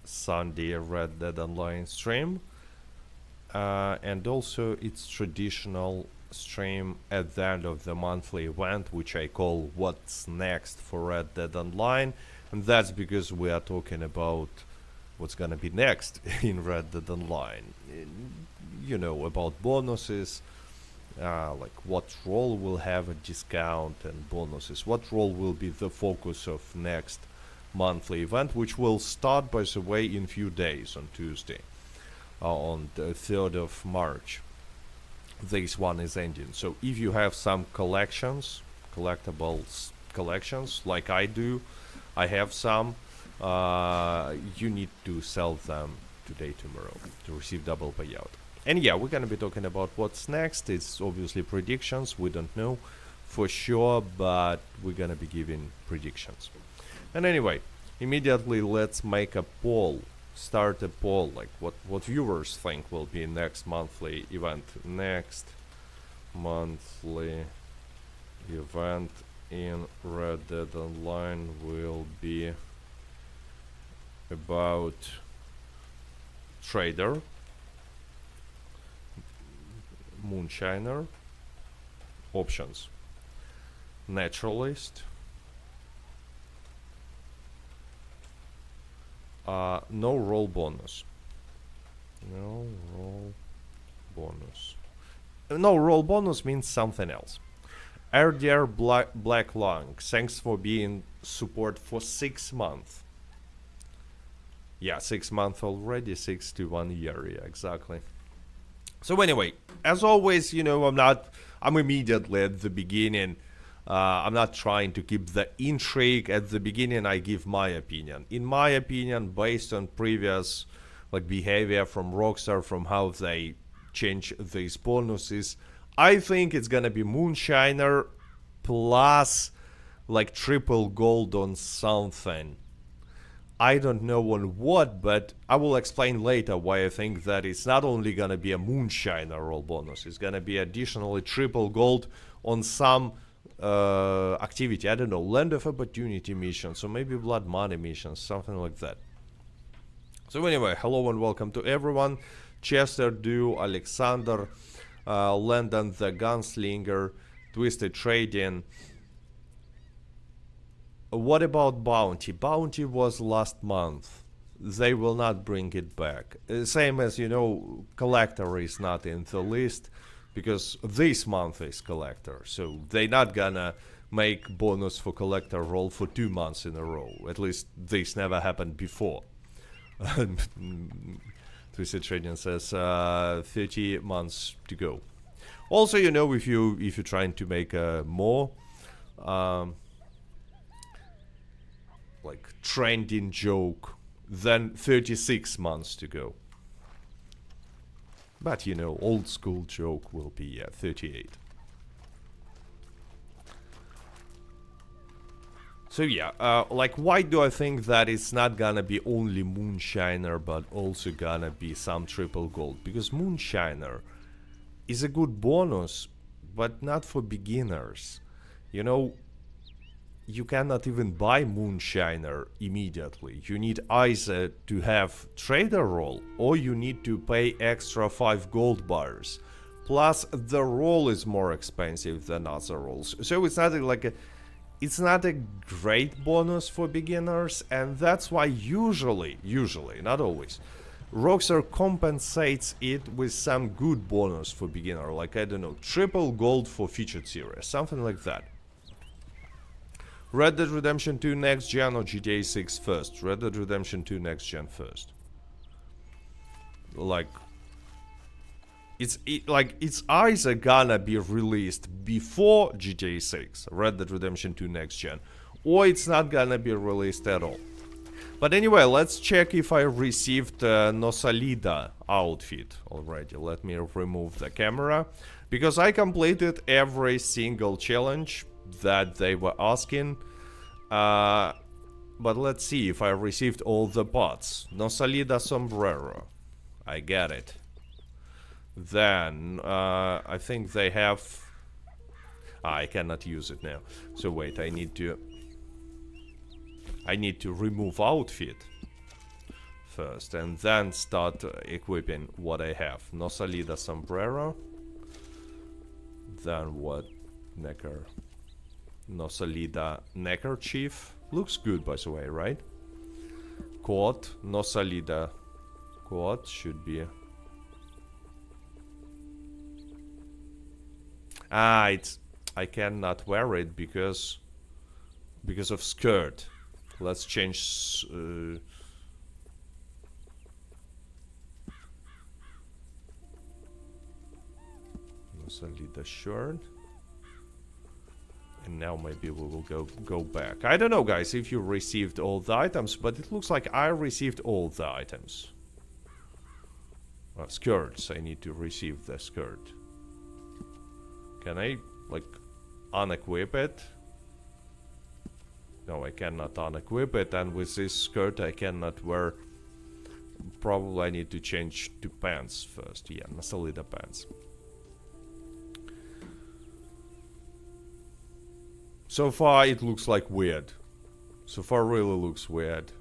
Sunday Red Dead Online stream, and also it's traditional stream at the end of the monthly event, which I call What's Next for Red Dead Online, and that's because we are talking about what's gonna be next in Red Dead Online. You know, about bonuses, like what role will have a discount and bonuses, what role will be the focus of next monthly event, which will start, by the way, in few days on Tuesday, on the 3rd of March. This one is ending. So if you have some collections, collectibles collections, like I do, I have some, you need to sell them today, tomorrow, to receive double payout. And yeah, we're gonna be talking about what's next. It's obviously predictions. We don't know for sure, but we're gonna be giving predictions. And anyway, immediately let's make a poll. Start a poll, like what viewers think will be next monthly event. Next monthly event in Red Dead Online will be about Trader, Moonshiner, options, Naturalist, no roll bonus. No roll bonus. No roll bonus means something else. RDR Black Lung, thanks for being support for 6 months. Yeah, 6 months already, 6 to 1 year, yeah, exactly. So anyway, as always, you know, I'm immediately at the beginning. I'm not trying to keep the intrigue at the beginning. I give my opinion. In my opinion, based on previous like behavior from Rockstar, from how they change these bonuses, I think it's gonna be Moonshiner plus like triple gold on something. I don't know on what, but I will explain later why I think that it's not only gonna be a Moonshiner roll bonus, it's gonna be additionally triple gold on some activity. I don't know, Land of Opportunity missions, or maybe Blood Money missions, something like that. So anyway, hello and welcome to everyone. Chester, Do, Alexander, Landon the Gunslinger, Twisted Trading. What about Bounty? Bounty was last month. They will not bring it back. Same as, you know, Collector is not in the list, because this month is Collector. So they're not gonna make bonus for Collector roll for 2 months in a row. At least this never happened before. Twisted Trading says 30 months to go. Also, you know, if you're trying to make more like trending joke, then 36 months to go. But you know, old school joke will be 38. So yeah, like why do I think that it's not gonna be only Moonshiner but also gonna be some triple gold? Because Moonshiner is a good bonus, but not for beginners. You know, you cannot even buy Moonshiner immediately. You need either to have trader roll, or you need to pay extra 5 gold bars. Plus the roll is more expensive than other rolls. So it's not a great bonus for beginners, and that's why usually, not always, Rockstar compensates it with some good bonus for beginner, like, I don't know, triple gold for featured series, something like that. Red Dead Redemption 2 next gen or GTA 6 first? Red Dead Redemption 2 next gen first. Like, it's either gonna be released before GTA 6, Red Dead Redemption 2 next gen, or it's not gonna be released at all. But anyway, let's check if I received Nosalida outfit already. Let me remove the camera, because I completed every single challenge that they were asking. But let's see if I received all the pots. Nosalida sombrero, I get it. Then I think they have... I cannot use it now. So wait, I need to remove outfit. first, and then start equipping what I have. Nosalida sombrero. Then what? Necker. Nosalida neckerchief. Looks good, by the way, right? Coat. Nosalida coat should be. Ah, it's. I cannot wear it because of skirt. Let's change. Nosalida shirt. And now maybe we will go back. I don't know, guys, if you received all the items, but it looks like I received all the items. Skirts. I need to receive the skirt. Can I, like, unequip it? No, I cannot unequip it, and with this skirt I cannot wear. Probably I need to change to pants first. Yeah, Nosalida pants. So far it looks like weird. So far really looks weird.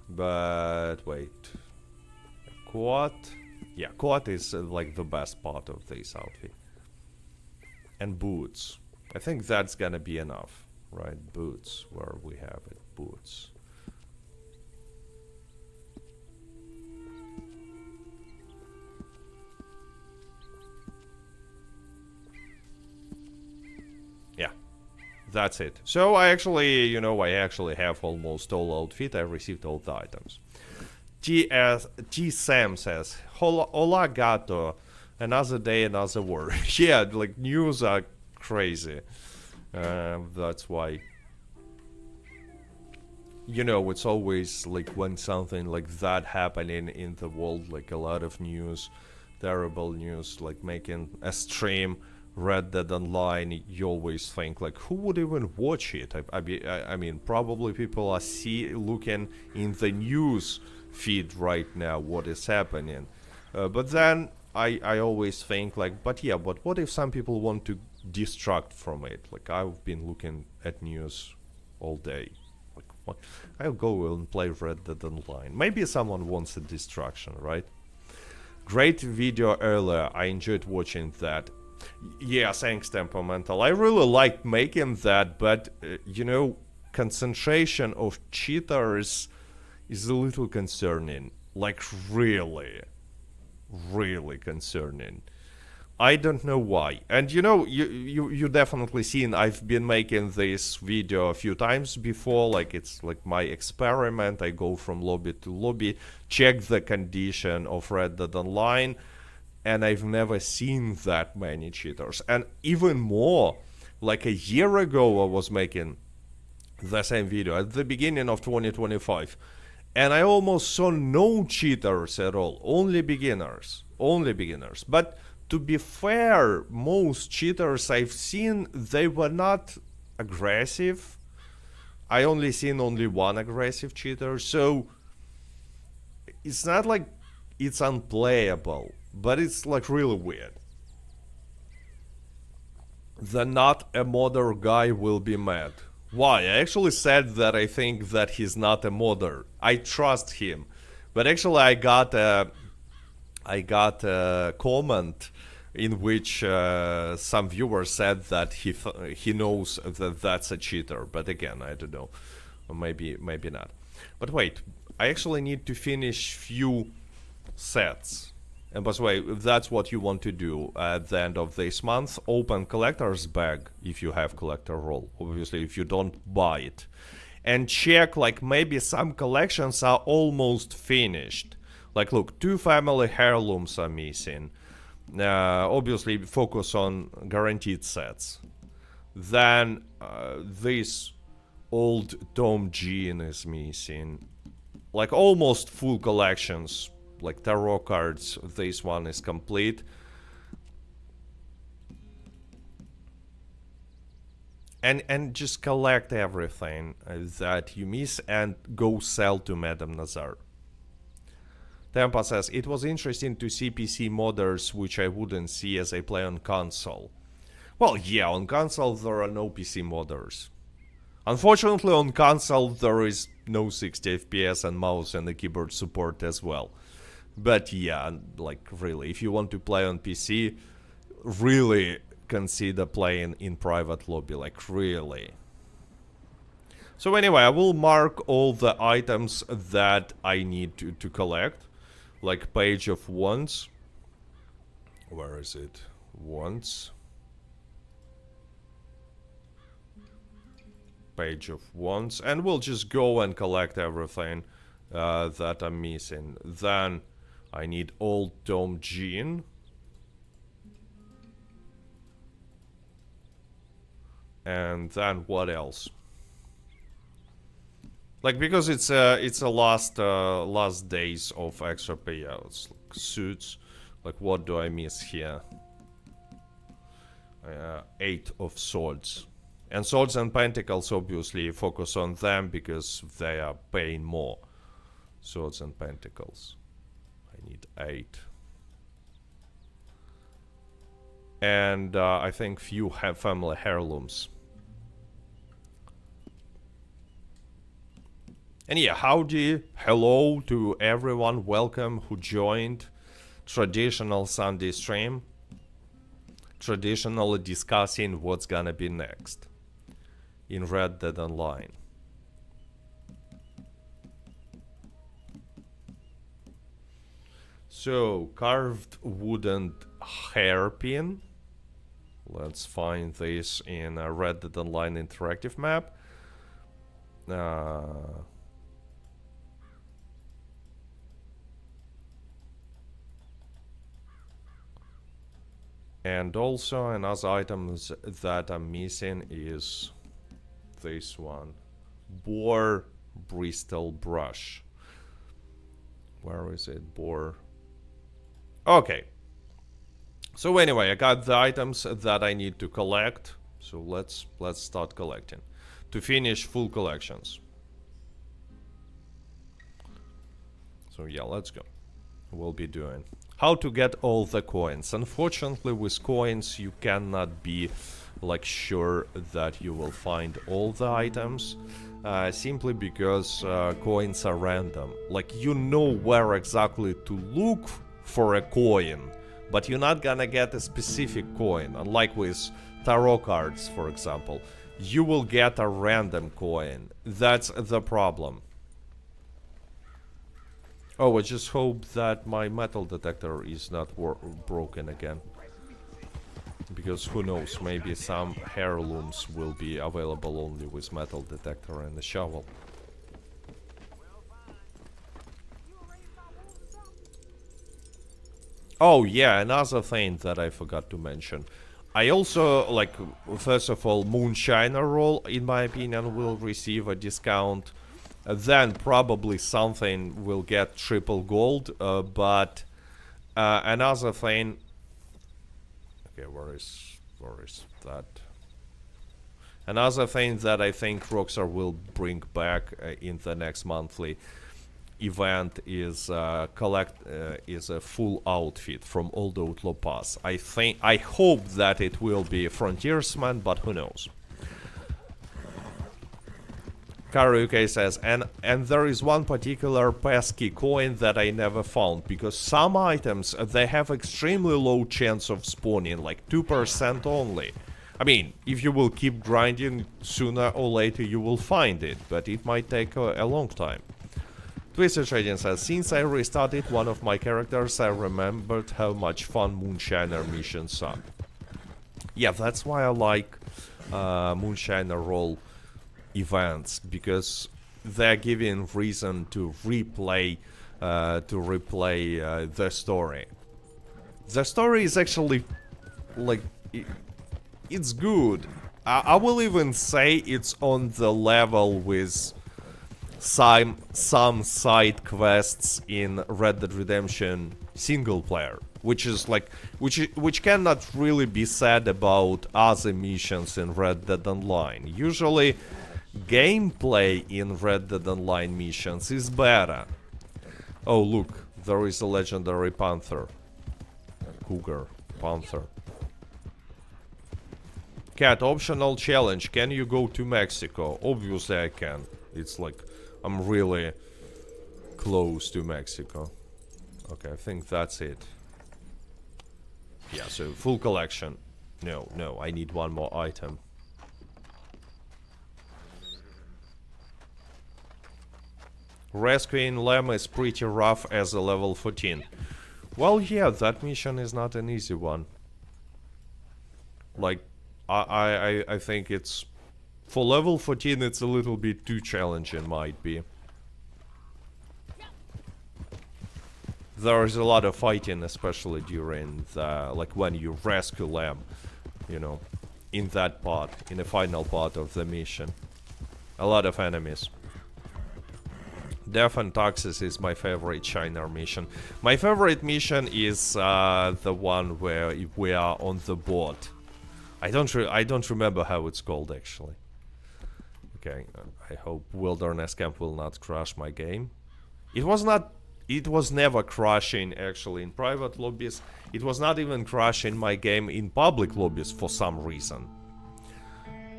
But wait. Quad? Yeah, quad is like the best part of this outfit. And boots. I think that's gonna be enough. Right, boots. Where we have it. Boots. Yeah. That's it. So I actually, you know, I actually have almost all outfit. I received all the items. T Sam says, Hola gato. Another day, another word. Yeah, like news are crazy. That's why. You know, it's always like when something like that happening in the world, like a lot of news, terrible news, like making a stream, Red Dead Online, you always think like, who would even watch it? I mean, probably people are looking in the news feed right now what is happening. But then I always think like, but what if some people want to distract from it? Like, I've been looking at news all day. Like, what? I'll go and play Red Dead Online. Maybe someone wants a distraction, right? Great video earlier. I enjoyed watching that. Yeah, thanks, Temperamental. I really liked making that, but, you know, concentration of cheaters is a little concerning. Like, really concerning. I don't know why. And, you know, you definitely seen I've been making this video a few times before. Like, it's like my experiment. I go from lobby to lobby, check the condition of Red Dead Online, and I've never seen that many cheaters. And even more, like a year ago I was making the same video at the beginning of 2025, and I almost saw no cheaters at all. Only beginners. But to be fair, most cheaters I've seen, they were not aggressive. I only seen one aggressive cheater, so it's not like it's unplayable, but it's like really weird. The not a modder guy will be mad. Why? I actually said that I think that he's not a modder. I trust him. But actually I got a comment in which some viewer said that he knows that that's a cheater. But again, I don't know. Or maybe not. But wait, I actually need to finish few sets. And by the way, if that's what you want to do at the end of this month, open collector's bag if you have collector roll. Obviously, if you don't buy it. And check, like, maybe some collections are almost finished. Like, look, 2 family heirlooms are missing. Obviously, focus on guaranteed sets. Then, this old Tom Jean is missing. Like, almost full collections. Like tarot cards, this one is complete. And just collect everything that you miss and go sell to Madame Nazar. Tampa says, it was interesting to see PC modders which I wouldn't see as I play on console. Well, yeah, on console there are no PC modders. Unfortunately, on console there is no 60 FPS and mouse and the keyboard support as well. But yeah, like really, if you want to play on PC, really consider playing in private lobby, like really. So anyway, I will mark all the items that I need to collect. Like page of wands. Where is it? Wands. Page of wands. And we'll just go and collect everything that I'm missing. Then I need Old Tom Jean. And then what else? Like, because it's a last days of extra payouts. Like suits. Like, what do I miss here? 8 of swords. And swords and pentacles, obviously, focus on them because they are paying more. Swords and pentacles. I need 8. And I think few have family heirlooms. And yeah, howdy, hello to everyone, welcome who joined traditional Sunday stream. Traditionally discussing what's gonna be next in Red Dead Online. So, carved wooden hairpin. Let's find this in a Red Dead Online interactive map. And also another item that I'm missing is this one. Boar Bristol brush. Where is it? Boar. Okay. So anyway, I got the items that I need to collect. So let's start collecting to finish full collections. So yeah, let's go. We'll be doing how to get all the coins. Unfortunately, with coins you cannot be like sure that you will find all the items, simply because coins are random. Like, you know where exactly to look for a coin, but you're not gonna get a specific coin. Unlike with tarot cards, for example, you will get a random coin. That's the problem. Oh, I just hope that my metal detector is not broken again. Because who knows, maybe some heirlooms will be available only with metal detector and a shovel. Oh yeah, another thing that I forgot to mention. I also, like, first of all, Moonshiner role, in my opinion, will receive a discount. Then probably something will get triple gold, but another thing. Okay, where is that? Another thing that I think Rockstar will bring back in the next monthly event is is a full outfit from Old Outlaw Pass. I hope that it will be Frontiersman, but who knows? Karaoke says, and there is one particular pesky coin that I never found, because some items, they have extremely low chance of spawning, like 2% only. I mean, if you will keep grinding, sooner or later you will find it, but it might take a long time. Twisted Trading says, since I restarted one of my characters, I remembered how much fun Moonshiner missions are. Yeah, that's why I like Moonshiner role events, because they're giving reason to replay the story. The story is actually, like, it's good. I will even say it's on the level with some side quests in Red Dead Redemption single player, which is like which cannot really be said about other missions in Red Dead Online. Usually gameplay in Red Dead Online missions is better. Oh look, there is a legendary panther. Cougar, panther. Cat, optional challenge. Can you go to Mexico? Obviously I can. It's like, I'm really close to Mexico. Okay, I think that's it. Yeah, so full collection. No, I need one more item. Rescuing Lamb is pretty rough as a level 14. Well, yeah, that mission is not an easy one. Like, I think it's... For level 14, it's a little bit too challenging, might be. There is a lot of fighting, especially during the... Like, when you rescue Lamb, you know, in that part, in the final part of the mission. A lot of enemies. Death and Taxes is my favorite Shiner mission. My favorite mission is the one where we are on the boat. I don't remember how it's called actually. Okay, I hope Wilderness Camp will not crash my game. It was never crashing actually in private lobbies. It was not even crashing my game in public lobbies for some reason.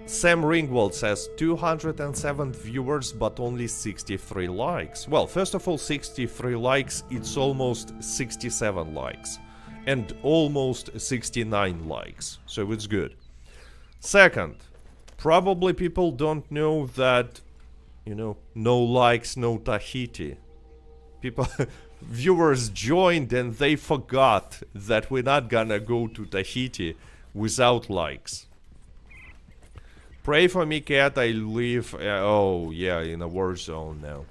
Sam Ringwald says 207 viewers but only 63 likes. Well, first of all, 63 likes, it's almost 67 likes. And almost 69 likes, so it's good. Second, probably people don't know that, you know, no likes, no Tahiti. People, viewers joined and they forgot that we're not gonna go to Tahiti without likes. Pray for me, Cat. I live. Oh, yeah, in a war zone now.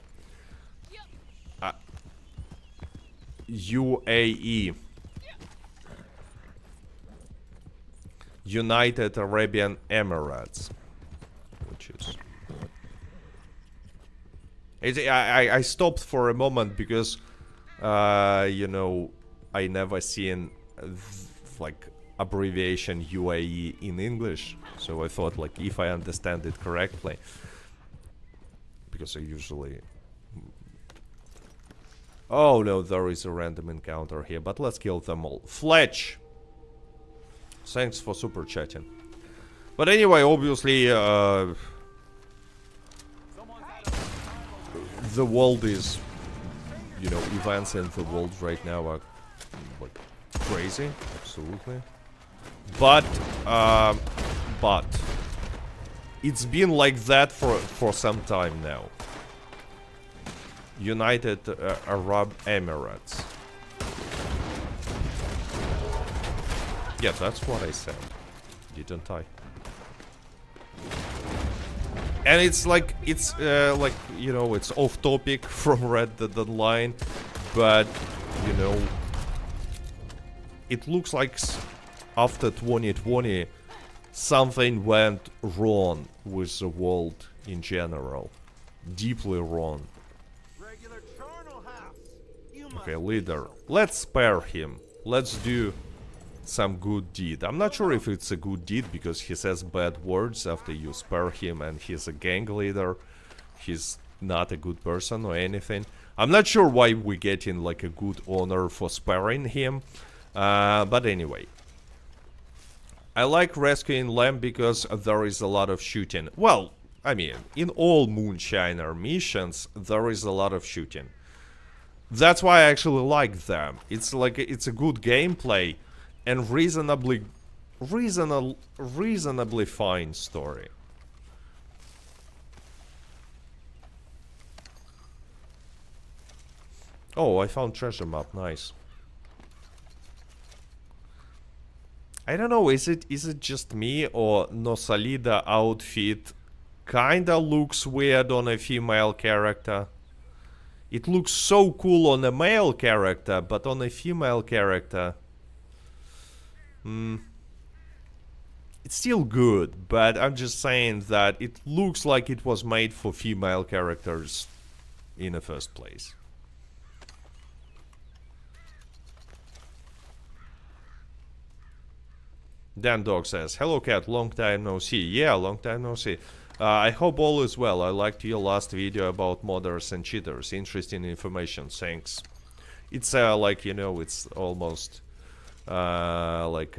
UAE. United Arabian Emirates. Which is. I stopped for a moment because, you know, I never seen like abbreviation UAE in English. So I thought, like, if I understand it correctly, because I usually... Oh no, there is a random encounter here, but let's kill them all. Fletch! Thanks for super chatting. But anyway, obviously, the world is, you know, events in the world right now are, like, crazy, absolutely. But it's been like that for some time now. United Arab Emirates. Yeah, that's what I said, didn't I? And it's like, you know, it's off topic from Red Dead Online, but, you know, it looks like after 2020, something went wrong with the world in general. Deeply wrong. Okay, leader. Let's spare him. Let's do some good deed. I'm not sure if it's a good deed because he says bad words after you spare him and he's a gang leader. He's not a good person or anything. I'm not sure why we get in like a good honor for sparing him. But anyway. I like rescuing Lamb because there is a lot of shooting. Well, I mean, in all Moonshiner missions, there is a lot of shooting. That's why I actually like them. It's like, it's a good gameplay and reasonably fine story. Oh, I found treasure map, nice. I don't know, is it just me or Nosalida outfit kinda looks weird on a female character? It looks so cool on a male character, but on a female character... It's still good, but I'm just saying that it looks like it was made for female characters in the first place. Dan Dog says, hello Cat, long time no see. Yeah, long time no see. I hope all is well. I liked your last video about modders and cheaters. Interesting information, thanks. It's like, you know, it's almost like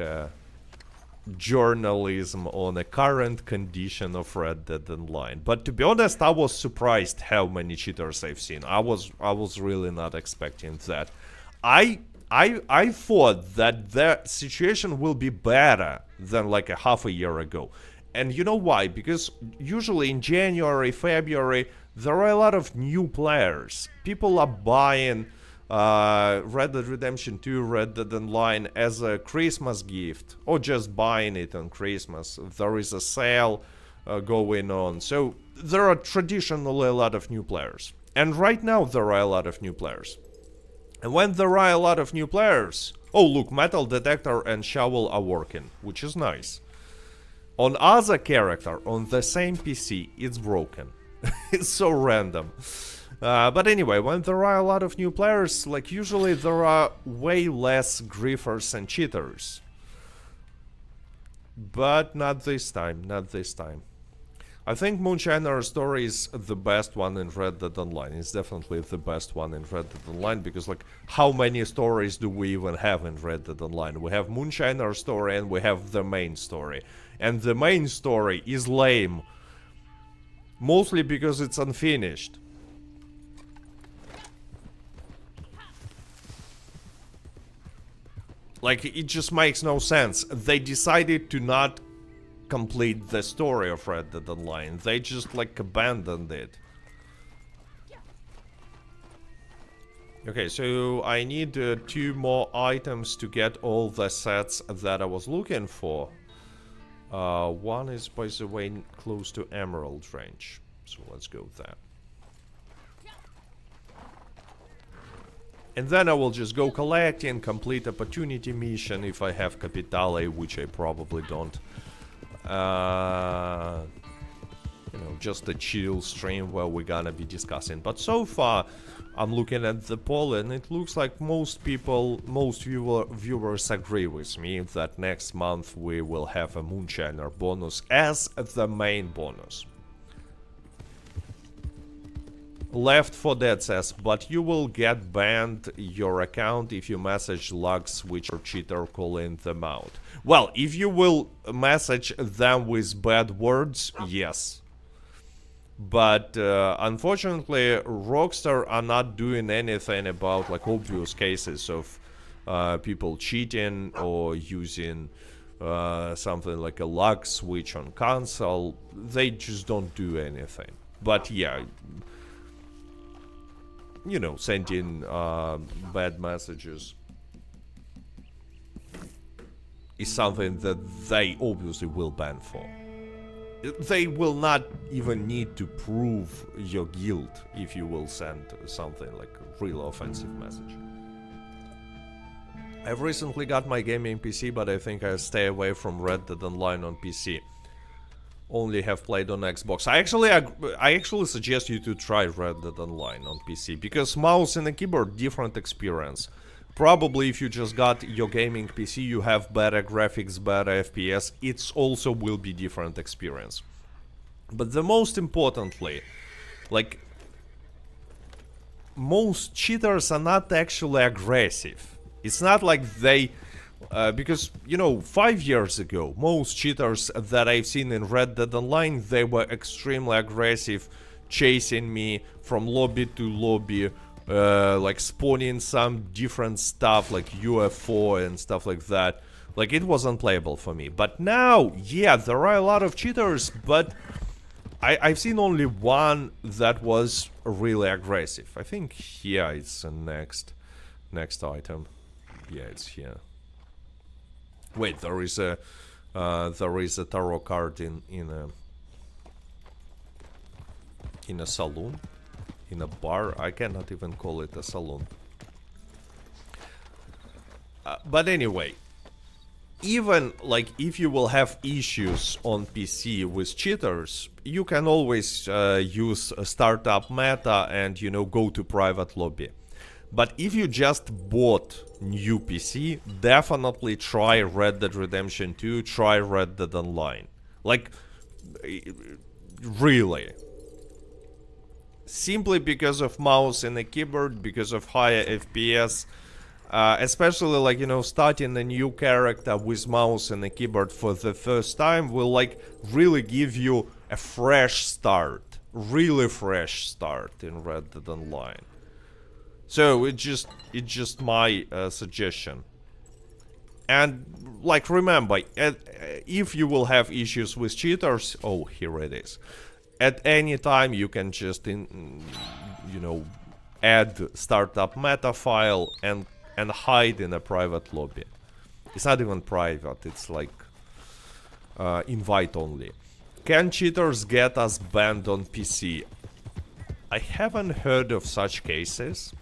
journalism on a current condition of Red Dead Online. But to be honest, I was surprised how many cheaters I've seen. I was really not expecting that. I thought that the situation will be better than like a half a year ago. And you know why? Because usually in January, February, there are a lot of new players. People are buying Red Dead Redemption 2, Red Dead Online as a Christmas gift, or just buying it on Christmas. There is a sale going on. So there are traditionally a lot of new players. And right now there are a lot of new players. And when there are a lot of new players... Oh, look, metal detector and shovel are working, which is nice. On other character, on the same PC, it's broken. It's so random. But anyway, when there are a lot of new players, like usually there are way less griefers and cheaters. But not this time, not this time. I think Moonshiner story is the best one in Red Dead Online. It's definitely the best one in Red Dead Online, because like how many stories do we even have in Red Dead Online? We have Moonshiner story and we have the main story. And the main story is lame. Mostly because it's unfinished. Like, it just makes no sense. They decided to not complete the story of Red Dead Online. They just, like, abandoned it. Okay, so I need 2 more items to get all the sets that I was looking for. One is, by the way, close to Emerald range. So let's go there. And then I will just go collecting, complete opportunity mission if I have Capitale, which I probably don't. You know, just a chill stream where we're gonna be discussing. But so far, I'm looking at the poll and it looks like most people, most viewers agree with me that next month we will have a Moonshiner bonus as the main bonus. Left 4 Dead says, but you will get banned your account if you message lugs which are cheater calling them out. Well, if you will message them with bad words, yes. But unfortunately, Rockstar are not doing anything about like obvious cases of people cheating or using something like a lug switch on console. They just don't do anything. But yeah, you know, sending bad messages is something that they obviously will ban for. They will not even need to prove your guilt if you will send something like a real offensive message. I've recently got my gaming PC, but I think I'll stay away from Red Dead Online on PC. Only have played on Xbox. I actually suggest you to try Red Dead Online on PC, because mouse and a keyboard, different experience. Probably if you just got your gaming PC, you have better graphics, better FPS, it also will be different experience. But the most importantly, like, most cheaters are not actually aggressive. It's not like they... because, you know, 5 years ago, most cheaters that I've seen in Red Dead Online, they were extremely aggressive, chasing me from lobby to lobby, like spawning some different stuff like UFO and stuff like that. Like, it was unplayable for me. But now, yeah, there are a lot of cheaters, but I've seen only one that was really aggressive. I think here it's the next item. Yeah, it's here. Wait, there is a tarot card in a saloon, in a bar. I cannot even call it a saloon. But anyway, even like if you will have issues on PC with cheaters, you can always use a startup meta and, you know, go to private lobby. But if you just bought new PC, definitely try Red Dead Redemption 2, try Red Dead Online. Like, really. Simply because of mouse and a keyboard, because of higher FPS, Especially like, you know, starting a new character with mouse and a keyboard for the first time will like really give you a fresh start. Really fresh start in Red Dead Online. So it's just my suggestion. And like remember, if you will have issues with cheaters, oh, here it is. At any time you can just you know, add startup meta file and hide in a private lobby. It's not even private, it's like invite only. Can cheaters get us banned on PC? I haven't heard of such cases.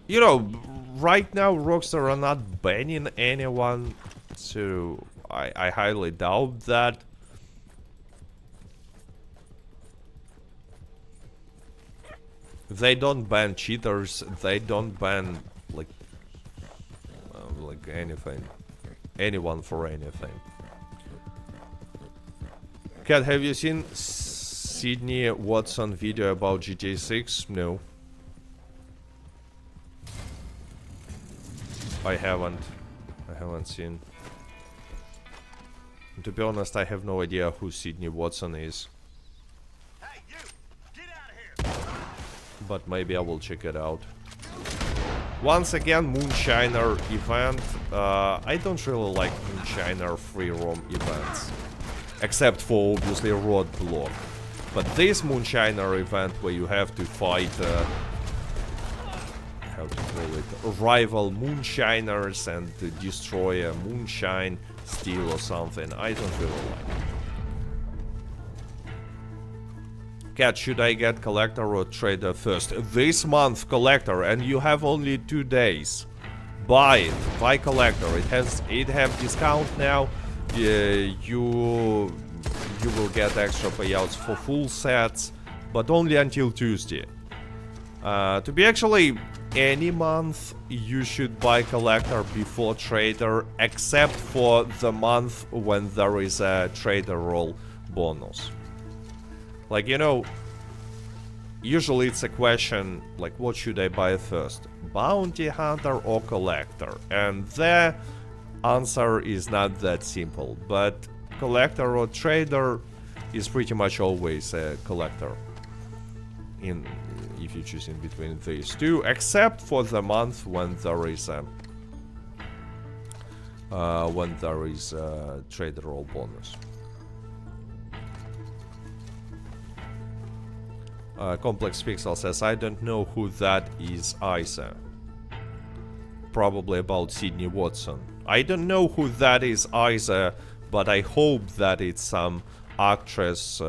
You know, right now Rockstar are not banning anyone, so I highly doubt that. They don't ban cheaters, they don't ban like anything, anyone for anything. Cat, have you seen Sydney Watson video about GTA 6? No. I haven't seen. To be honest, I have no idea who Sydney Watson is. Hey, you! Get out of here! But maybe I will check it out. Once again, Moonshiner event. I don't really like Moonshiner free roam events. Except for obviously Roadblock. But this Moonshiner event where you have to fight how to call it, rival Moonshiners and destroy a Moonshine steal or something, I don't really like. Cat, should I get collector or trader first? This month collector, and you have only 2 days. Buy it, buy collector. It have discount now. You will get extra payouts for full sets, but only until Tuesday. To be actually any month, you should buy collector before trader, except for the month when there is a trader roll bonus. Like, you know, usually it's a question like, what should I buy first? Bounty hunter or collector? And the answer is not that simple, but collector or trader is pretty much always a collector if you choose in between these two, except for the month when there is a trader roll bonus. Complex Pixel says, I don't know who that is either. Probably about Sydney Watson. I don't know who that is either, but I hope that it's some actress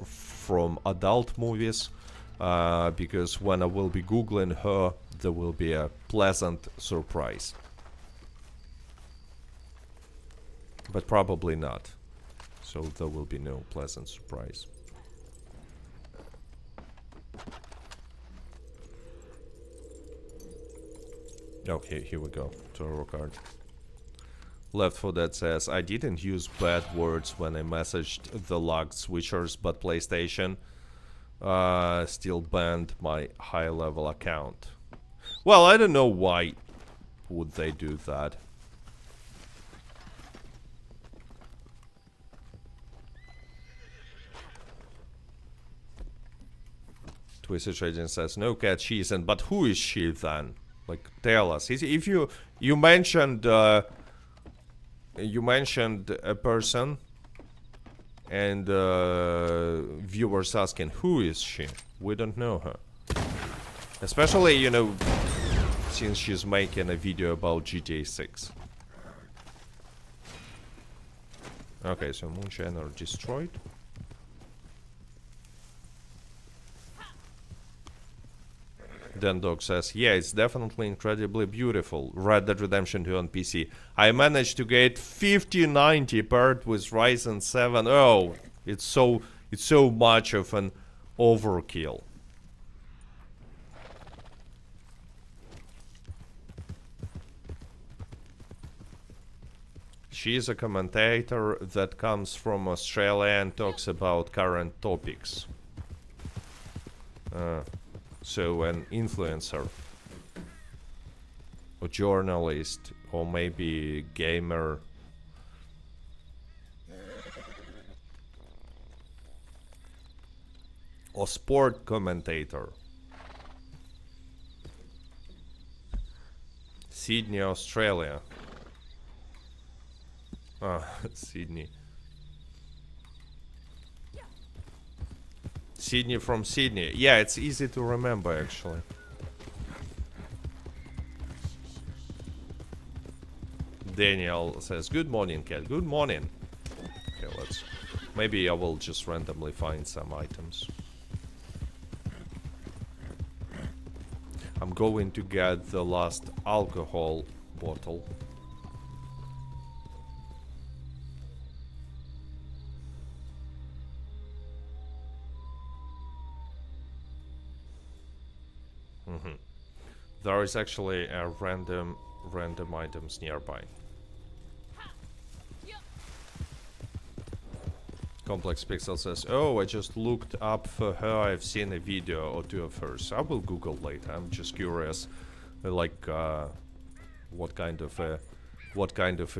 from adult movies, because when I will be googling her, there will be a pleasant surprise. But probably not. So there will be no pleasant surprise. Okay, here we go. Tarot card. Left 4 Dead says, I didn't use bad words when I messaged the logged switchers, but PlayStation still banned my high level account. Well, I don't know why would they do that. Twisted Trading says, no cat, she isn't, but who is she then? Like, tell us. If you mentioned a person, and viewers asking who is she, we don't know her. Especially, you know, since she's making a video about GTA 6. Okay, so Moonshiner destroyed. Then Dog says, yeah, it's definitely incredibly beautiful. Red Dead Redemption 2 on PC. I managed to get 5090 paired with Ryzen 7. Oh, it's so much of an overkill. She's a commentator that comes from Australia and talks about current topics. So an influencer, or journalist, or maybe gamer. Or sport commentator. Sydney, Australia. Ah, Sydney. Sydney from Sydney. Yeah, it's easy to remember actually. Daniel says, good morning, cat. Good morning. Okay, let's... Maybe I will just randomly find some items. I'm going to get the last alcohol bottle. There is actually a random items nearby. Complex Pixel says, oh, I just looked up for her. I've seen a video or two of hers. I will Google later. I'm just curious, like, what kind of a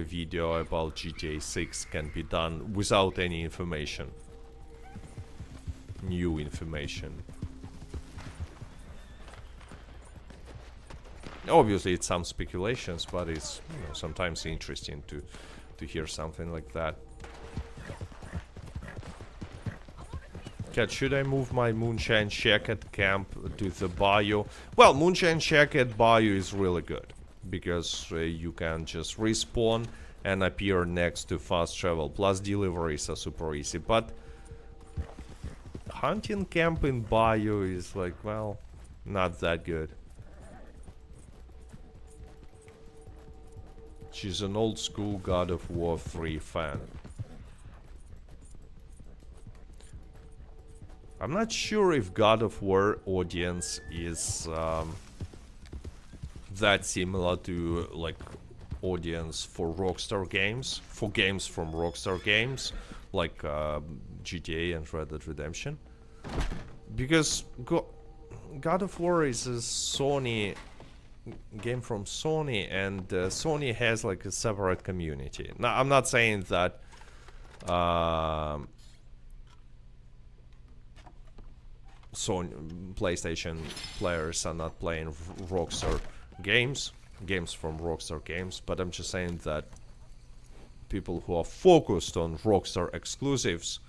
video about GTA 6 can be done without any information, new information. Obviously, it's some speculations, but it's, you know, sometimes interesting to hear something like that. Cat, should I move my Moonshine shack at camp to the bayou? Well, Moonshine shack at bayou is really good, because you can just respawn and appear next to fast travel, plus deliveries are super easy, but hunting camp in bayou is like, well, not that good. She's an old school God of War 3 fan. I'm not sure if God of War audience is that similar to like audience for Rockstar games, for games from Rockstar games, like GTA and Red Dead Redemption. Because God of War is a Sony game from Sony, and Sony has like a separate community. Now, I'm not saying that Sony PlayStation players are not playing Rockstar games from Rockstar games, but I'm just saying that people who are focused on Rockstar exclusives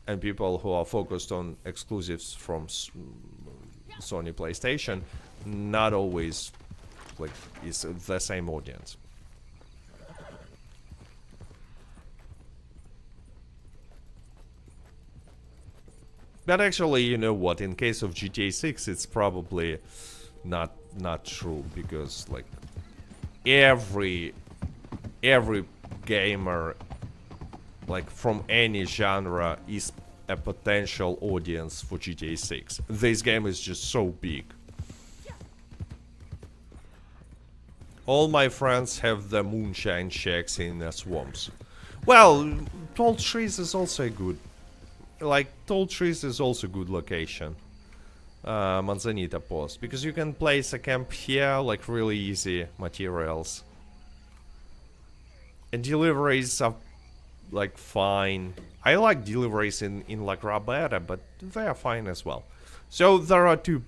and people who are focused on exclusives from Sony PlayStation, not always like is the same audience. But actually, you know what, in case of GTA 6, it's probably not true, because like every gamer, like from any genre, is a potential audience for GTA 6. This game is just so big. All my friends have the Moonshine shacks in the swamps. Well, Tall Trees is also a good... Like, Tall Trees is also a good location. Manzanita Post. Because you can place a camp here, like really easy materials. And deliveries are, like, fine. I like deliveries in La Grabera, but they are fine as well. So there are two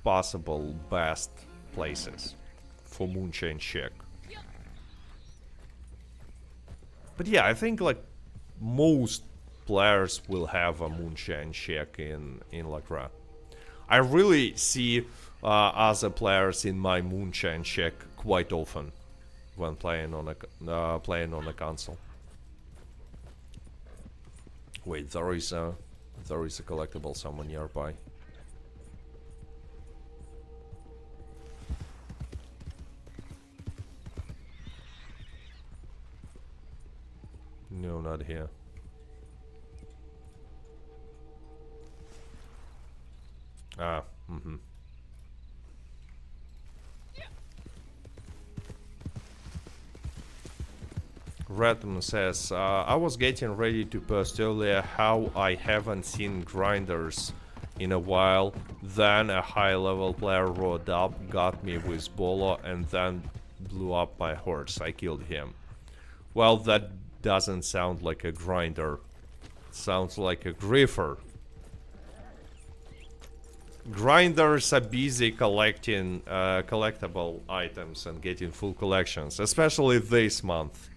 possible best places for Moonshine shack. But yeah, I think like most players will have a Moonshine shack in La Grabera. I really see other players in my Moonshine shack quite often when playing on a console. Wait, there is a collectible somewhere nearby. No, not here. Ah, Redman says, I was getting ready to post earlier how I haven't seen grinders in a while. Then a high-level player rode up, got me with Bolo, and then blew up my horse. I killed him. Well, that doesn't sound like a grinder. It sounds like a griefer. Grinders are busy collecting collectible items and getting full collections, especially this month.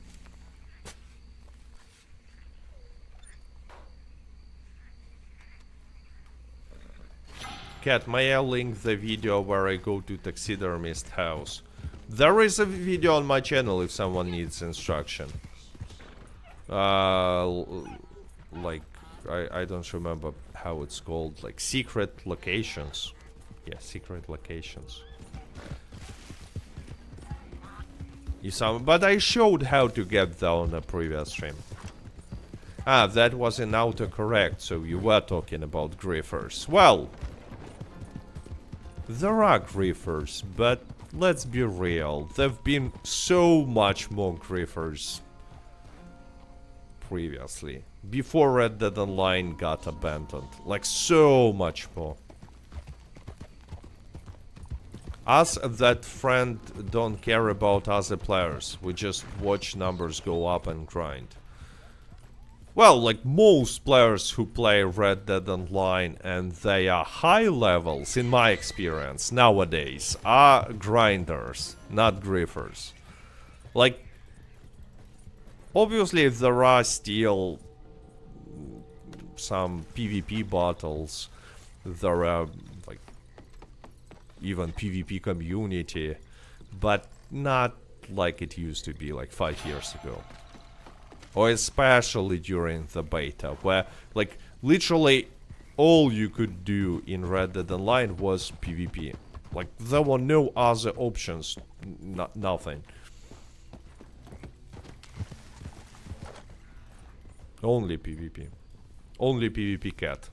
Cat, may I link the video where I go to taxidermist house? There is a video on my channel if someone needs instruction. Like, I don't remember how it's called, like secret locations. Yeah, secret locations. But I showed how to get there on a previous stream. Ah, that was in autocorrect, so you were talking about griefers. Well, there are griefers, but let's be real. There've been so much more griefers previously. Before Red Dead Online got abandoned. Like, so much more. Us, that friend, don't care about other players. We just watch numbers go up and grind. Well, like most players who play Red Dead Online and they are high levels, in my experience, nowadays, are grinders, not griefers. Like, obviously there are still some PvP battles, there are like even PvP community, but not like it used to be like 5 years ago. Or especially during the beta, where like literally all you could do in Red Dead Online was PvP. Like there were no other options, nothing. Only PvP. Only PvP, cat.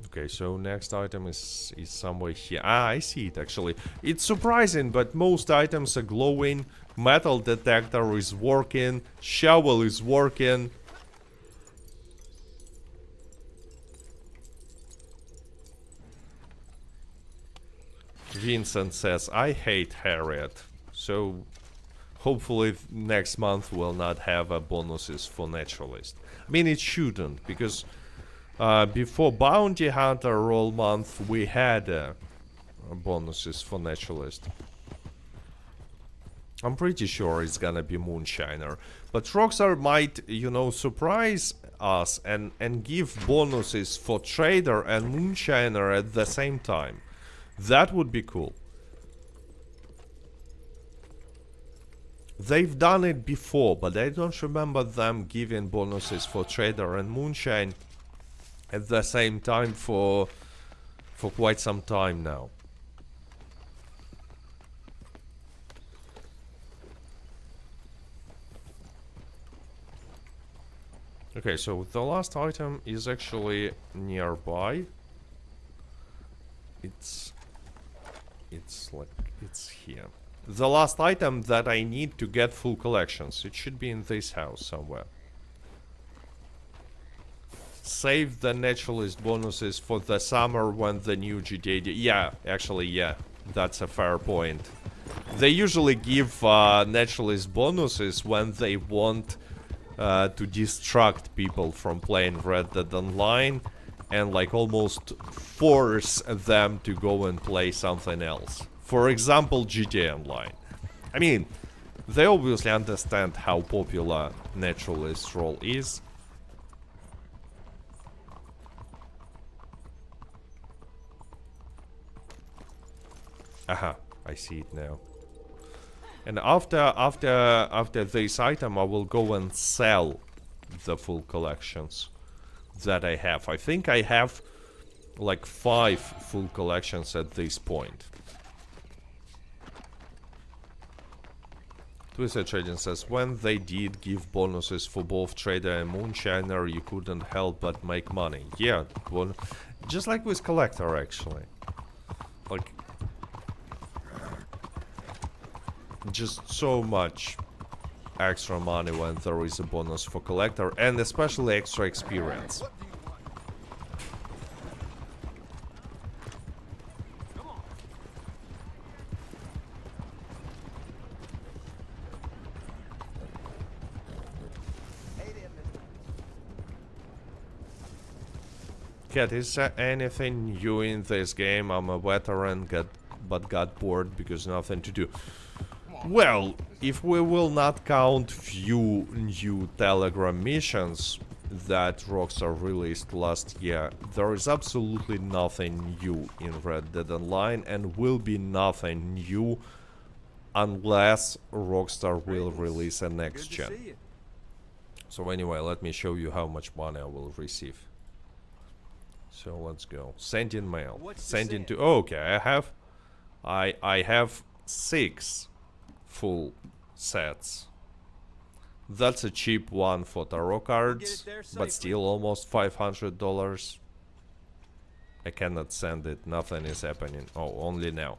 Okay, so next item is somewhere here. Ah, I see it actually. It's surprising, but most items are glowing. Metal detector is working. Shovel is working. Vincent says, I hate Harriet. So hopefully next month we'll not have bonuses for Naturalist. I mean, it shouldn't, because before Bounty Hunter roll month we had bonuses for Naturalist. I'm pretty sure it's gonna be Moonshiner. But Rockstar might, you know, surprise us and give bonuses for Trader and Moonshiner at the same time. That would be cool. They've done it before, but I don't remember them giving bonuses for Trader and Moonshine at the same time for quite some time now. Okay, so the last item is actually nearby. It's here. The last item that I need to get full collections. It should be in this house somewhere. Save the Naturalist bonuses for the summer when the new GTA... Yeah, actually, yeah. That's a fair point. They usually give Naturalist bonuses when they want to distract people from playing Red Dead Online and like almost force them to go and play something else. For example, GTA Online. I mean, they obviously understand how popular Naturalist role is. Aha, I see it now. And after this item, I will go and sell the full collections that I have. I think I have like 5 full collections at this point. Twisted Trading says, when they did give bonuses for both Trader and Moonshiner, you couldn't help but make money. Yeah, well, just like with Collector actually. Like, just so much extra money when there is a bonus for Collector, and especially extra experience. Cat, is there anything new in this game? I'm a veteran, but got bored because nothing to do. Well, if we will not count few new Telegram missions that Rockstar released last year, there is absolutely nothing new in Red Dead Online, and will be nothing new unless Rockstar will release a next gen. So anyway, let me show you how much money I will receive. So let's go. Send in mail. Send into. Oh, okay, I have 6 full sets. That's a cheap one for tarot cards, but still almost $500. I cannot send it. Nothing is happening. Oh, only now.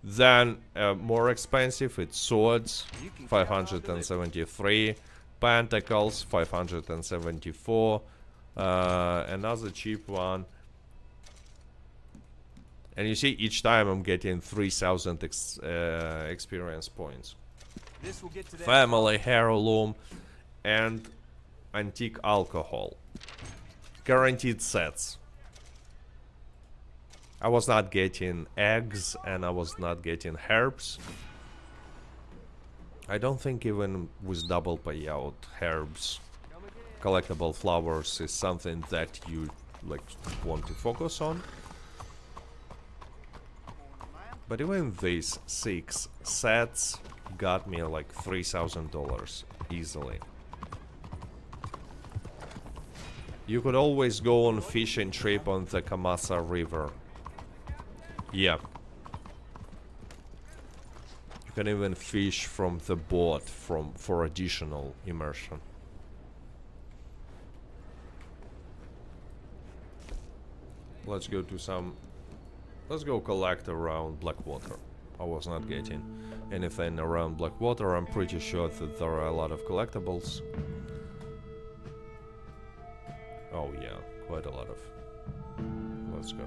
Then more expensive, it's swords, 573. Pentacles, 574. Another cheap one. And you see, each time I'm getting 3,000 experience points. Family heirloom and antique alcohol. Guaranteed sets. I was not getting eggs and I was not getting herbs. I don't think even with double payout, herbs, collectible flowers is something that you like want to focus on. But even these 6 sets got me like $3,000 easily. You could always go on fishing trip on the Kamasa River. Yeah. You can even fish from the boat for additional immersion. Let's go to some... Let's go collect around Blackwater. I was not getting anything around Blackwater. I'm pretty sure that there are a lot of collectibles. Oh yeah, quite a lot of. Let's go.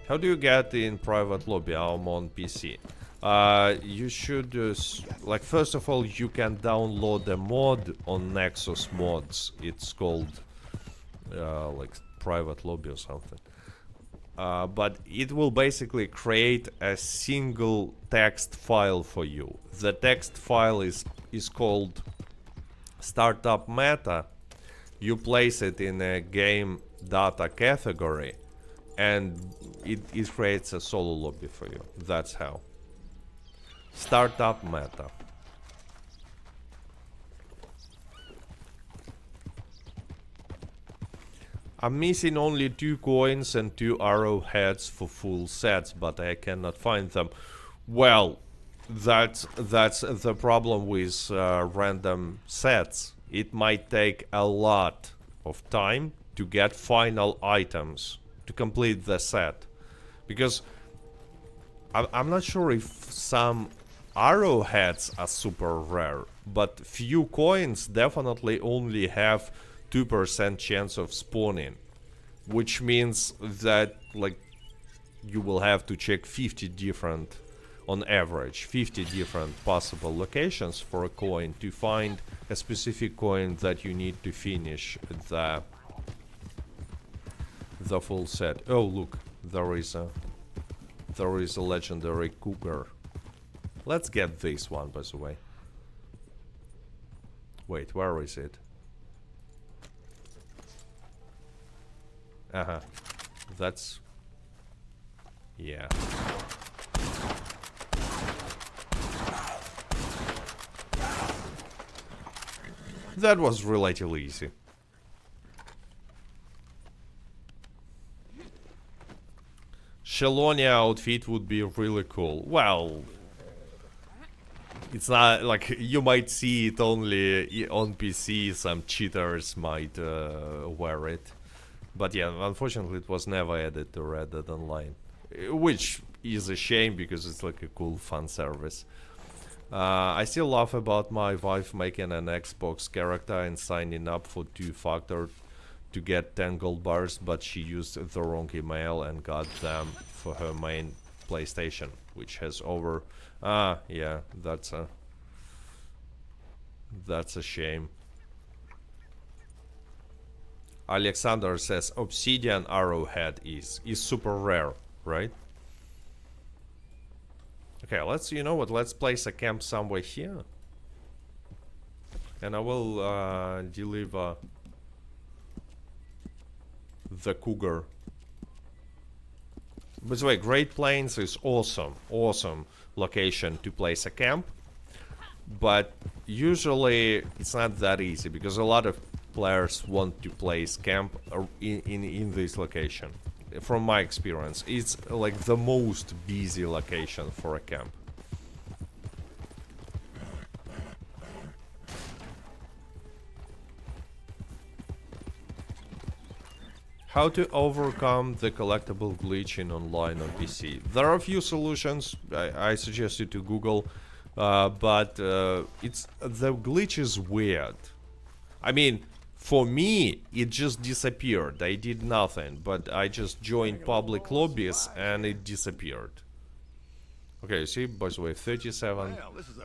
How do you get in private lobby? I'm on PC. You should, like, first of all, you can download a mod on Nexus Mods. It's called, like, private lobby or something. But it will basically create a single text file for you. The text file is called Startup Meta. You place it in a game data category, and it creates a solo lobby for you. That's how. Startup Meta. I'm missing only 2 coins and 2 arrowheads for full sets, but I cannot find them. Well, that's the problem with random sets. It might take a lot of time to get final items to complete the set, because I'm not sure if some arrowheads are super rare, but few coins definitely only have 2% chance of spawning, which means that, like, you will have to check 50 different, on average, 50 different possible locations for a coin to find a specific coin that you need to finish the full set. Oh, look, there is a legendary cougar. Let's get this one, by the way. Wait, where is it? Uh-huh. That's... yeah. That was relatively easy. Shelonia outfit would be really cool. Well, it's not like you might see it only on PC. Some cheaters might wear it. But yeah, unfortunately it was never added to Red Dead Online, which is a shame because it's like a cool fun service. I still laugh about my wife making an Xbox character and signing up for 2-factor to get 10 gold bars, but she used the wrong email and got them for her main PlayStation, which has over... yeah, that's a shame. Alexander says obsidian arrowhead is super rare, right? Okay, let's, you know what, let's place a camp somewhere here. And I will deliver the cougar. By the way, Great Plains is awesome location to place a camp. But usually it's not that easy because a lot of players want to place camp in this location. From my experience, it's like the most busy location for a camp. How to overcome the collectible glitch in online on PC? There are a few solutions. I suggest you to Google, but it's the glitch is weird. I mean, for me, it just disappeared. I did nothing, but I just joined public lobbies and it disappeared. Okay, see, by the way, 37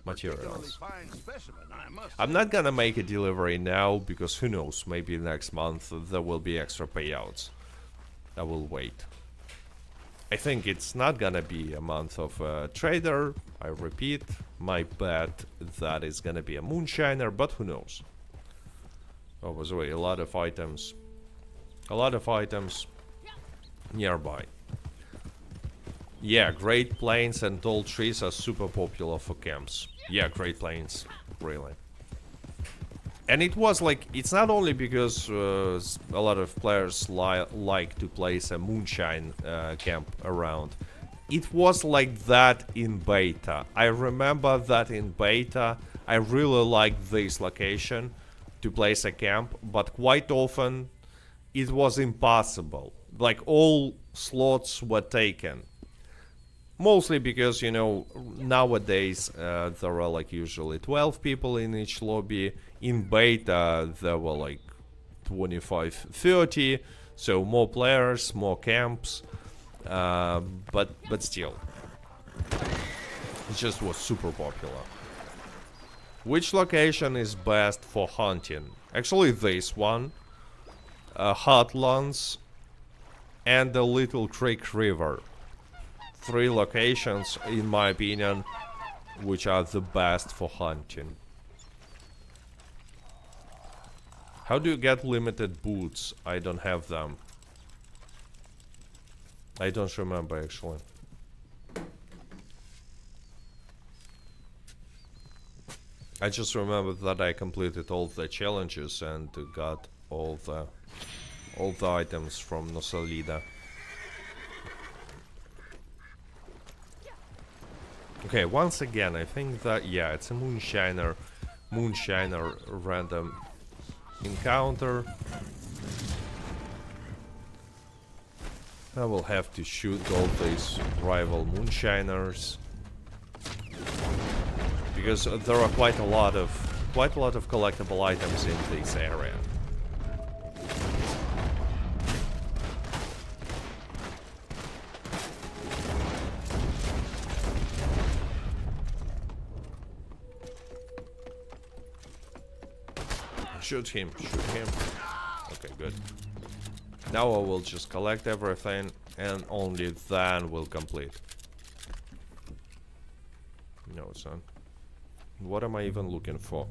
materials. I'm not gonna make a delivery now because who knows, maybe next month there will be extra payouts. I will wait. I think it's not gonna be a month of trader. I repeat, my bet that is gonna be a Moonshiner, but who knows. Oh, by the way, a lot of items nearby. Yeah, Great Plains and tall trees are super popular for camps. Yeah, Great Plains, really. And it was like, it's not only because a lot of players like to place a Moonshine camp around. It was like that in beta. I remember that in beta, I really liked this location to place a camp, but quite often it was impossible. Like all slots were taken. Mostly because, you know, nowadays there are like usually 12 people in each lobby. In beta there were like 25, 30, so more players, more camps, but still, it just was super popular. Which location is best for hunting? Actually this one, Heartlands and the Little Creek River. 3 locations, in my opinion, which are the best for hunting. How do you get limited boots? I don't have them. I don't remember, actually. I just remember that I completed all the challenges and got all the items from Nosalida. Okay, once again, I think that, yeah, it's a Moonshiner random encounter. I will have to shoot all these rival Moonshiners because there are quite a lot of collectible items in this area. Shoot him. Okay, good. Now I will just collect everything and only then we'll complete. No, son. What am I even looking for?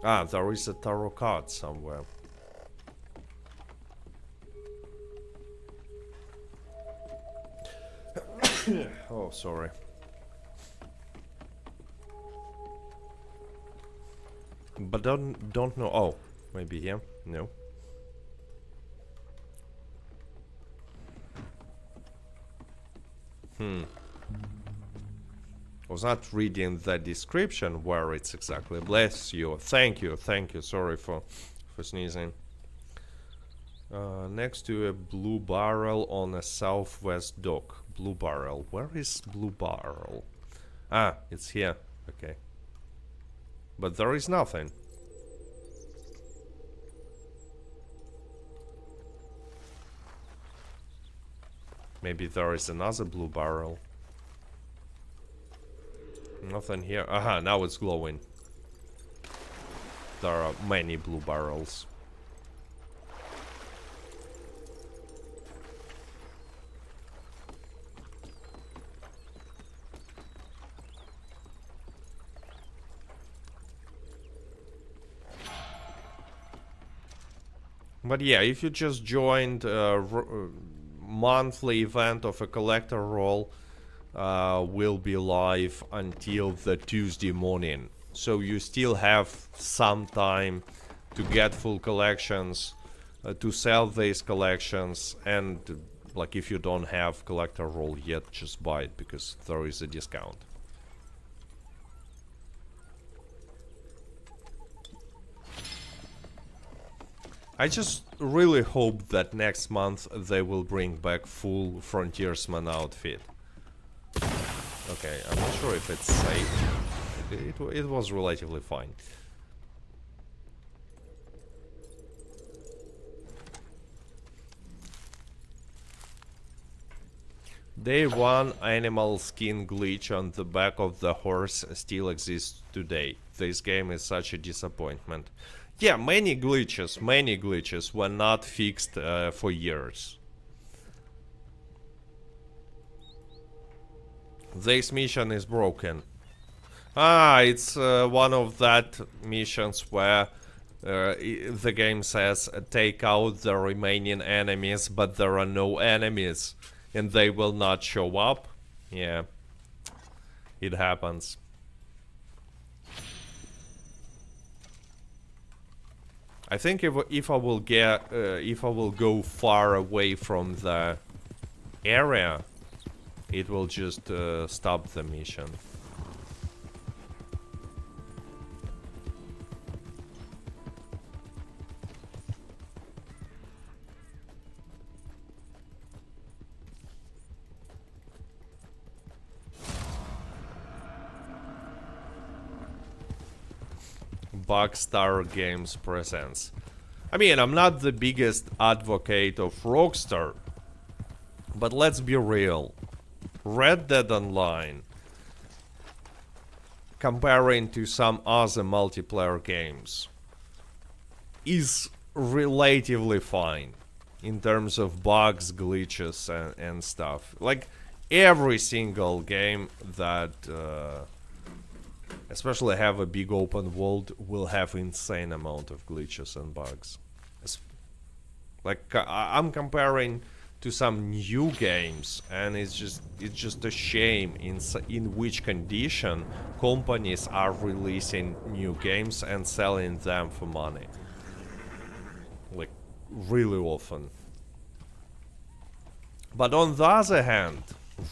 Ah, there is a tarot card somewhere. Oh, sorry. But don't know. Oh, maybe here. No. I was not reading the description where it's exactly. Bless you. Thank you. Sorry for sneezing. Next to a blue barrel on a southwest dock. Blue barrel. Where is blue barrel? Ah, it's here. Okay. But there is nothing. Maybe there is another blue barrel. Nothing here. Aha, now it's glowing. There are many blue barrels. But yeah, if you just joined monthly event of a collector roll, will be live until the Tuesday morning. So you still have some time to get full collections, to sell these collections, and like if you don't have collector roll yet, just buy it because there is a discount. I just really hope that next month they will bring back full frontiersman outfit. Okay, I'm not sure if it's safe. It was relatively fine. Day 1 animal skin glitch on the back of the horse still exists today. This game is such a disappointment. Yeah, many glitches were not fixed for years. This mission is broken. Ah, it's one of that missions where the game says take out the remaining enemies, but there are no enemies and they will not show up. Yeah, it happens. I think if I will go far away from the area, it will just stop the mission. Rockstar Games presents. I mean, I'm not the biggest advocate of Rockstar, but let's be real. Red Dead Online, comparing to some other multiplayer games, is relatively fine in terms of bugs, glitches, and stuff. Like every single game that especially have a big open world will have insane amount of glitches and bugs. Like I'm comparing to some new games, and it's just a shame in which condition companies are releasing new games and selling them for money. Like really often. But on the other hand,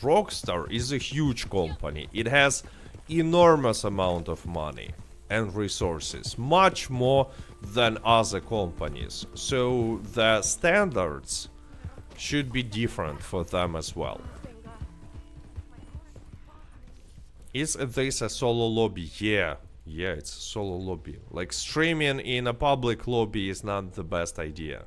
Rockstar is a huge company. It has enormous amount of money and resources, much more than other companies. So the standards should be different for them as well. Is this a solo lobby? Yeah, it's a solo lobby. Like streaming in a public lobby is not the best idea.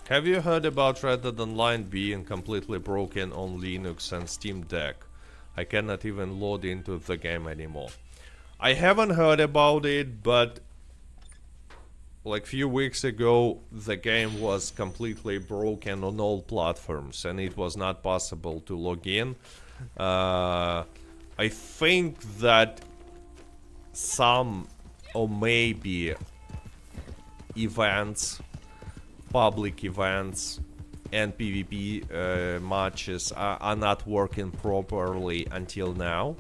Have you heard about Red Dead Online being completely broken on Linux and Steam Deck? I cannot even load into the game anymore. I haven't heard about it, but like few weeks ago the game was completely broken on all platforms and it was not possible to log in. I think that some or maybe events, public events and PvP matches are not working properly until now.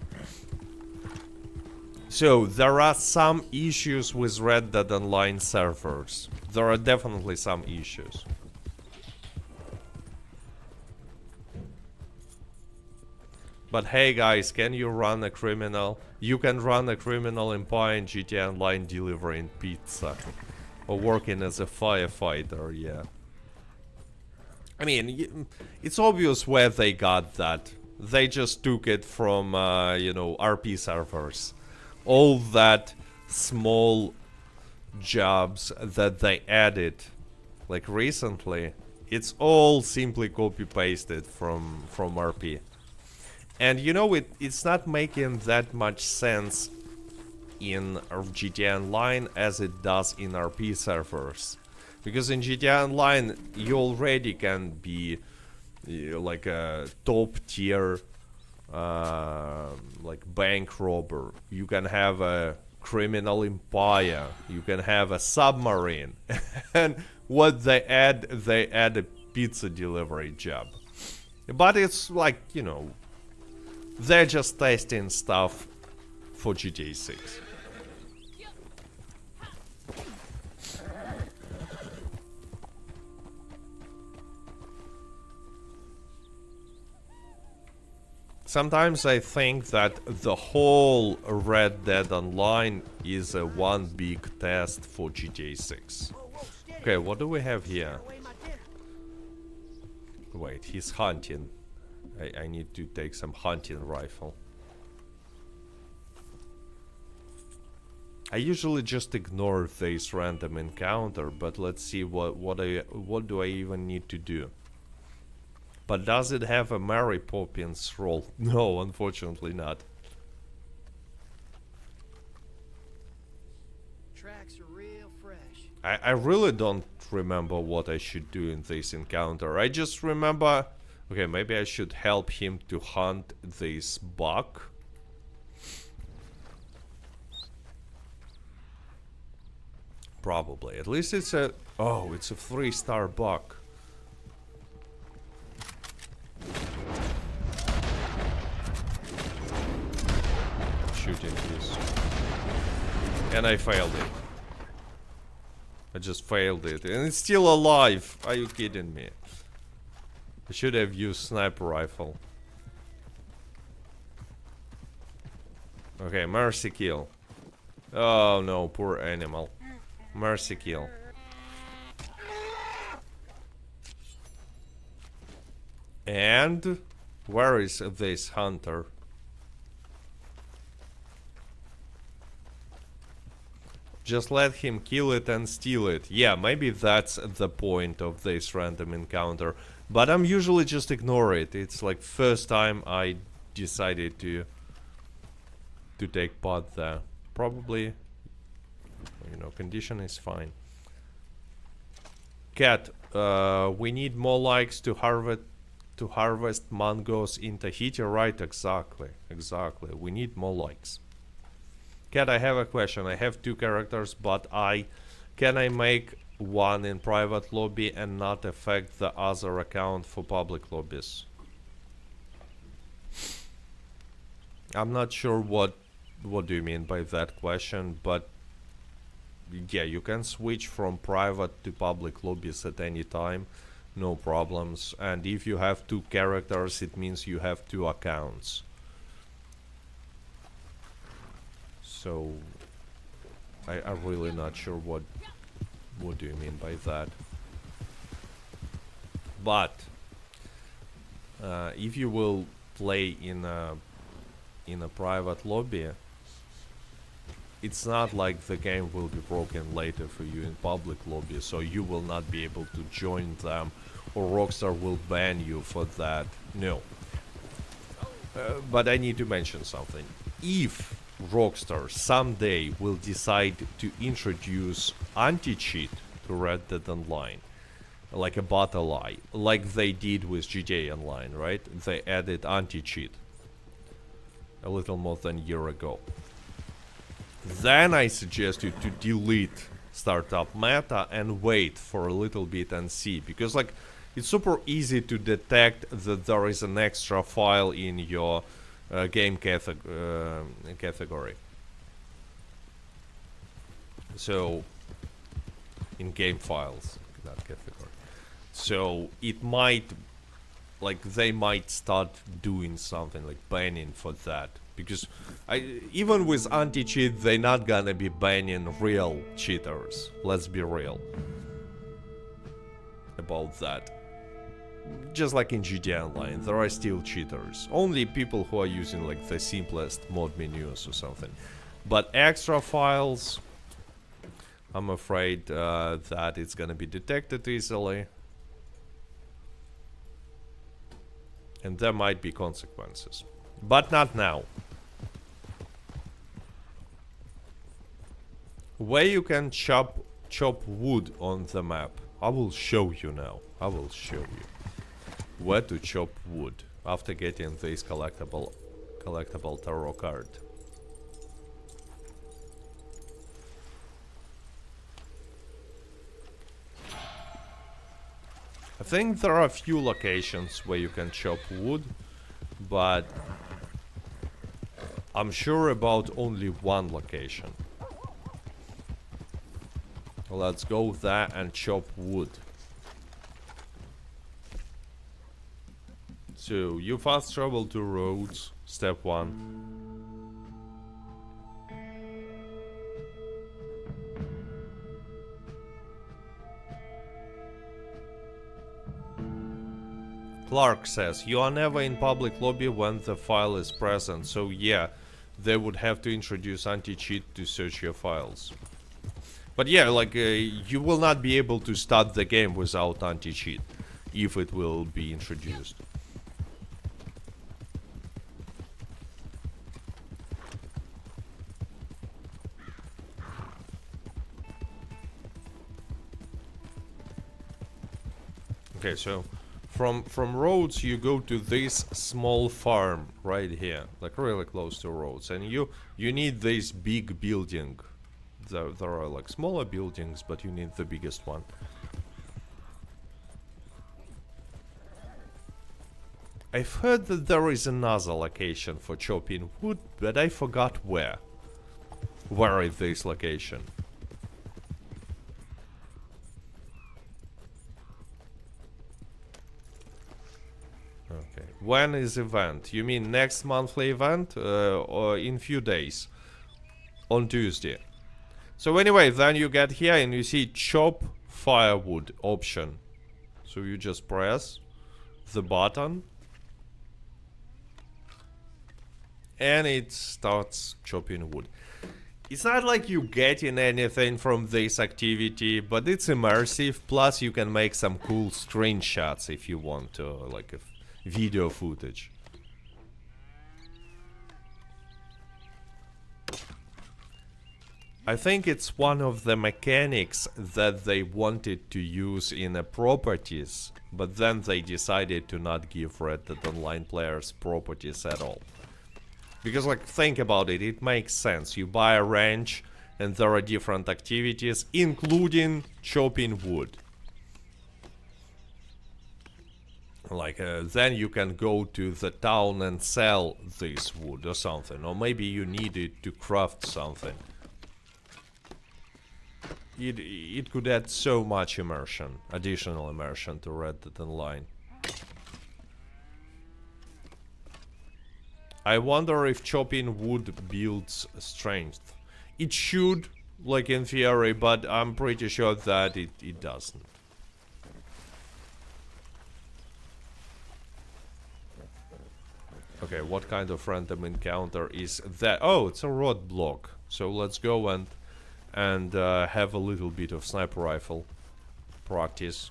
So there are some issues with Red Dead Online servers. There are definitely some issues. But hey guys, can you run a criminal? You can run a criminal empire in GTA Online delivering pizza. Or working as a firefighter, yeah. I mean, it's obvious where they got that. They just took it from, you know, RP servers. All that small jobs that they added, like recently, it's all simply copy-pasted from RP. And you know, it's not making that much sense in GTA Online as it does in RP servers, because in GTA Online you already can be like a top tier like bank robber. You can have a criminal empire. You can have a submarine. And what they add a pizza delivery job. But it's like, you know, they're just testing stuff for GTA 6. Sometimes I think that the whole Red Dead Online is a one big test for GTA 6. Okay, what do we have here? Wait, he's hunting. I need to take some hunting rifle. I usually just ignore this random encounter, but let's see what do I even need to do. But does it have a Mary Poppins role? No, unfortunately not. Tracks are real fresh. I really don't remember what I should do in this encounter. I just remember... Okay, maybe I should help him to hunt this buck. Probably. At least it's a... Oh, it's a 3-star buck. Shooting this. And I failed it. I just failed it. And it's still alive. Are you kidding me? I should have used sniper rifle. Okay, mercy kill. Oh no, poor animal. Mercy kill. And where is this hunter? Just let him kill it and steal it. Yeah, maybe that's the point of this random encounter. But I'm usually just ignore it. It's like first time I decided to take part there. Probably, you know, condition is fine. Cat, we need more likes to harvest mangoes in Tahiti, right? Exactly. We need more likes. Cat, I have a question. I have 2 characters, but can I make one in private lobby and not affect the other account for public lobbies? I'm not sure what do you mean by that question, but yeah, you can switch from private to public lobbies at any time, no problems. And if you have 2 characters, it means you have 2 accounts. So I'm really not sure what do you mean by that. But if you will play in a private lobby, it's not like the game will be broken later for you in public lobby, so you will not be able to join them, or Rockstar will ban you for that. No. But I need to mention something. If Rockstar someday will decide to introduce anti-cheat to Red Dead Online, like a battle eye, like they did with GTA Online, right? They added anti-cheat a little more than a year ago. Then I suggest you to delete startup meta and wait for a little bit and see, because like it's super easy to detect that there is an extra file in your game category. So in game files, not category. So it might, like they might start doing something like banning for that, because even with anti-cheat, they're not gonna be banning real cheaters. Let's be real about that. Just like in GTA Online, there are still cheaters. Only people who are using like the simplest mod menus or something. But extra files, I'm afraid that it's gonna be detected easily. And there might be consequences. But not now. Where you can chop wood on the map. I will show you now. I will show you where to chop wood after getting this collectible collectible tarot card. I think there are a few locations where you can chop wood, but I'm sure about only one location. Let's go there and chop wood. So, you fast travel to roads, step 1. Clark says, you are never in public lobby when the file is present, so yeah, they would have to introduce anti-cheat to search your files. But yeah, like, you will not be able to start the game without anti-cheat, if it will be introduced. Okay, so from roads you go to this small farm right here, like really close to roads, and you need this big building. There are like smaller buildings, but you need the biggest one. I've heard that there is another location for chopping wood, but I forgot where. Where is this location? Okay. When is event? You mean next monthly event? Or in few days? On Tuesday. So anyway, then you get here and you see chop firewood option. So you just press the button. And it starts chopping wood. It's not like you getting anything from this activity, but it's immersive. Plus you can make some cool screenshots if you want to, like a video footage. I think it's one of the mechanics that they wanted to use in the properties, but then they decided to not give Red Dead Online players properties at all. Because, like, think about it, it makes sense. You buy a ranch and there are different activities, including chopping wood. Like, then you can go to the town and sell this wood or something. Or maybe you need it to craft something. It could add so much immersion, additional immersion to Red Dead Online. I wonder if chopping wood builds strength. It should, like in theory, but I'm pretty sure that it doesn't. Okay, what kind of random encounter is that? Oh, it's a roadblock. So let's go and have a little bit of sniper rifle practice.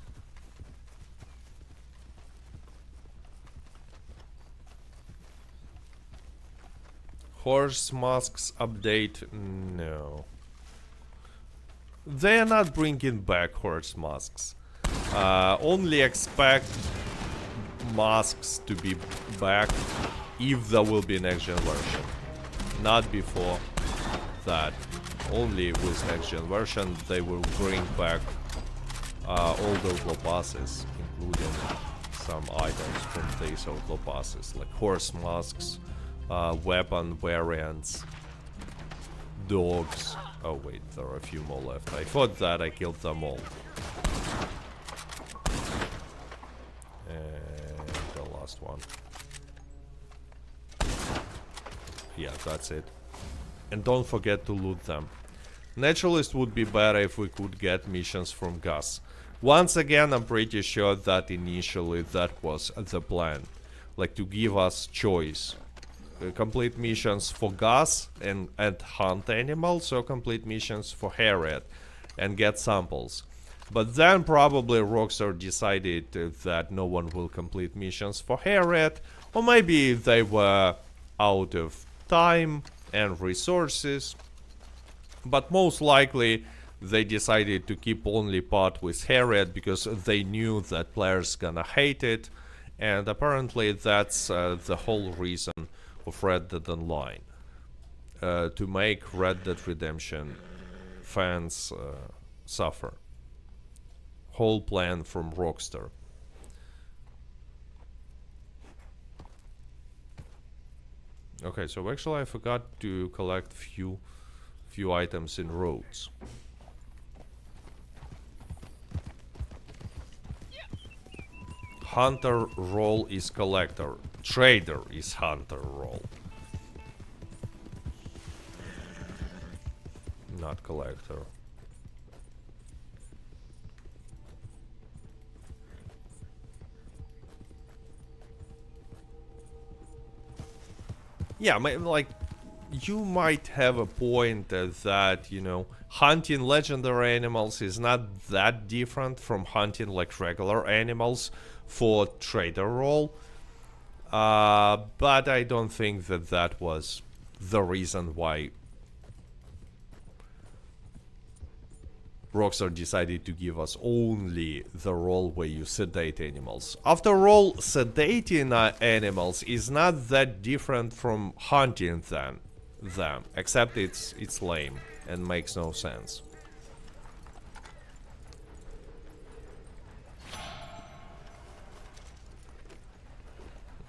Horse masks update? No. They are not bringing back horse masks. Only expect masks to be back if there will be next gen version. Not before that. Only with next gen version they will bring back all the outlaw passes, including some items from these outlaw passes, like horse masks, weapon variants, dogs. Oh wait, there are a few more left. I thought that I killed them all. And the last one. Yeah, that's it. And don't forget to loot them. Naturalist would be better if we could get missions from Gus. Once again, I'm pretty sure that initially that was the plan. Like to give us choice. Complete missions for Gus and hunt animals, or complete missions for Harriet and get samples. But then probably Rockstar decided that no one will complete missions for Harriet, or maybe they were out of time and resources. But most likely they decided to keep only part with Harriet because they knew that players gonna hate it, and apparently that's the whole reason of Red Dead Online. To make Red Dead Redemption fans suffer. Whole plan from Rockstar. Okay, so actually I forgot to collect few items in roads. Hunter role is collector. Trader is hunter role. Not collector. Yeah, like, you might have a point that, you know, hunting legendary animals is not that different from hunting like regular animals for trader role. But I don't think that was the reason why Rockstar decided to give us only the role where you sedate animals. After all, sedating animals is not that different from hunting them, except it's lame and makes no sense.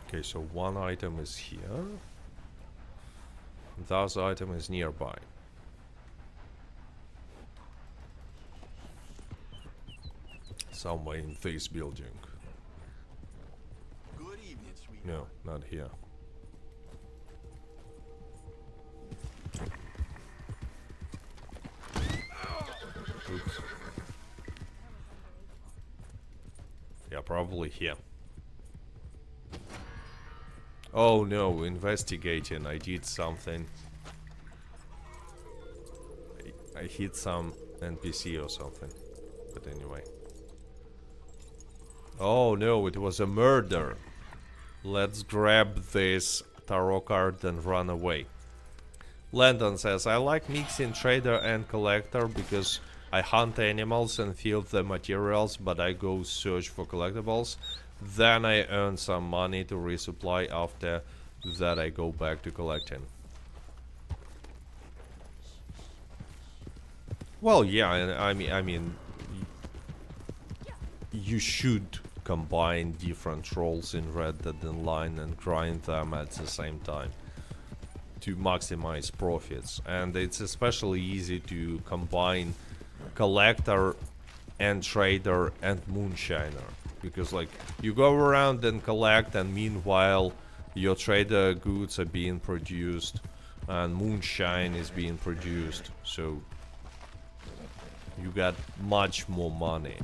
Okay, so one item is here. The other item is nearby. Somewhere in this building. Good evening, sweetheart. No, not here. Oops. Yeah, probably here. Oh no, investigating. I did something. I hit some NPC or something. But anyway. Oh no, it was a murder. Let's grab this tarot card and run away. Landon says, I like mixing trader and collector because I hunt animals and field the materials, but I go search for collectibles. Then I earn some money to resupply. After that I go back to collecting. Well, yeah, I mean, you should combine different roles in Red Dead Online and grind them at the same time to maximize profits. And it's especially easy to combine collector and trader and moonshiner, because like you go around and collect, and meanwhile your trader goods are being produced and moonshine is being produced, so you got much more money.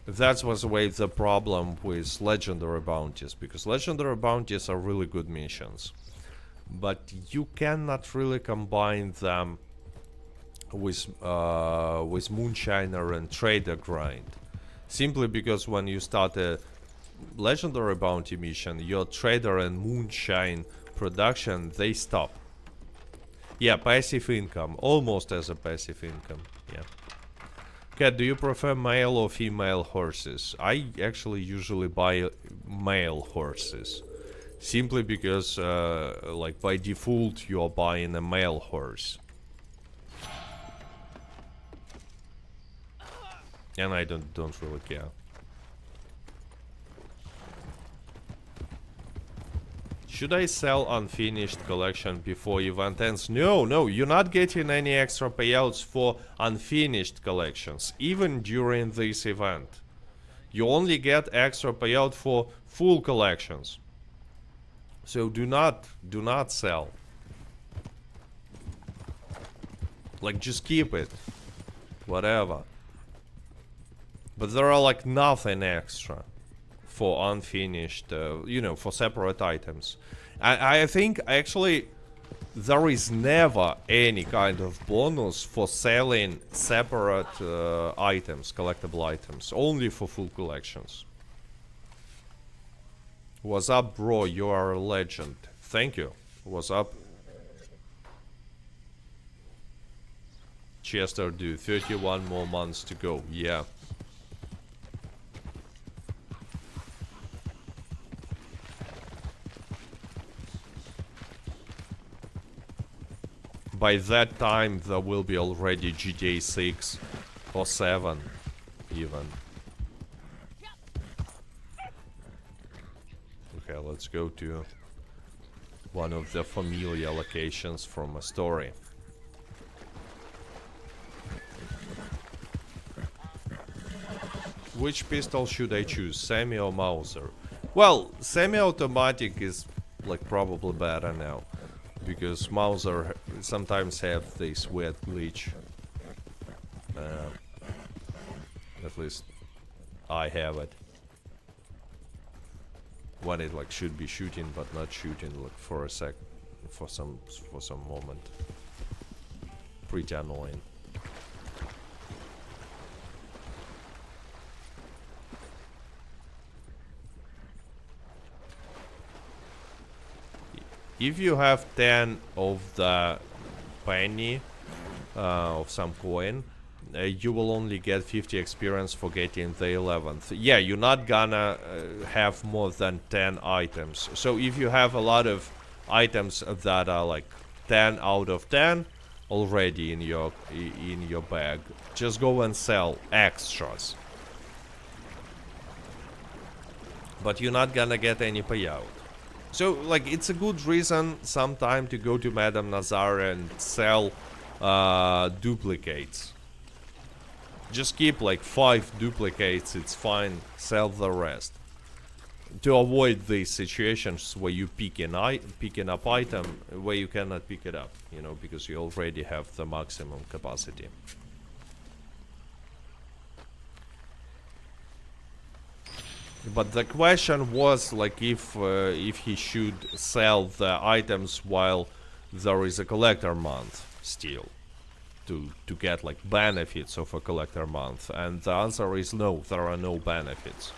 That was always the problem with legendary bounties, because legendary bounties are really good missions, but you cannot really combine them with moonshiner and trader grind, simply because when you start a legendary bounty mission, your trader and moonshine production, they stop. Yeah, passive income, almost as a passive income. Yeah. Cat, do you prefer male or female horses? I actually usually buy male horses, simply because like by default you are buying a male horse, and I don't really care. Should I sell unfinished collection before event ends? No, you're not getting any extra payouts for unfinished collections, even during this event. You only get extra payout for full collections. So do not sell. Like, just keep it. Whatever. But there are like nothing extra for unfinished, you know, for separate items. I think actually there is never any kind of bonus for selling separate items, collectible items, only for full collections. What's up, bro? You are a legend. Thank you. What's up? Chester, do 31 more months to go. Yeah. By that time, there will be already GTA 6 or 7, even. Okay, let's go to one of the familiar locations from a story. Which pistol should I choose, semi or Mauser? Well, semi-automatic is like probably better now, because Mauser sometimes have this weird glitch. At least I have it. When it like should be shooting but not shooting like for a sec, for some moment. Pretty annoying. If you have 10 of the penny of some coin, you will only get 50 experience for getting the 11th. Yeah, you're not gonna have more than 10 items. So if you have a lot of items that are like 10 out of 10 already in your bag, just go and sell extras. But you're not gonna get any payout. So, like, it's a good reason sometime to go to Madame Nazar and sell duplicates. Just keep like 5 duplicates, it's fine, sell the rest. To avoid these situations where you picking up item where you cannot pick it up, you know, because you already have the maximum capacity. But the question was like if he should sell the items while there is a collector month still to get like benefits of a collector month, and the answer is no, there are no benefits.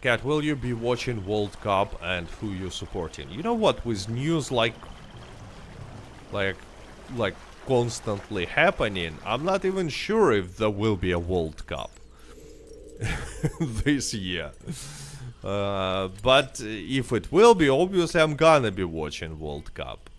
Cat, will you be watching World Cup and who you supporting? You know what, with news like constantly happening, I'm not even sure if there will be a World Cup this year. But if it will be, obviously I'm gonna be watching World Cup.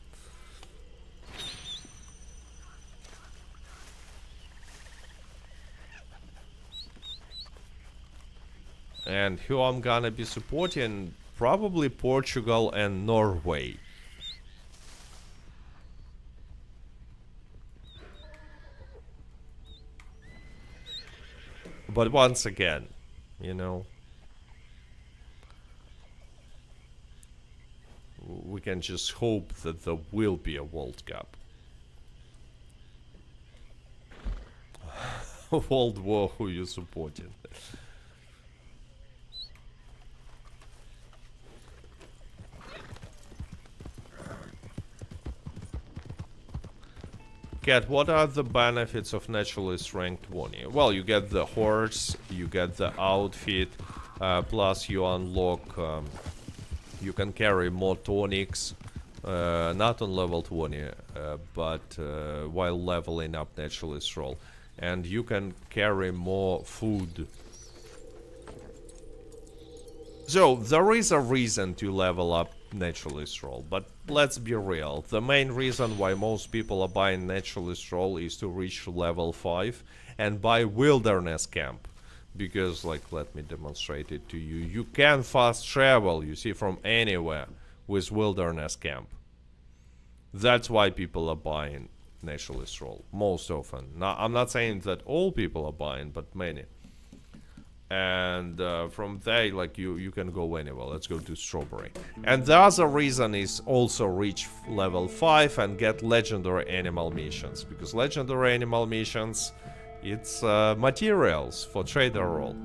And who I'm gonna be supporting? Probably Portugal and Norway. But once again, you know, we can just hope that there will be a World Cup. World War, who you supporting? Cat, what are the benefits of Naturalist rank 20? Well, you get the horse, you get the outfit, plus you unlock, you can carry more tonics, not on level 20, but while leveling up Naturalist role. And you can carry more food. So, there is a reason to level up Naturalist role, but let's be real, the main reason why most people are buying Naturalist role is to reach level 5 and buy Wilderness Camp, because like, let me demonstrate it to you, you can fast travel, you see, from anywhere with Wilderness Camp. That's why people are buying Naturalist role most often. Now, I'm not saying that all people are buying, but many. And from there, like, you can go anywhere. Let's go to Strawberry. And the other reason is also reach level 5 and get legendary animal missions, because legendary animal missions, it's materials for trader role.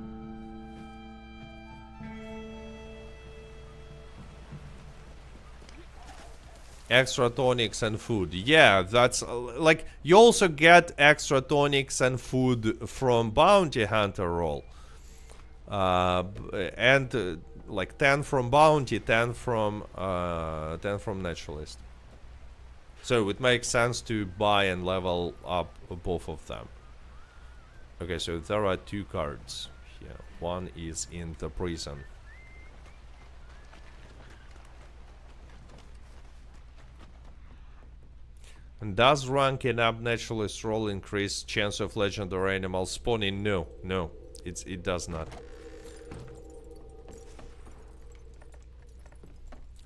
Extra tonics and food. Yeah, that's like, you also get extra tonics and food from bounty hunter role. And like 10 from bounty, 10 from naturalist. So it makes sense to buy and level up both of them. Okay, so there are 2 cards here. One is in the prison. Does ranking up Naturalist role increase chance of legendary animals spawning? No, no, it does not.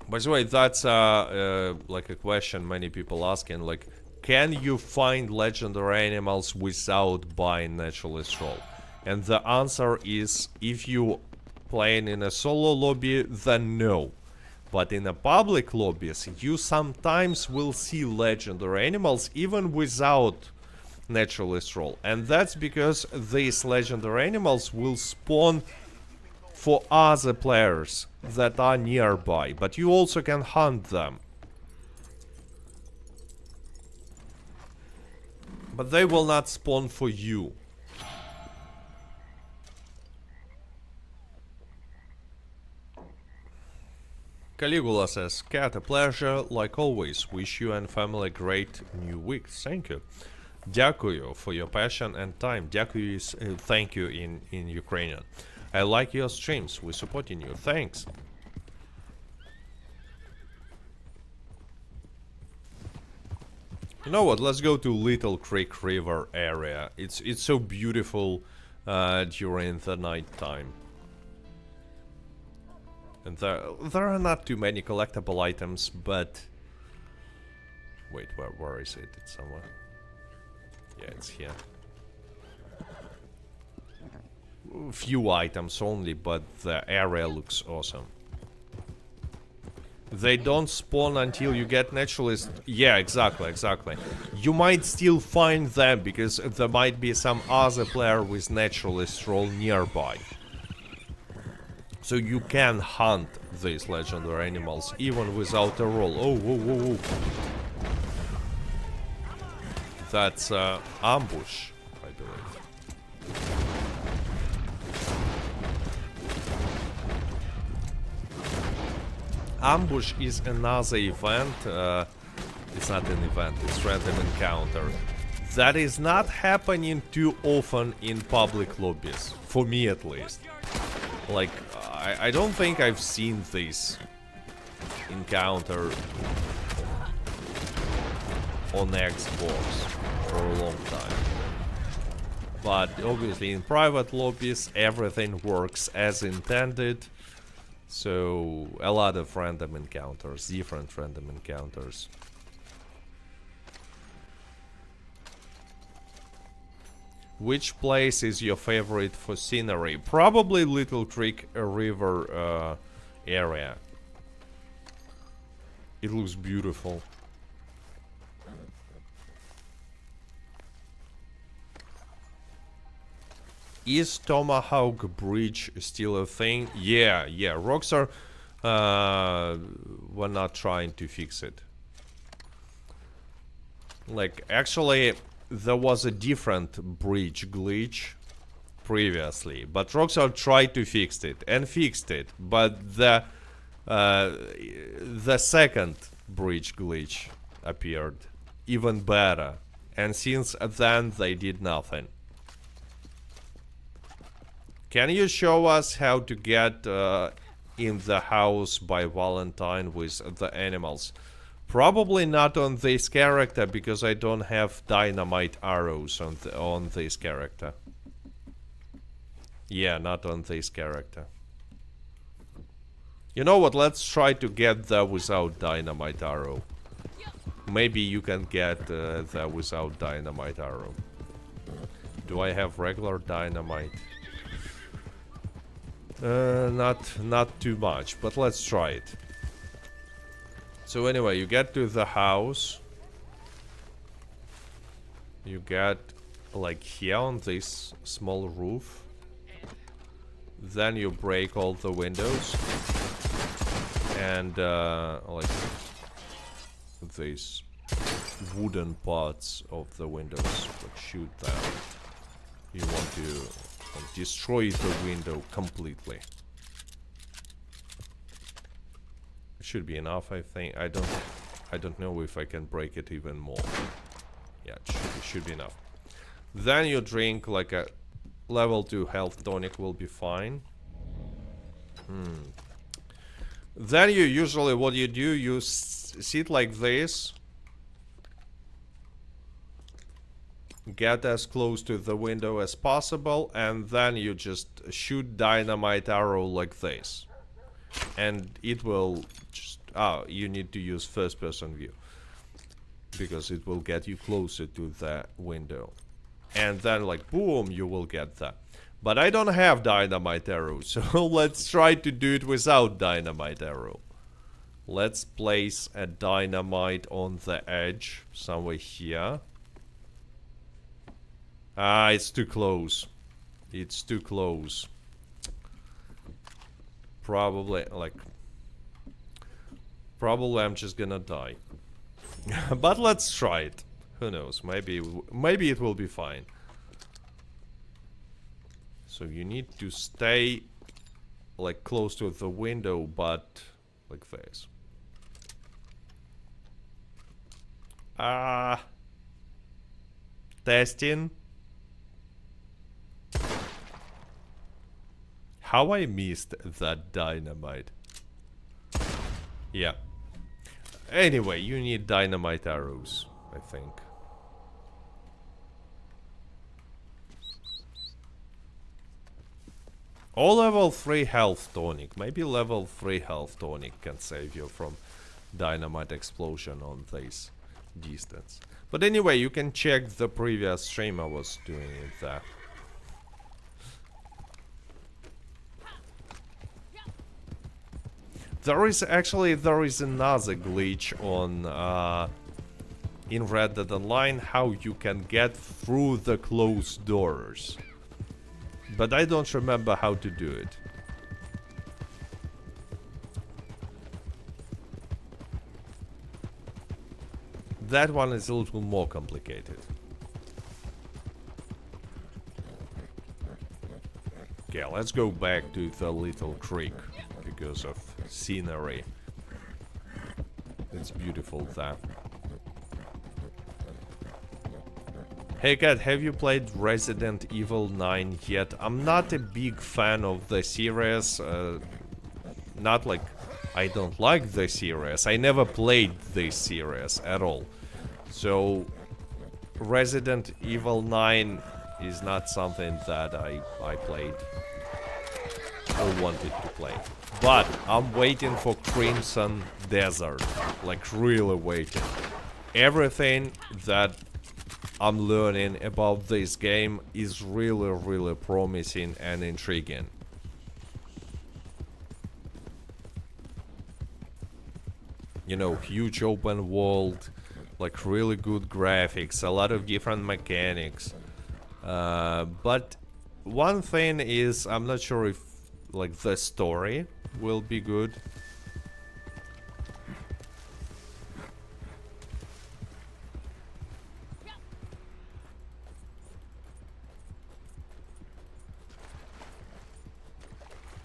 By the way, that's like a question many people asking, like, can you find legendary animals without buying Naturalist role? And the answer is, if you playing in a solo lobby, then no. But in a public lobbies, you sometimes will see legendary animals even without Naturalist role. And that's because these legendary animals will spawn for other players that are nearby, but you also can hunt them. But they will not spawn for you. Caligula says, Cat, a pleasure like always. Wish you and family a great new week. Thank you. Дякую for your passion and time. Дякую is thank you in Ukrainian. I like your streams. We're supporting you. Thanks. You know what? Let's go to Little Creek River area. It's so beautiful during the night time. And there are not too many collectible items, but wait, where is it? It's somewhere. Yeah, it's here. Few items only, but the area looks awesome. They don't spawn until you get Naturalist. Yeah, exactly. You might still find them because there might be some other player with Naturalist role nearby. So you can hunt these legendary animals even without a role. Oh, whoa, whoa, whoa. That's ambush, I believe. Ambush is another event. It's not an event, it's random encounter. That is not happening too often in public lobbies, for me at least. Like, I don't think I've seen this encounter on Xbox for a long time. But obviously in private lobbies everything works as intended. So a lot of random encounters, different random encounters. Which place is your favorite for scenery? Probably Little Creek River area. It looks beautiful. Is Tomahawk Bridge still a thing? Yeah. Rockstar were not trying to fix it. Like, actually, there was a different bridge glitch previously, but Rockstar tried to fix it and fixed it. But the second bridge glitch appeared even better, and since then they did nothing. Can you show us how to get in the house by Valentine with the animals? Probably not on this character, because I don't have dynamite arrows on this character. Yeah, not on this character. You know what, let's try to get there without dynamite arrow. Maybe you can get there without dynamite arrow. Do I have regular dynamite? Not too much, but let's try it. So anyway, you get to the house. You get like here on this small roof. Then you break all the windows. And like these wooden parts of the windows, like shoot them. You want to destroy the window completely. Should be enough, I think. I don't know if I can break it even more. Yeah, it should be enough. Then you drink like a level 2 health tonic, will be fine. Then you usually, what you do, you sit like this. get as close to the window as possible, and then you just shoot dynamite arrow like this. And it will just... Oh, you need to use first person view, because it will get you closer to the window. And then like boom, you will get that. But I don't have dynamite arrow, so let's try to do it without dynamite arrow. Let's place a dynamite on the edge, somewhere here. Ah, it's too close. It's too close. Probably, like... Probably I'm just gonna die. But let's try it. Who knows, maybe it will be fine. So you need to stay like close to the window, but like this. Testing. How I missed that dynamite. Yeah. Anyway, you need dynamite arrows, I think. Or level 3 health tonic. Maybe level 3 health tonic can save you from dynamite explosion on this distance. But anyway, you can check the previous stream I was doing it there. There is another glitch on in Red Dead Online, how you can get through the closed doors. But I don't remember how to do it. That one is a little more complicated. Okay, let's go back to the little creek because of scenery. It's beautiful there. Hey Kat, have you played Resident Evil 9 yet? I'm not a big fan of the series. Not like I don't like the series. I never played this series at all. So Resident Evil 9 is not something that I played or wanted to play. But I'm waiting for Crimson Desert. Like really waiting. Everything that I'm learning about this game is really promising and intriguing. You know, huge open world, like really good graphics, a lot of different mechanics. But one thing is, I'm not sure if like the story will be good.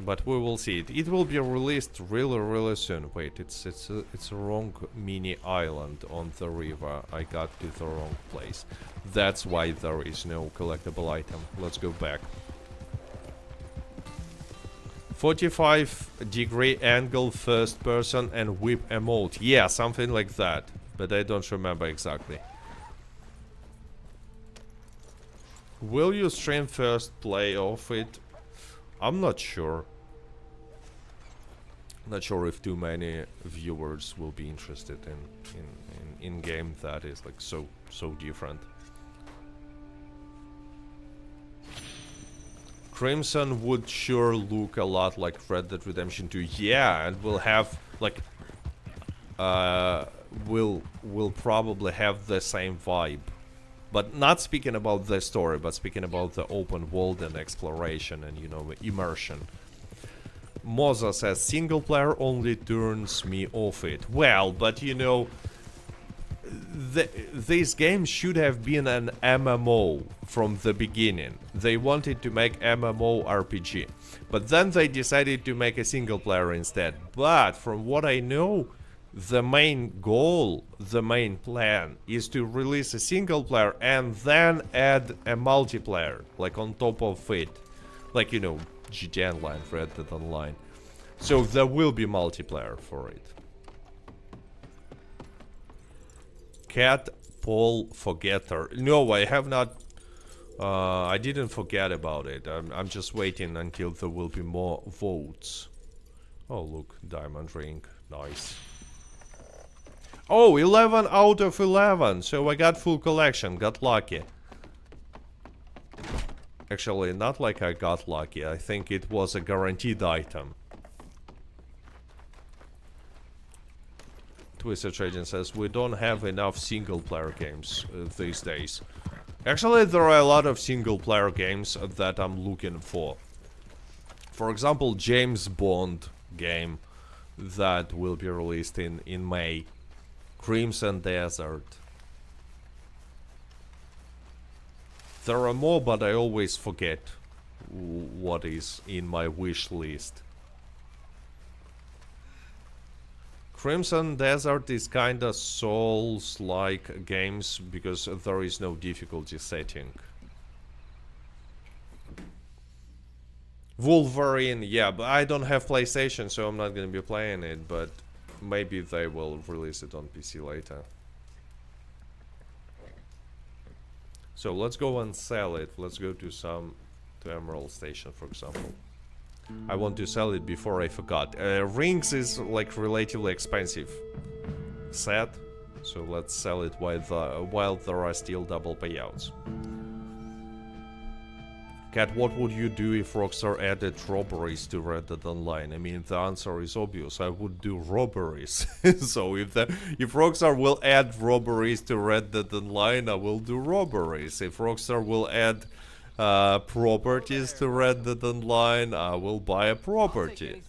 But we will see it. It will be released really soon. Wait, it's a wrong mini island on the river. I got to the wrong place. That's why there is no collectible item. Let's go back. 45-degree angle, first person, and whip emote. Yeah, something like that. But I don't remember exactly. Will you stream first play of it? I'm not sure. Not sure if too many viewers will be interested in game that is like so different. Crimson would sure look a lot like Red Dead Redemption 2. Yeah, and will have like will probably have the same vibe. But not speaking about the story, but speaking about the open world and exploration and, you know, immersion. Moza says, single player only turns me off it. Well, but you know, this game should have been an MMO from the beginning. They wanted to make MMO RPG. But then they decided to make a single player instead. But from what I know, the main goal, the main plan, is to release a single player and then add a multiplayer, like on top of it. Like, you know, GTA Online, Red Dead Online. So there will be multiplayer for it. Cat poll forgetter. No, I have not. I didn't forget about it. I'm just waiting until there will be more votes. Oh, look, diamond ring. Nice. Oh, 11 out of 11. So I got full collection. Got lucky. Actually, not like I got lucky. I think it was a guaranteed item. Twisted Trading says we don't have enough single-player games these days. Actually, there are a lot of single-player games that I'm looking for. For example, James Bond game that will be released in May. Crimson Desert. There are more, but I always forget what is in my wish list. Crimson Desert is kinda Souls-like games because there is no difficulty setting. Wolverine, yeah, but I don't have PlayStation, so I'm not gonna be playing it, but maybe they will release it on PC later. So let's go and sell it. Let's go to Emerald Station, for example. I want to sell it before I forgot. Rings is like relatively expensive set, so let's sell it while there are still double payouts. Cat, what would you do if Rockstar added robberies to Red Dead Online? I mean, the answer is obvious. I would do robberies. So if Rockstar will add robberies to Red Dead Online, I will do robberies. If Rockstar will add properties to Red Dead Online, I will buy a property.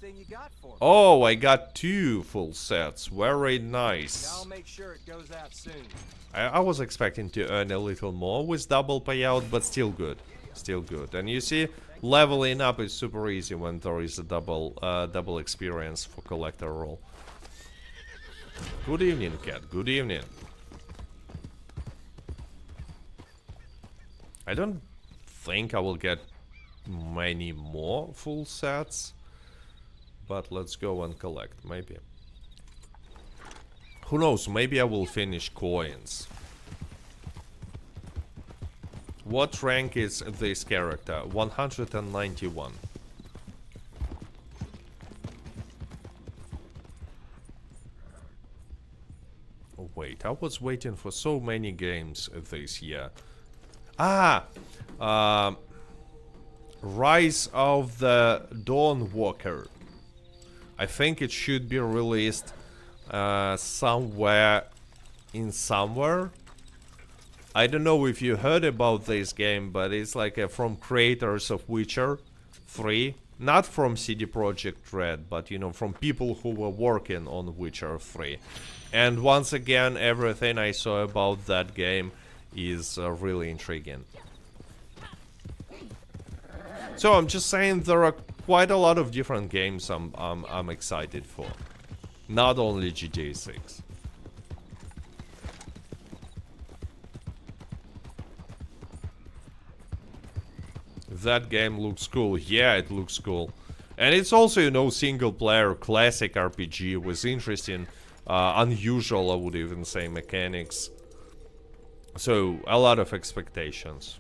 Oh, I got 2 full sets. Very nice. I'll make sure it goes out soon. I was expecting to earn a little more with double payout, but still good. Still good. And you see, leveling up is super easy when there is a double experience for collector role. Good evening, Cat. Good evening. I don't think I will get many more full sets, but let's go and collect, maybe. Who knows, maybe I will finish coins. What rank is this character? 191. Oh, wait, I was waiting for so many games this year. Ah! Rise of the Dawnwalker. I think it should be released somewhere in summer. I don't know if you heard about this game, but it's like from creators of Witcher 3. Not from CD Projekt Red, but you know, from people who were working on Witcher 3. And once again, everything I saw about that game is really intriguing. So I'm just saying there are quite a lot of different games I'm excited for. Not only GTA 6. That game looks cool. Yeah, it looks cool. And it's also, you know, single-player classic RPG with interesting, unusual, I would even say, mechanics. So, a lot of expectations.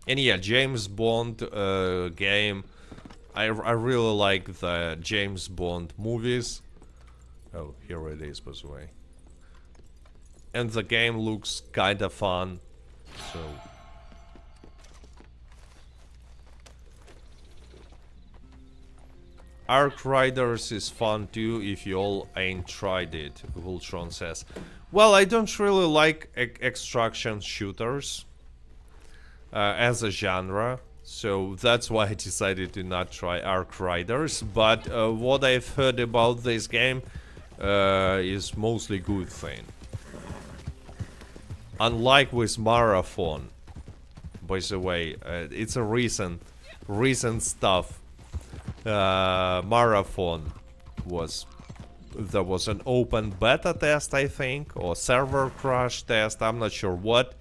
And yeah, James Bond game. I really like the James Bond movies. Oh, here it is, by the way. And the game looks kinda fun. So... Arc Riders is fun too if you all ain't tried it, Voltron says. Well, I don't really like extraction shooters as a genre, so that's why I decided to not try Arc Riders. But what I've heard about this game is mostly good thing. Unlike with Marathon, by the way, it's a recent stuff. Marathon there was an open beta test, I think, or server crash test, I'm not sure what.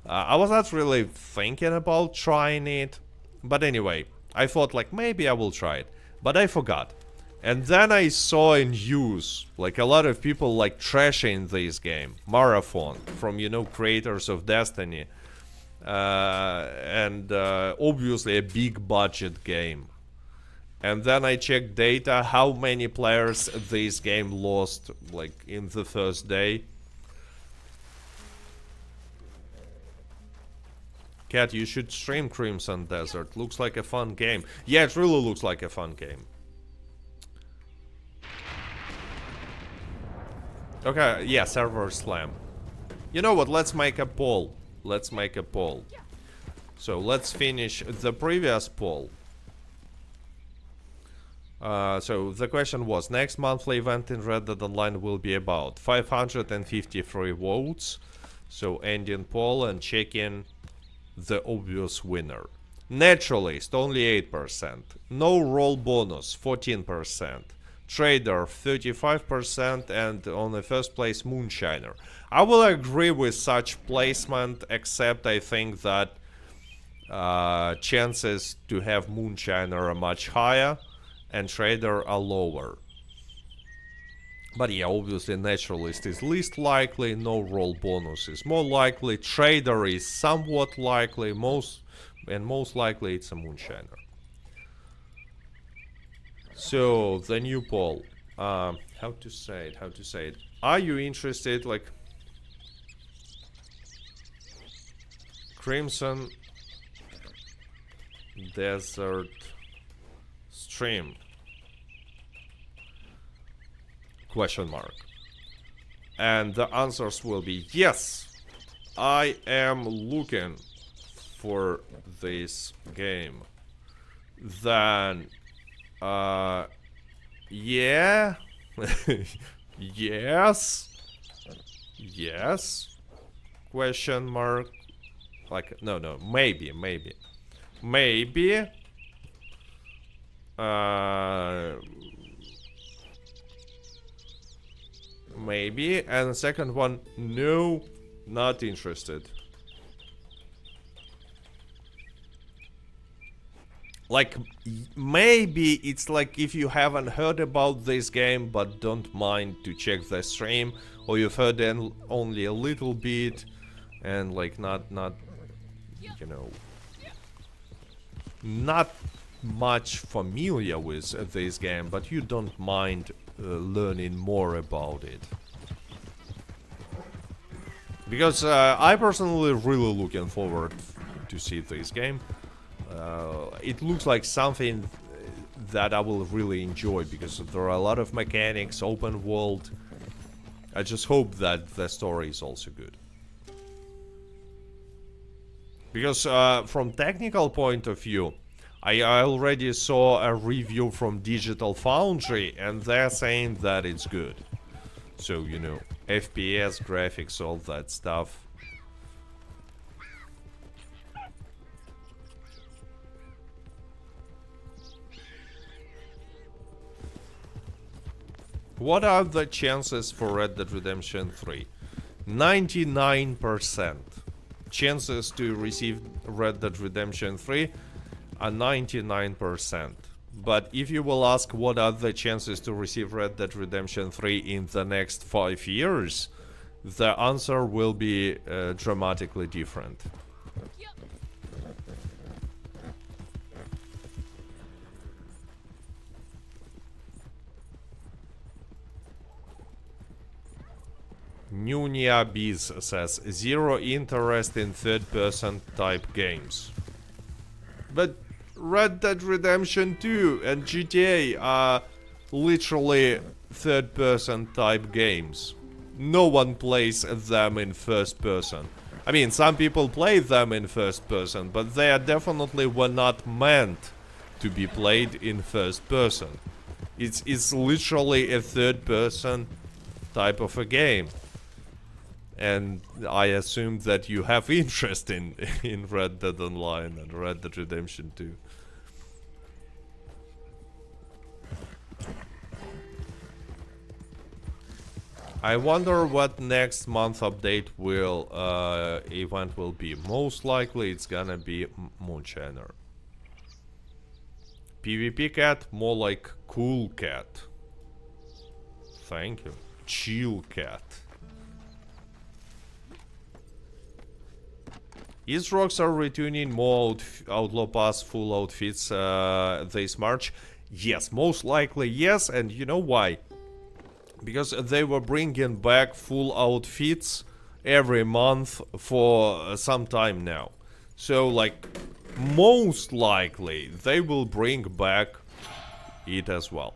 I was not really thinking about trying it, but anyway, I thought like maybe I will try it, but I forgot. And then I saw in news, like a lot of people like trashing this game, Marathon, from, you know, creators of Destiny. And obviously a big budget game. And then I checked data, how many players this game lost, like, in the first day. Cat, you should stream Crimson Desert. Looks like a fun game. Yeah, it really looks like a fun game. Okay, yeah, server slam. You know what, let's make a poll. Let's make a poll. So, let's finish the previous poll. So, the question was, next monthly event in Red Dead Online will be about 553 votes. So, ending poll and checking the obvious winner. Naturalist, only 8%. No roll bonus, 14%. Trader, 35%. And on the first place, Moonshiner. I will agree with such placement, except I think that chances to have Moonshiner are much higher and Trader are lower. But yeah, obviously Naturalist is least likely, no roll bonus is more likely, Trader is somewhat likely, most likely it's a Moonshiner. So, the new poll. How to say it? Are you interested, like... Crimson Desert stream? Question mark. And the answers will be yes, I am looking for this game. Then yeah. Yes. Yes. Question mark. Like, no, maybe. Maybe. Maybe. And the second one, no, not interested. Like, maybe it's like if you haven't heard about this game but don't mind to check the stream, or you've heard only a little bit and like not you know, not much familiar with this game, but you don't mind learning more about it. Because I personally really looking forward to see this game. It looks like something that I will really enjoy because there are a lot of mechanics, open world. I just hope that the story is also good. Because from technical point of view, I already saw a review from Digital Foundry and they're saying that it's good. So, you know, FPS, graphics, all that stuff. What are the chances for Red Dead Redemption 3? 99%. Chances to receive Red Dead Redemption 3 are 99%. But if you will ask what are the chances to receive Red Dead Redemption 3 in the next 5 years, the answer will be dramatically different. Nunia Biz says, zero interest in third-person type games. But Red Dead Redemption 2 and GTA are literally third-person type games. No one plays them in first person. I mean, some people play them in first person, but they are definitely were not meant to be played in first person. It's literally a third-person type of a game. And I assume that you have interest in Red Dead Online and Red Dead Redemption 2. I wonder what next month update will event will be. Most likely it's gonna be Moonshiner. PvP cat, more like cool cat. Thank you. Chill cat. Is Rockstar retuning more Outlaw Pass full outfits this March? Yes, most likely yes, and you know why? Because they were bringing back full outfits every month for some time now. So, like, most likely they will bring back it as well.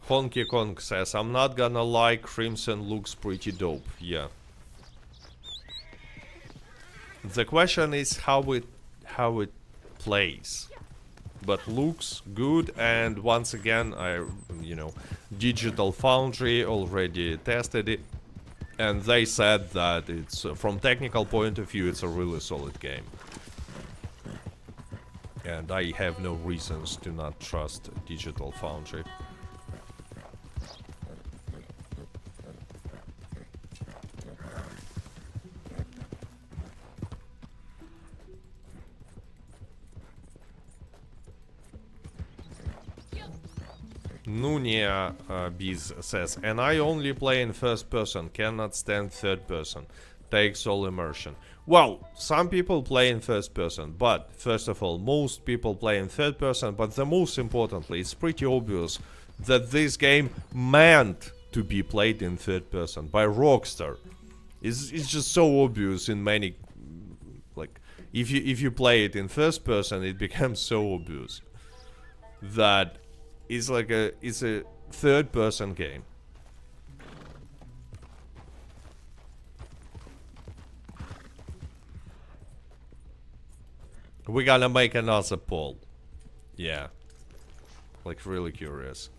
Honky Kong says, I'm not gonna lie, Crimson looks pretty dope. Yeah. The question is how it plays. But looks good, and once again, Digital Foundry already tested it, and they said that it's, from technical point of view, it's a really solid game. And I have no reasons to not trust Digital Foundry. Nunia Biz says, and I only play in first person, cannot stand third person, takes all immersion. Well, some people play in first person, but first of all, most people play in third person, but the most importantly, it's pretty obvious that this game meant to be played in third person by Rockstar. It's just so obvious in many, like, if you play it in first person, it becomes so obvious that it's a third person game. We're gonna make another poll. Yeah. Like, really curious.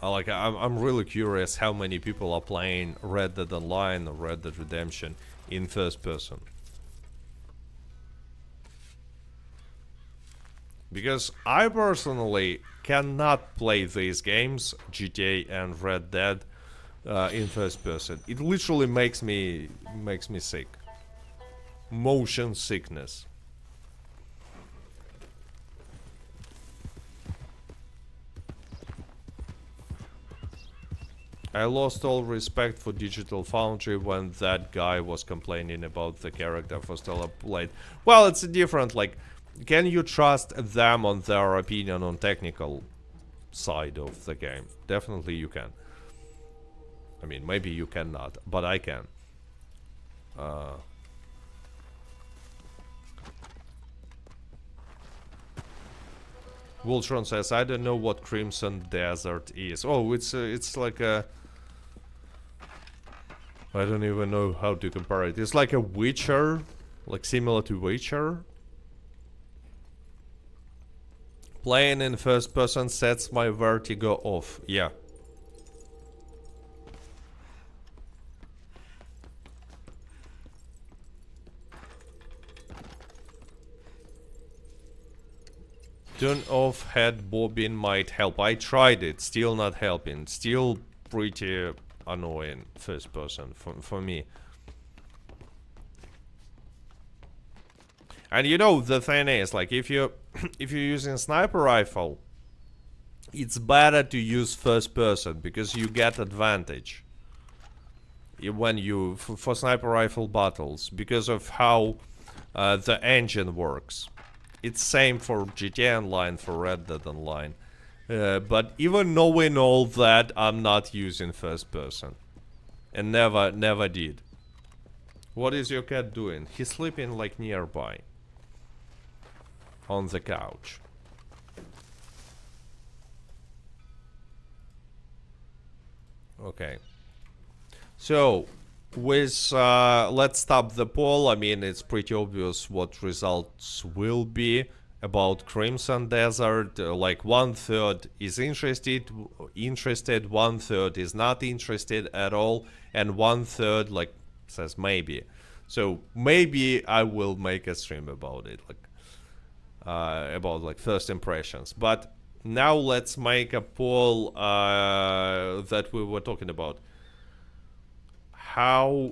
I'm really curious how many people are playing Red Dead Online or Red Dead Redemption in first person. Because I personally cannot play these games, GTA and Red Dead, in first person. It literally makes me sick. Motion sickness. I lost all respect for Digital Foundry when that guy was complaining about the character for Stellar Blade. Well, it's a different, like, can you trust them on their opinion on technical side of the game? Definitely you can. I mean, maybe you cannot, but I can. Voltron says, I don't know what Crimson Desert is. Oh, it's like a... I don't even know how to compare it. It's like a Witcher, like similar to Witcher. Playing in first person sets my vertigo off. Yeah. Turn off head bobbing might help. I tried it, still not helping. Still pretty annoying first person for me. And you know, the thing is, like, if you're using sniper rifle, it's better to use first person because you get advantage when you for sniper rifle battles because of how the engine works. It's same for GTA Online, for Red Dead Online. But even knowing all that, I'm not using first person, and never did. What is your cat doing? He's sleeping like nearby on the couch. Okay. So, with let's stop the poll. I mean, it's pretty obvious what results will be about Crimson Desert. Like 1/3 is interested, 1/3 is not interested at all, and 1/3 like says maybe. So maybe I will make a stream about it, like about like first impressions. But now let's make a poll that we were talking about. how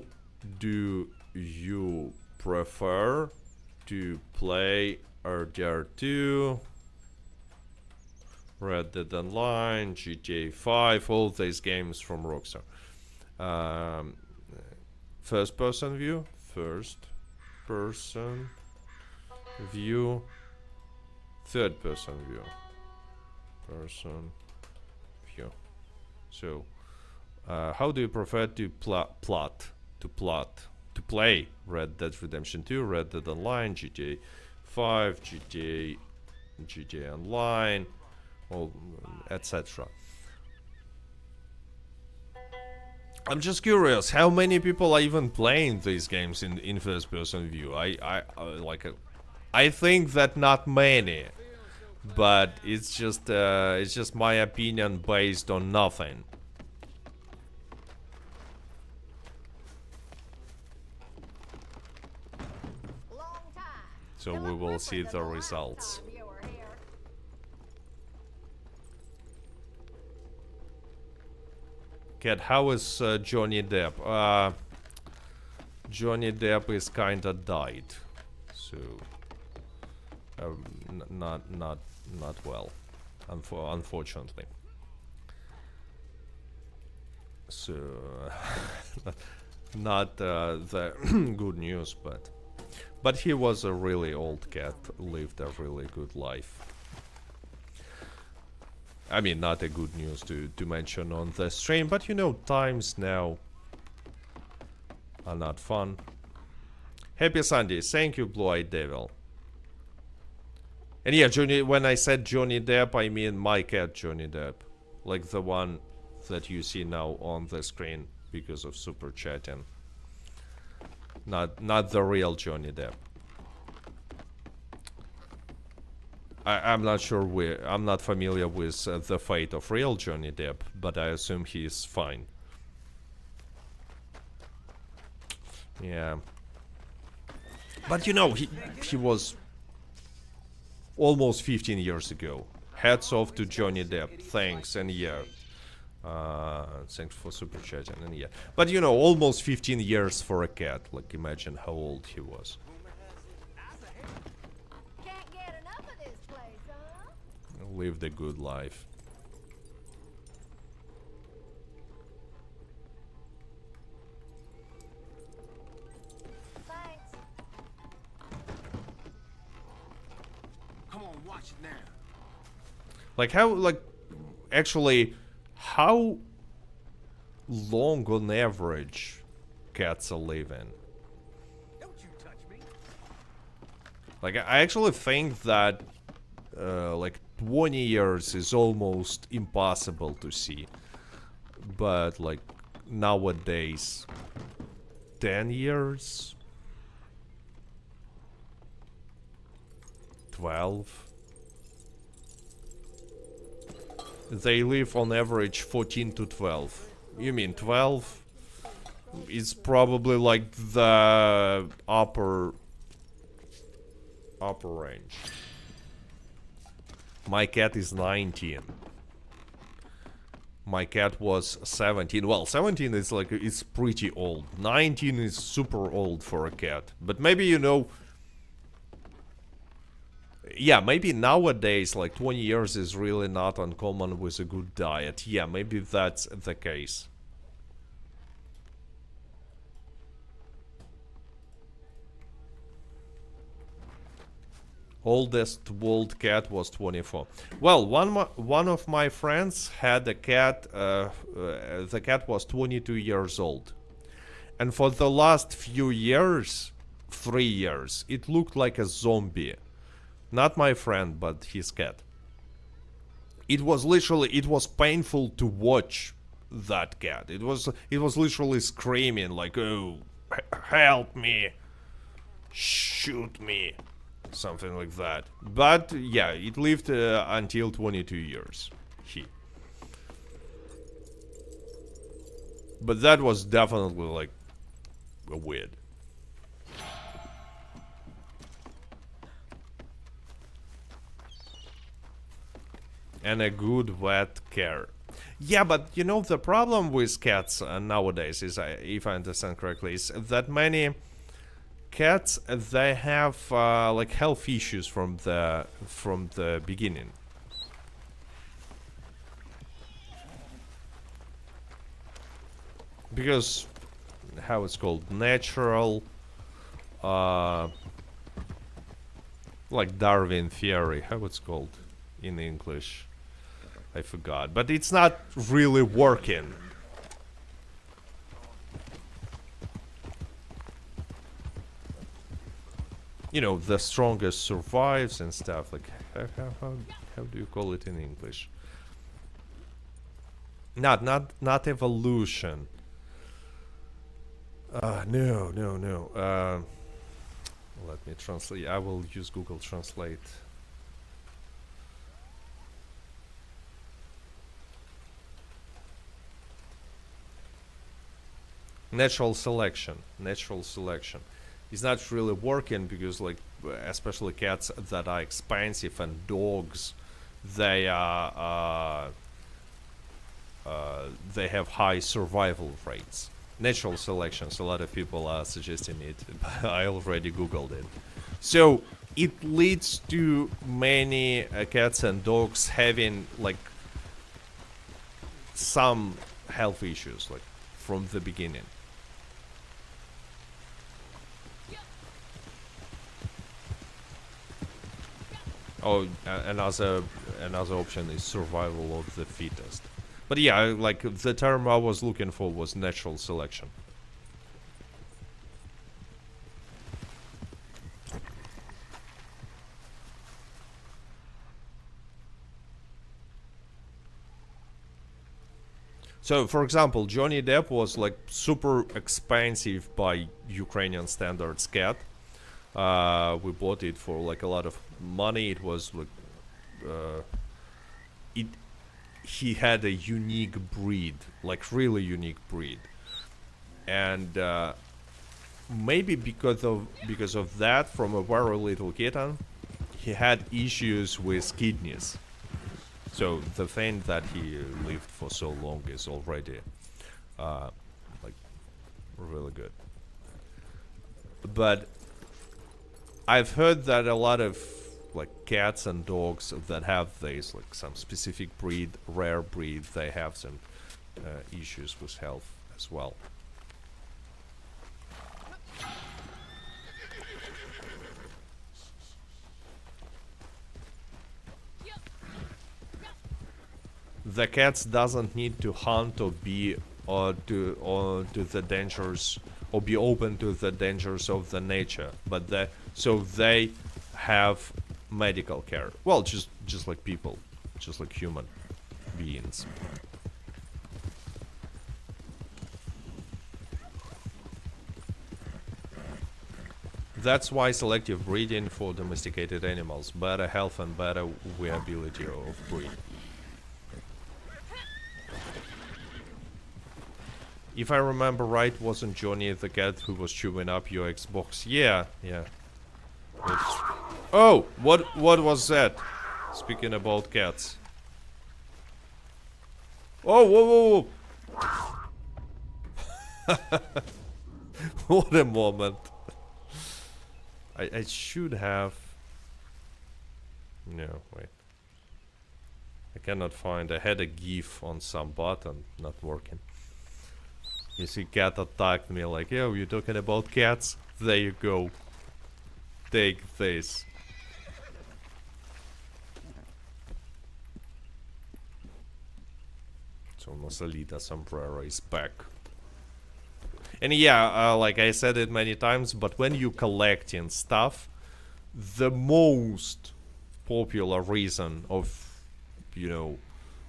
do you prefer to play RDR2, Red Dead Online, GTA 5, all these games from Rockstar? First person view, third person view, person view. So, how do you prefer to play Red Dead Redemption 2, Red Dead Online, GTA 5, GTA Online, etc. I'm just curious, how many people are even playing these games in first-person view? I think that not many, but it's just my opinion based on nothing. So we will see the results. Cat, how is Johnny Depp? Johnny Depp is kinda died, so not well, unfortunately. So not the good news, but he was a really old cat, lived a really good life. I mean, not a good news to mention on the stream, but you know, times now are not fun. Happy Sunday, thank you, Blue-Eyed Devil. And yeah, when I said Johnny Depp, I mean my cat Johnny Depp. Like the one that you see now on the screen because of super chatting. Not the real Johnny Depp. I'm not sure I'm not familiar with the fate of real Johnny Depp, but I assume he's fine. Yeah. But you know, he was almost 15 years ago. Hats off to Johnny Depp. Thanks, and yeah. Thanks for super chatting, and yeah. But you know, almost 15 years for a cat. Like, imagine how old he was. Lived a good life. Thanks. Come on, watch it now. Like actually, how long on average cats are living? Don't you touch me. Like, I actually think that like 20 years is almost impossible to see, but like nowadays 10 years, 12, they live on average 14 to 12. You mean 12 is probably like the upper range. My cat is 19. My cat was 17. Well, 17 is like, it's pretty old. 19 is super old for a cat. But maybe, you know, yeah, maybe nowadays, like 20 years is really not uncommon with a good diet. Yeah, maybe that's the case. Oldest old cat was 24. Well, one of my friends had a cat. The cat was 22 years old, and for the last few years, 3 years, it looked like a zombie. Not my friend, but his cat. It was painful to watch that cat. It was literally screaming like, "Oh, help me, shoot me." Something like that. But yeah, it lived until 22 years. But that was definitely like weird. And a good vet care. Yeah, but you know the problem with cats nowadays is, if I understand correctly, is that many cats they have like health issues from the beginning. Because how it's called, natural, uh, like Darwin theory, how it's called in English, I forgot, but it's not really working. You know, the strongest survives and stuff. Like, how do you call it in English? Not evolution. No. Let me translate. I will use Google Translate. Natural selection. Natural selection is not really working because, like, especially cats that are expensive and dogs, they are they have high survival rates. Natural selections. A lot of people are suggesting it. But I already googled it. So it leads to many cats and dogs having like some health issues, like from the beginning. Oh, another option is survival of the fittest. But yeah, like the term I was looking for was natural selection. So, for example, Johnny Depp was like super expensive by Ukrainian standards cat. We bought it for like a lot of money. It was like it he had a unique breed, like really unique breed, and maybe because of that, from a very little kitten, he had issues with kidneys. So the thing that he lived for so long is already like really good. But I've heard that a lot of like cats and dogs that have these like some specific breed, rare breed, they have some issues with health as well. The cats doesn't need to hunt or be or to the dangers or be open to the dangers of the nature, but so they have medical care. Well, just like people, just like human beings. That's why selective breeding for domesticated animals, better health and better viability of breed. If I remember right, wasn't Johnny the cat who was chewing up your Xbox? Yeah. Oh, what was that? Speaking about cats. Oh, whoa. What a moment. I should have... No, wait. I cannot find... I had a GIF on some button, not working. You see, cat attacked me like, yo, you talking about cats? There you go. Take this. So Nosalida sombrero is back. And yeah, like I said it many times, but when you collecting stuff, the most popular reason of, you know,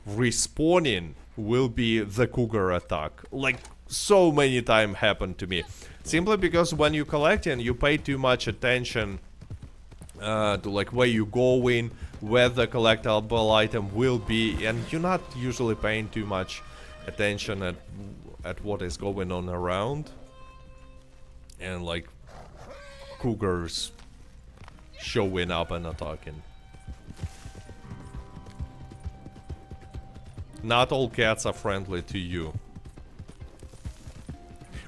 respawning will be the cougar attack. Like, so many times happened to me. Simply because when you collecting, you pay too much attention to like where you going, where the collectible item will be, and you're not usually paying too much attention at what is going on around. And like cougars showing up and attacking. Not all cats are friendly to you.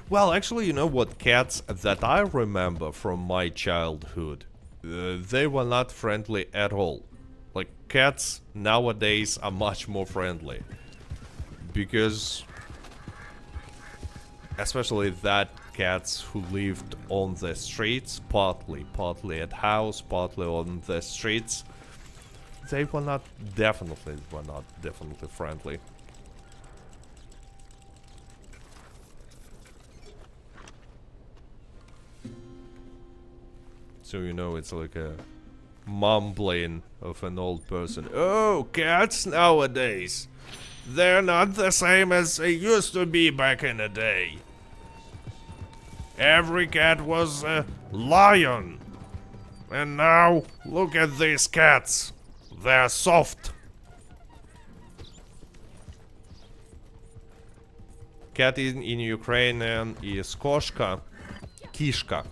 Well, actually, you know what? Cats that I remember from my childhood, they were not friendly at all. Like, cats nowadays are much more friendly. Because, especially that cats who lived on the streets, partly at house, partly on the streets, they were not definitely friendly. So you know, it's like a mumbling of an old person. Oh, cats nowadays, they're not the same as they used to be back in the day. Every cat was a lion. And now, look at these cats. They're soft. Cat in Ukrainian is koshka. Kishka.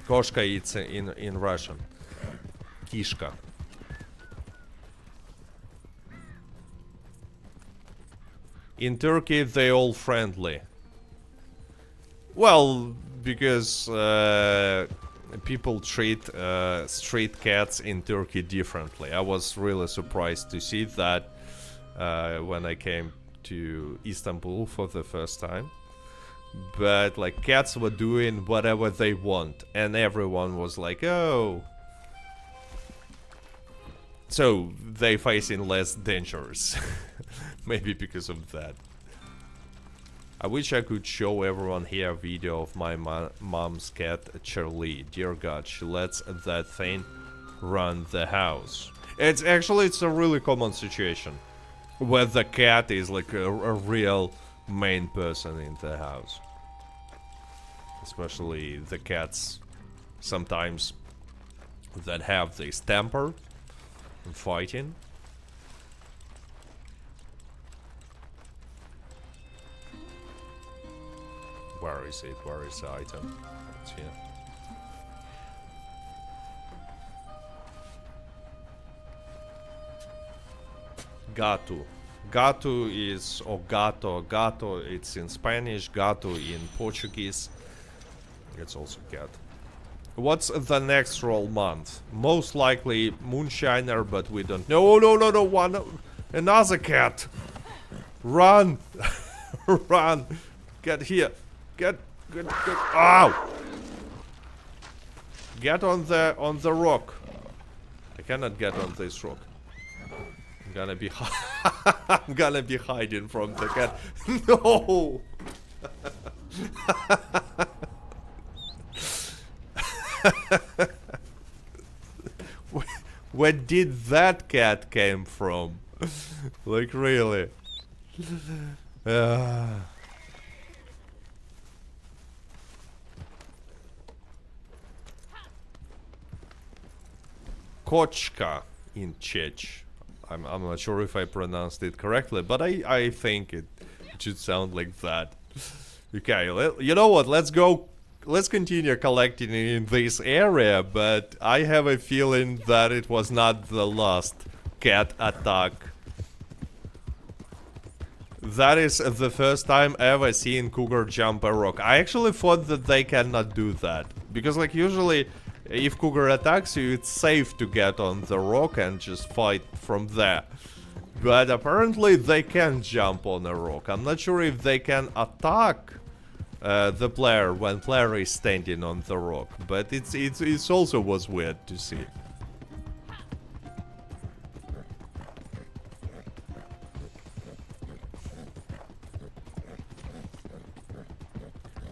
Koshka it's in Russian. Kishka. In Turkey, they all friendly. Well, because people treat street cats in Turkey differently. I was really surprised to see that when I came to Istanbul for the first time. But like, cats were doing whatever they want, and everyone was like, oh. So they facing less dangers. Maybe because of that. I wish I could show everyone here a video of my mom's cat, Charlie. Dear God, she lets that thing run the house. It's a really common situation where the cat is like a real main person in the house. Especially the cats sometimes that have this temper and fighting. Where is it? Where is the item? It's here. Gato. Gato is, or gato. Gato, it's in Spanish. Gato in Portuguese. It's also cat. What's the next roll month? Most likely Moonshiner, but we don't. No, one. Another cat. Run. Run. Get here. Get. Ow! Get on the rock. I cannot get on this rock. I'm gonna be I'm gonna be hiding from the cat. No. Where did that cat came from? Like, really? Kochka in Czech. I'm not sure if I pronounced it correctly, but I think it should sound like that. Okay, you know what? Let's continue collecting in this area, but I have a feeling that it was not the last cat attack. That is the first time ever seen cougar jump a rock. I actually thought that they cannot do that, because like usually if cougar attacks you, it's safe to get on the rock and just fight from there. But apparently they can jump on a rock. I'm not sure if they can attack the player when player is standing on the rock, but it's also was weird to see.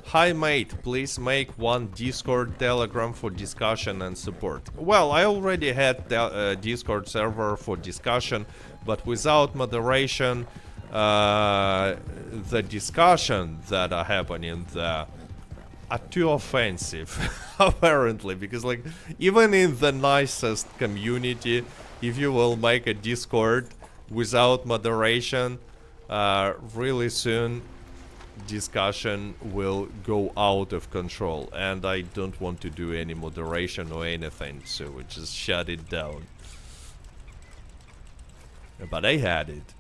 Hi mate, please make one Discord Telegram for discussion and support. Well, I already had Discord server for discussion, but without moderation, the discussion that are happening there are too offensive, apparently, because like even in the nicest community, if you will make a Discord without moderation, really soon discussion will go out of control, and I don't want to do any moderation or anything, so we just shut it down. But I had it.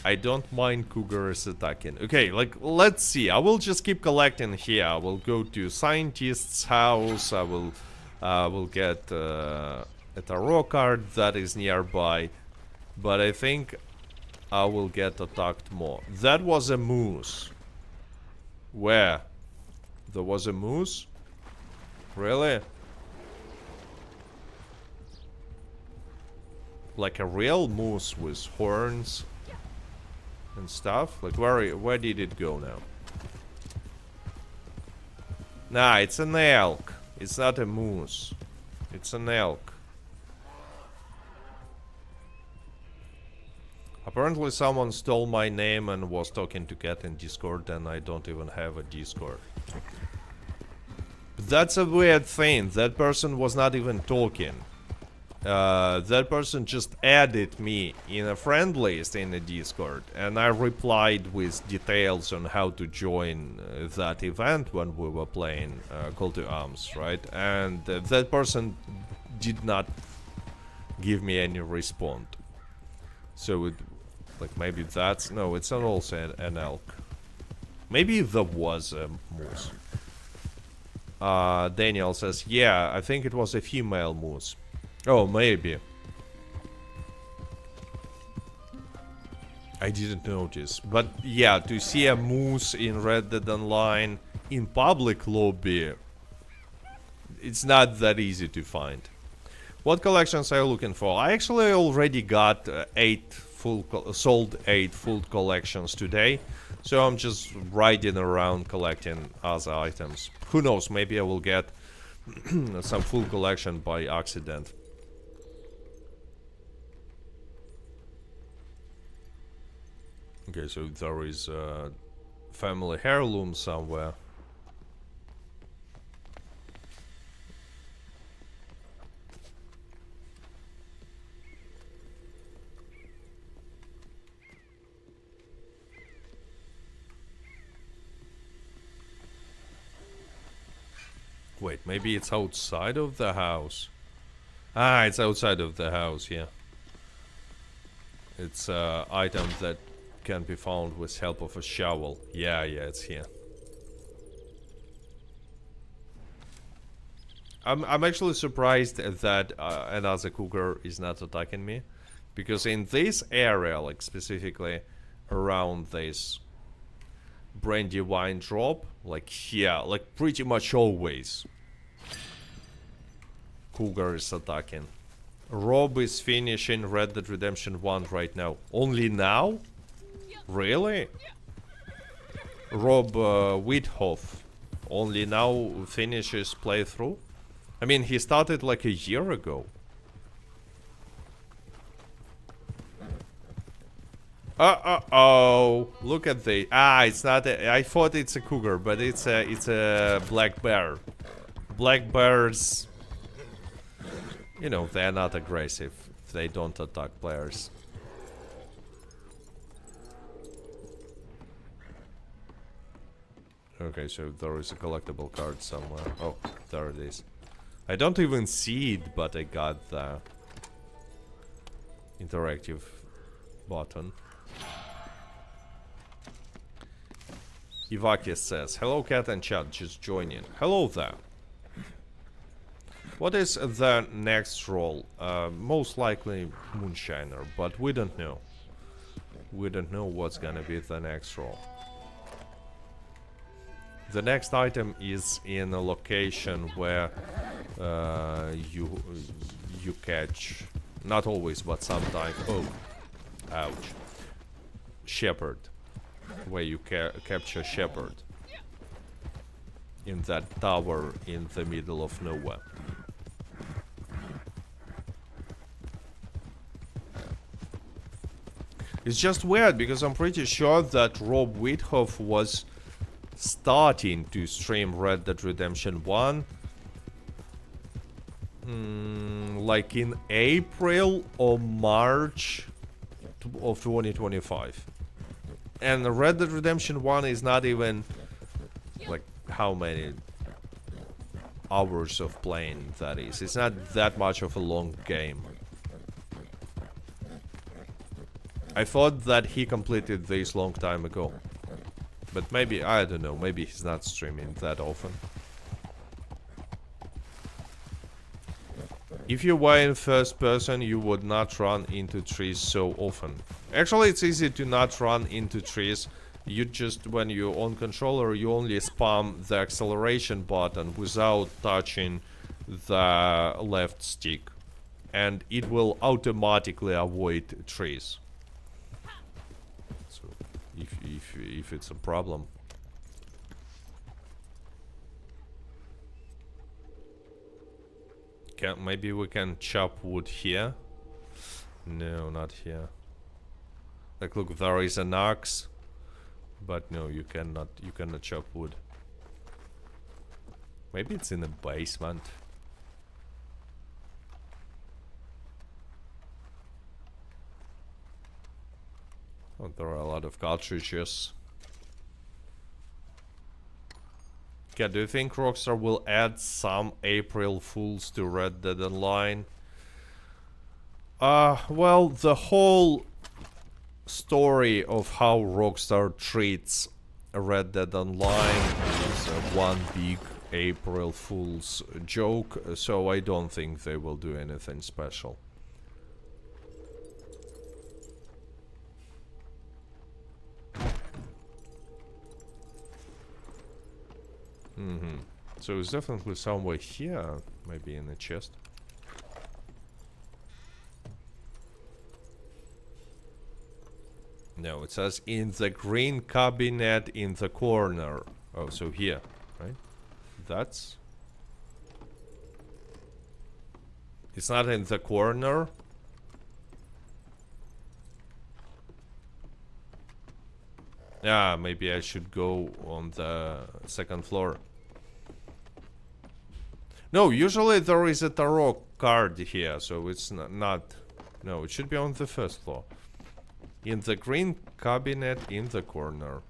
I don't mind cougars attacking. Okay, like, let's see. I will just keep collecting here. I will go to scientist's house. I will get a tarot card that is nearby. But I think I will get attacked more. That was a moose. Where? There was a moose? Really? Like a real moose with horns and stuff? Like where did it go now? Nah, it's an elk. It's not a moose. It's an elk. Apparently someone stole my name and was talking to Cat in Discord, and I don't even have a Discord. But that's a weird thing. That person was not even talking. That person just added me in a friend list in the Discord, and I replied with details on how to join that event when we were playing Call to Arms, right? And that person did not give me any response. So it, like, maybe that's, no, it's not also an elk. Maybe there was a moose. Daniel says, yeah, I think it was a female moose. Oh, maybe. I didn't notice. But yeah, to see a moose in Red Dead Online in public lobby, it's not that easy to find. What collections are you looking for? I actually already got sold 8 full collections today. So I'm just riding around collecting other items. Who knows, maybe I will get some full collection by accident. Okay, so there is a family heirloom somewhere. Wait, maybe it's outside of the house. Ah, it's outside of the house, yeah. It's item that can be found with help of a shovel. Yeah, it's here. I'm actually surprised that another cougar is not attacking me, because in this area, like specifically around this brandy wine drop, like here, like pretty much always cougar is attacking. Rob is finishing Red Dead Redemption 1 right now. Only now? Really? Rob Withoff only now finishes playthrough? I mean, he started like a year ago. Oh, look at the, it's not a, I thought it's a cougar, but it's a black bear. Black bears, you know, they're not aggressive. They don't attack players. Okay, so there is a collectible card somewhere. Oh, there it is. I don't even see it, but I got the interactive button. Ivakis says, hello Cat and Chat, just joining. Hello there. What is the next role? Most likely Moonshiner, but we don't know. We don't know what's gonna be the next role. The next item is in a location where you catch, not always, but sometimes, oh, ouch, shepherd, where you capture shepherd in that tower in the middle of nowhere. It's just weird because I'm pretty sure that Rob Withoff was starting to stream Red Dead Redemption 1 like in April or March of 2025. And Red Dead Redemption 1 is not even like how many hours of playing that is. It's not that much of a long game. I thought that he completed this long time ago. But maybe, I don't know, maybe he's not streaming that often. If you were in first person, you would not run into trees so often. Actually, it's easy to not run into trees. You just, when you're on controller, you only spam the acceleration button without touching the left stick. And it will automatically avoid trees. So, if it's a problem. Maybe we can chop wood here. No, not here. Like, look, there is an axe, but no, you cannot chop wood. Maybe it's in the basement. Oh, there are a lot of cartridges. Okay, do you think Rockstar will add some April Fools to Red Dead Online? Well, the whole story of how Rockstar treats Red Dead Online is one big April Fool's joke, so I don't think they will do anything special. So it's definitely somewhere here, maybe in the chest. No, it says in the green cabinet in the corner. Oh, so here, right? That's... It's not in the corner. Yeah, maybe I should go on the second floor. No, usually there is a tarot card here, so it's not... No, it should be on the first floor. In the green cabinet in the corner.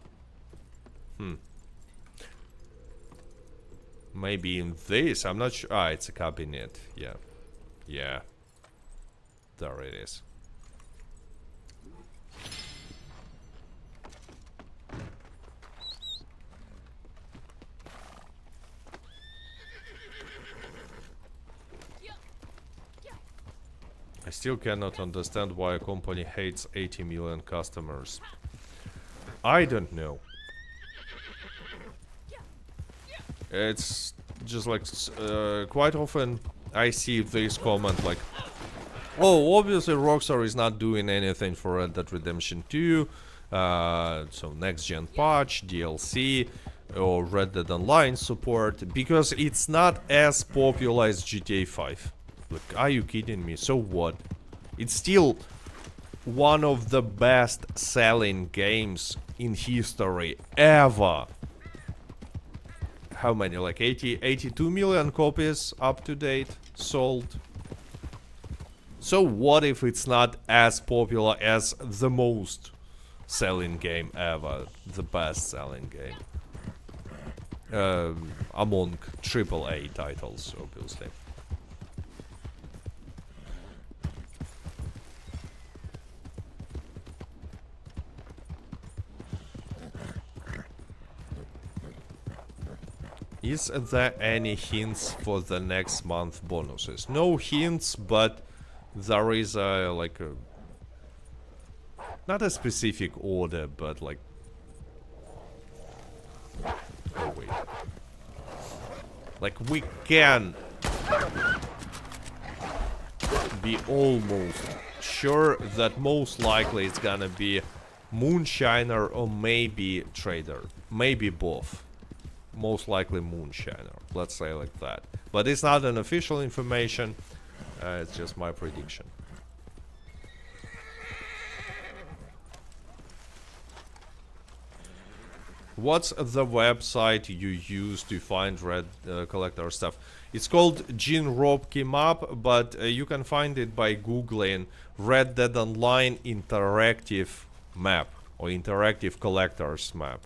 Maybe in this, I'm not sure. Ah, it's a cabinet, yeah. Yeah. There it is. I still cannot understand why a company hates 80 million customers. I don't know. It's just like, quite often I see this comment like, oh, obviously Rockstar is not doing anything for Red Dead Redemption 2, so next gen patch, DLC, or Red Dead Online support, because it's not as popular as GTA 5. Look, are you kidding me? So what? It's still one of the best selling games in history ever. How many? Like 82 million copies up to date sold. So what if it's not as popular as the most selling game ever? The best selling game. Among AAA titles, obviously. Is there any hints for the next month bonuses? No hints, but there is a, like a... Not a specific order, but like... Oh, wait. Like, we can be almost sure that most likely it's gonna be Moonshiner or maybe Trader. Maybe both. Most likely Moonshiner, let's say like that. But it's not an official information, it's just my prediction. What's the website you use to find red collector stuff? It's called Gene Robke Map, but you can find it by googling Red Dead Online interactive map or interactive collectors map.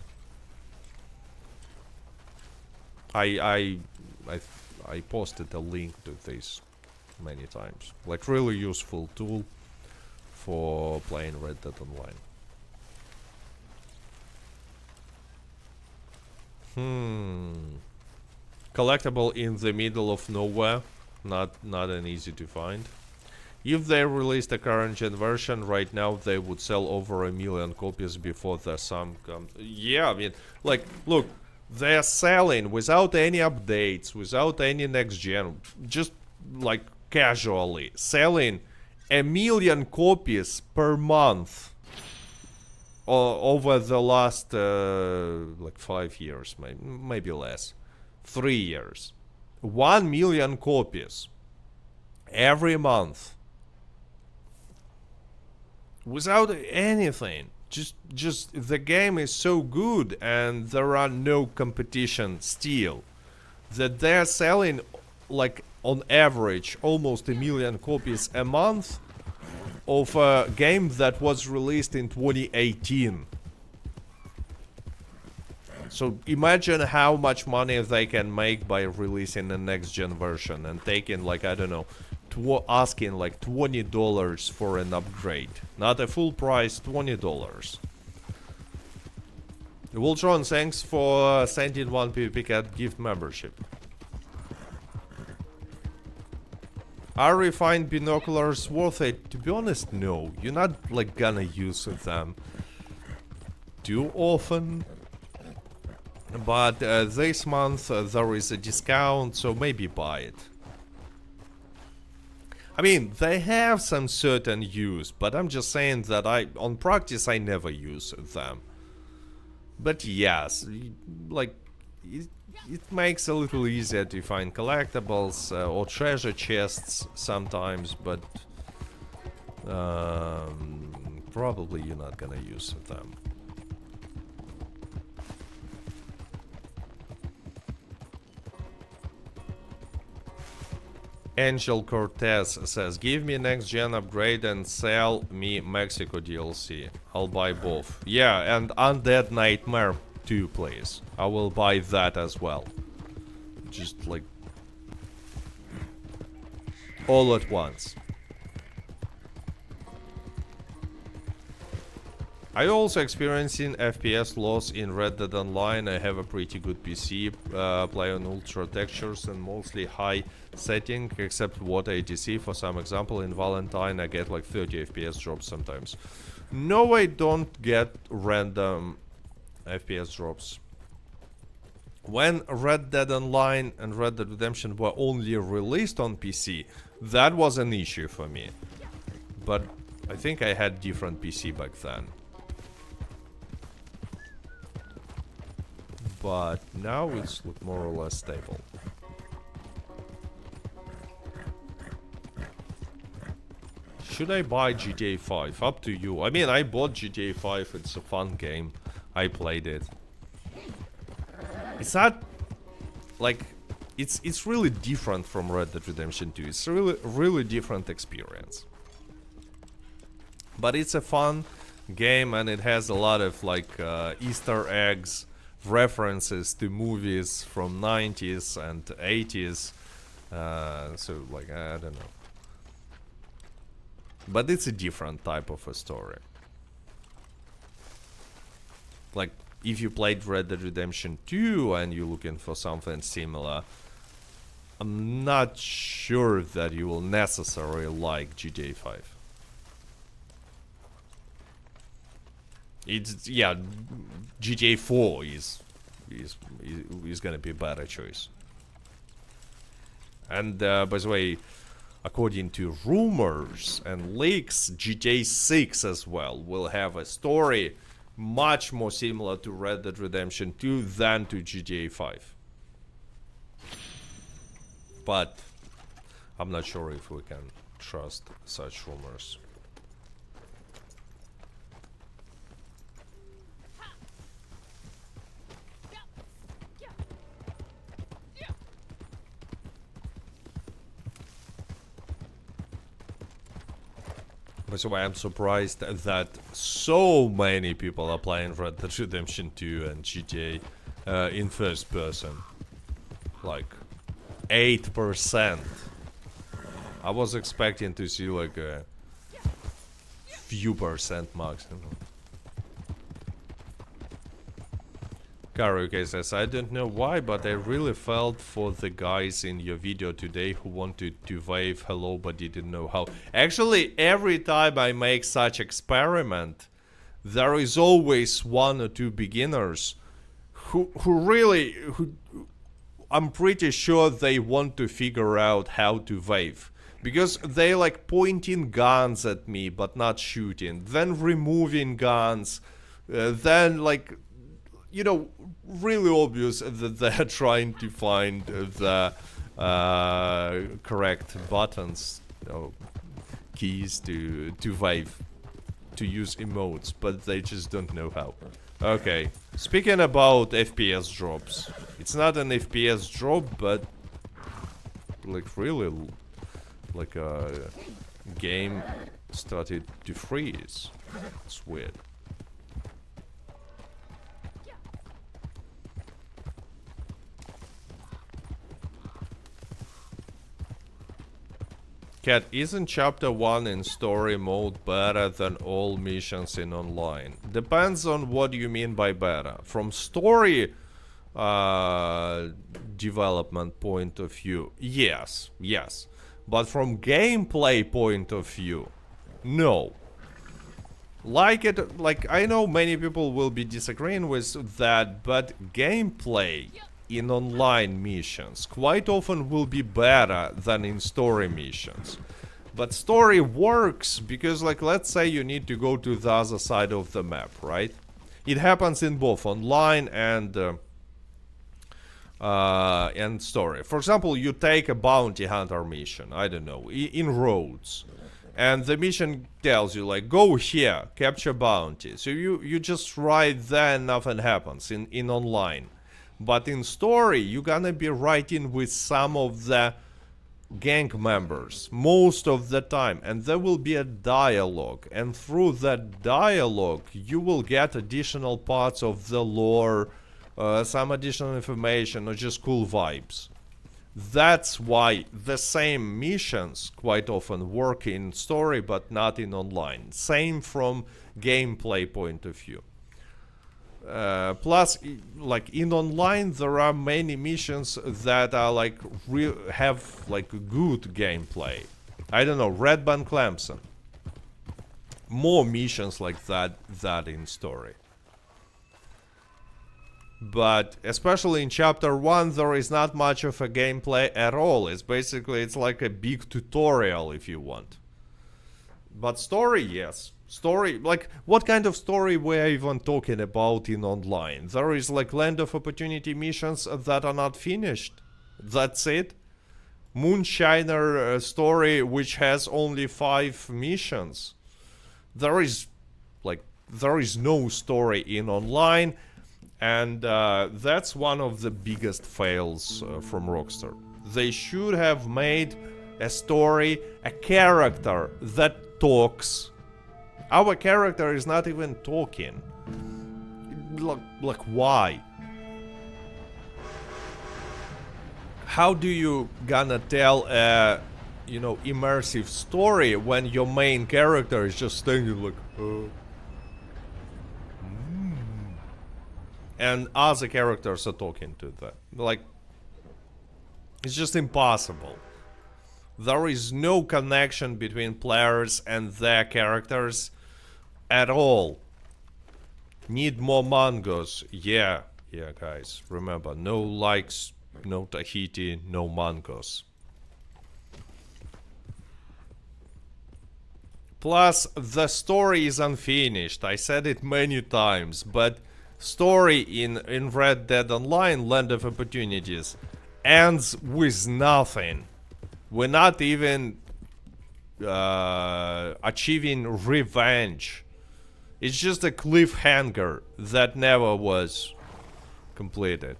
I posted a link to this many times. Like, really useful tool for playing Red Dead Online. Collectible in the middle of nowhere. Not an easy to find. If they released a current gen version right now, they would sell over 1 million copies before the sum comes. Yeah, I mean, like, look, they're selling without any updates, without any next gen, just like casually selling 1 million copies per month over the last like 5 years, maybe less, 3 years. 1 million copies every month without anything. Just the game is so good and there are no competition still that they're selling like on average almost 1 million copies a month of a game that was released in 2018. So imagine how much money they can make by releasing the next gen version and taking, like, I don't know, asking like $20 for an upgrade. Not a full price, $20. Voltron, thanks for sending 1 PvP Cat gift membership. Are refined binoculars worth it? To be honest, no. You're not like gonna use them too often. But this month there is a discount, so maybe buy it. I mean, they have some certain use, but I'm just saying that on practice I never use them. But yes, like, it makes it a little easier to find collectibles or treasure chests sometimes, but probably you're not gonna use them. Angel Cortez says, give me next gen upgrade and sell me Mexico DLC. I'll buy both. Yeah, and Undead Nightmare 2, please. I will buy that as well. Just like all at once. I also experiencing FPS loss in Red Dead Online. I have a pretty good PC, play on ultra textures and mostly high setting, except water ATC. For some example, in Valentine I get like 30 FPS drops sometimes. No, I don't get random FPS drops. When Red Dead Online and Red Dead Redemption were only released on PC, that was an issue for me. But I think I had different PC back then. But now it's more or less stable. Should I buy GTA 5? Up to you. I mean, I bought GTA 5. It's a fun game. I played it. It's not like it's really different from Red Dead Redemption 2. It's really different experience. But it's a fun game and it has a lot of like Easter eggs, references to movies from 90s and 80s. So like, I don't know. But it's a different type of a story. Like, if you played Red Dead Redemption 2 and you're looking for something similar, I'm not sure that you will necessarily like GTA 5. It's, yeah, GTA 4 is gonna be a better choice. And by the way, according to rumors and leaks, GTA 6 as well will have a story much more similar to Red Dead Redemption 2 than to GTA 5. But I'm not sure if we can trust such rumors. By the way, I'm surprised that so many people are playing Red Dead Redemption 2 and GTA in first person. Like 8%. I was expecting to see like a few percent maximum. Karaoke says, I don't know why, but I really felt for the guys in your video today who wanted to wave hello but didn't know how. Actually, every time I make such experiment, there is always one or two beginners who I'm pretty sure they want to figure out how to wave. Because they like pointing guns at me but not shooting, then removing guns, then like, you know, really obvious that they're trying to find the correct buttons, keys to wave, to use emotes, but they just don't know how. Okay, speaking about FPS drops, it's not an FPS drop, but like really, like a game started to freeze. It's weird. Cat, isn't chapter 1 in story mode better than all missions in online? Depends on what you mean by better. From story development point of view, yes. But from gameplay point of view, no. Like I know many people will be disagreeing with that, but gameplay in online missions quite often will be better than in story missions. But story works because, like, let's say you need to go to the other side of the map, right? It happens in both online and story. For example, you take a bounty hunter mission, I don't know, in Rhodes, and the mission tells you like, go here, capture bounty. So you just right there and nothing happens in online. But in story, you're gonna be writing with some of the gang members most of the time, and there will be a dialogue, and through that dialogue you will get additional parts of the lore, some additional information, or just cool vibes. That's why the same missions quite often work in story but not in online. Same from gameplay point of view. Plus, like in online, there are many missions that are like have like good gameplay. I don't know, Red Band Clemson. More missions like that in story. But especially in chapter 1, there is not much of a gameplay at all. It's like a big tutorial if you want. But story, yes. Story, like, what kind of story we're even talking about in online? There is like Land of Opportunity missions that are not finished. That's it. Moonshiner story, which has only 5 missions. There is no story in online, and that's one of the biggest fails from Rockstar. They should have made a story, a character that talks. Our character is not even talking. Like why? How do you gonna tell a, immersive story when your main character is just standing like, and other characters are talking to them? Like, it's just impossible. There is no connection between players and their characters at all. Need more mangoes. Yeah, guys, remember, no likes, no Tahiti, no mangoes. Plus, the story is unfinished. I said it many times, but story in Red Dead Online, Land of Opportunities, ends with nothing. We're not even achieving revenge. It's just a cliffhanger that never was completed.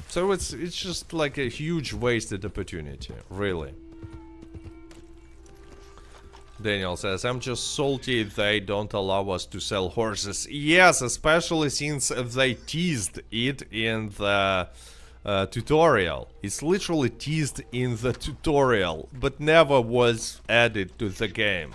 So it's just like a huge wasted opportunity, really. Daniel says, I'm just salty they don't allow us to sell horses. Yes, especially since they teased it in the tutorial. It's literally teased in the tutorial, but never was added to the game.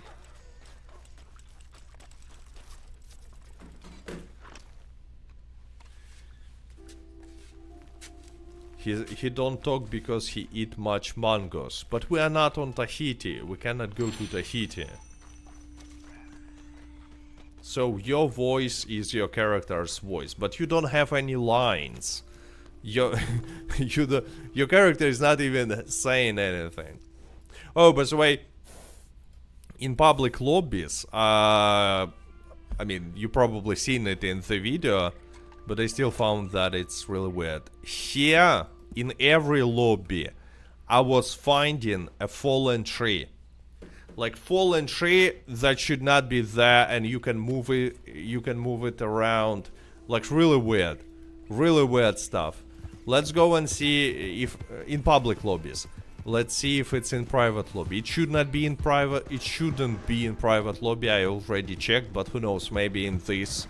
He don't talk because he eat much mangoes. But we are not on Tahiti. We cannot go to Tahiti. So your voice is your character's voice, but you don't have any lines. Your your character is not even saying anything. Oh, by the way, in public lobbies, I mean, you probably seen it in the video, but I still found that it's really weird. Here, in every lobby, I was finding a fallen tree. Like fallen tree that should not be there, and you can move it around. Like really weird stuff. Let's go and see if in public lobbies. Let's see if it's in private lobby. It should not be in private. It shouldn't be in private lobby. I already checked, but who knows? Maybe in this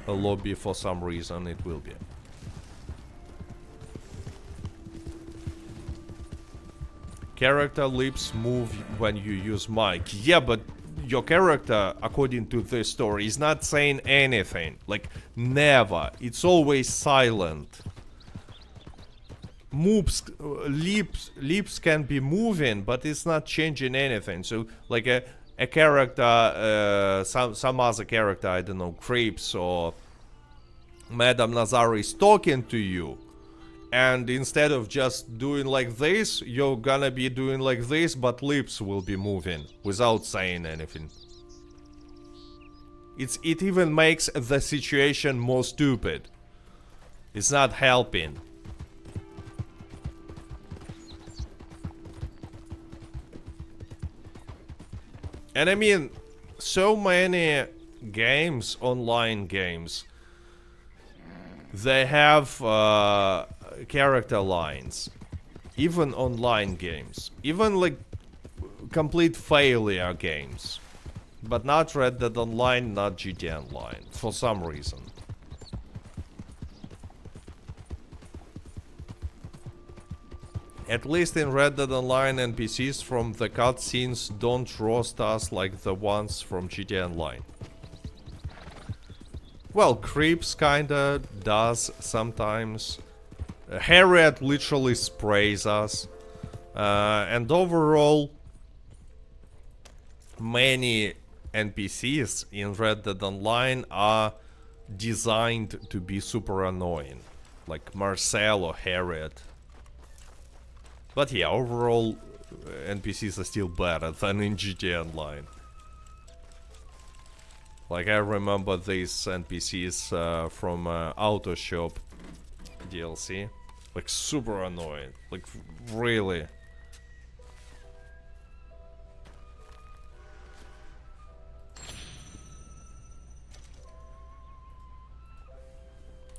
lobby for some reason it will be. Character lips move when you use mic. Yeah, but your character, according to this story, is not saying anything. Like, never. It's always silent. Lips can be moving, but it's not changing anything. So, like a character, some other character, I don't know, Crepes or Madame Nazar is talking to you. And instead of just doing like this, you're gonna be doing like this, but lips will be moving without saying anything. It even makes the situation more stupid. It's not helping. And I mean, so many games, online games, they have character lines, even online games, even like complete failure games, but not Red Dead Online, not GTA Online, for some reason. At least in Red Dead Online, NPCs from the cutscenes don't roast us like the ones from GTA Online. Well, Creeps kinda does sometimes. Harriet literally sprays us. And overall, many NPCs in Red Dead Online are designed to be super annoying. Like Marcel or Harriet. But yeah, overall, NPCs are still better than in GTA Online. Like, I remember these NPCs from Auto Shop DLC. Like, super annoying. Like, really.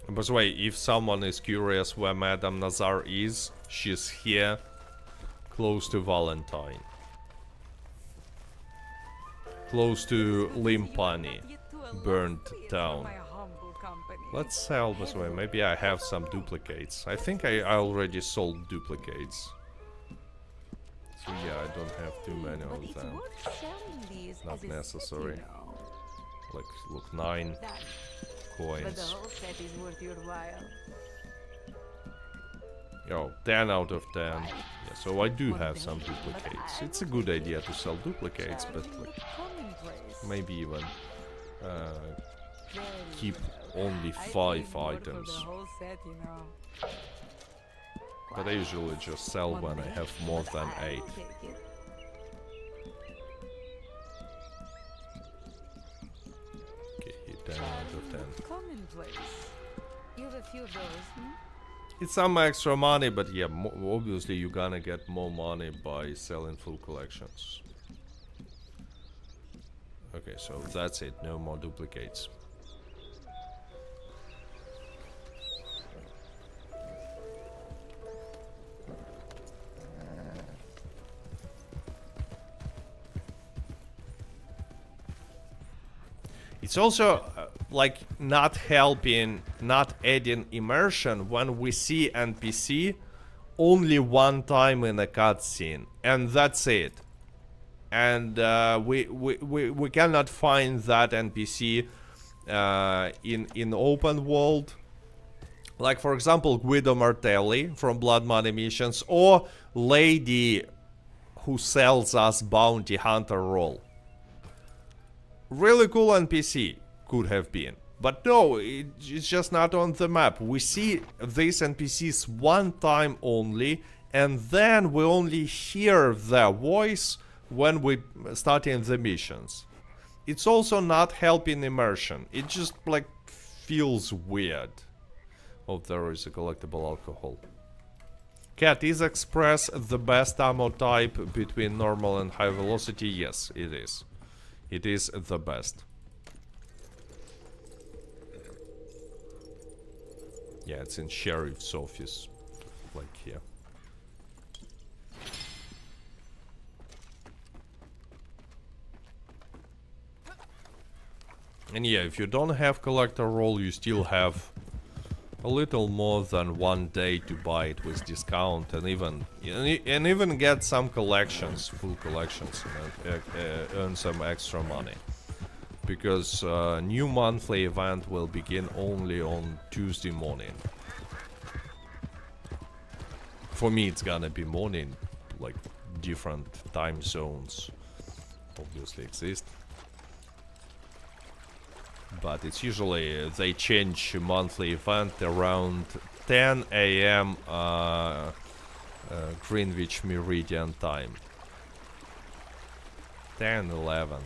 By the way, if someone is curious where Madame Nazar is, she's here, close to Valentine. Close to Limpani, burned town. Let's sell this way. Maybe I have some duplicates. I think I already sold duplicates. So yeah, I don't have too many of them. Not necessary. Like, look, 9 coins. Yo, 10 out of 10. Yeah, so I do have some duplicates. It's a good idea to sell duplicates, but like, maybe even keep only 5 items. But I usually just sell when I have more than 8. Okay, 10 out of 10. You have a few of those, It's some extra money, but yeah, obviously you're gonna get more money by selling full collections. Okay, so that's it, no more duplicates. It's also like not helping, not adding immersion when we see NPC only one time in a cutscene, and that's it. And we cannot find that NPC in open world. Like for example, Guido Martelli from Blood Money Missions, or Lady who sells us bounty hunter role. Really cool NPC could have been, but no, it's just not on the map. We see these NPCs one time only, and then we only hear their voice when we starting the missions. It's also not helping immersion. It just like feels weird. Oh, there is a collectible alcohol. Cat, is Express the best ammo type between normal and high velocity? Yes, it is. It is the best. Yeah, it's in Sheriff's office. Like here. And yeah, if you don't have collector roll, you still have a little more than 1 day to buy it with discount, and even get some collections, full collections, and earn some extra money. Because new monthly event will begin only on Tuesday morning. For me, it's gonna be morning, like different time zones obviously exist. But it's usually they change monthly event around 10 a.m. Greenwich Meridian time. 10, 11.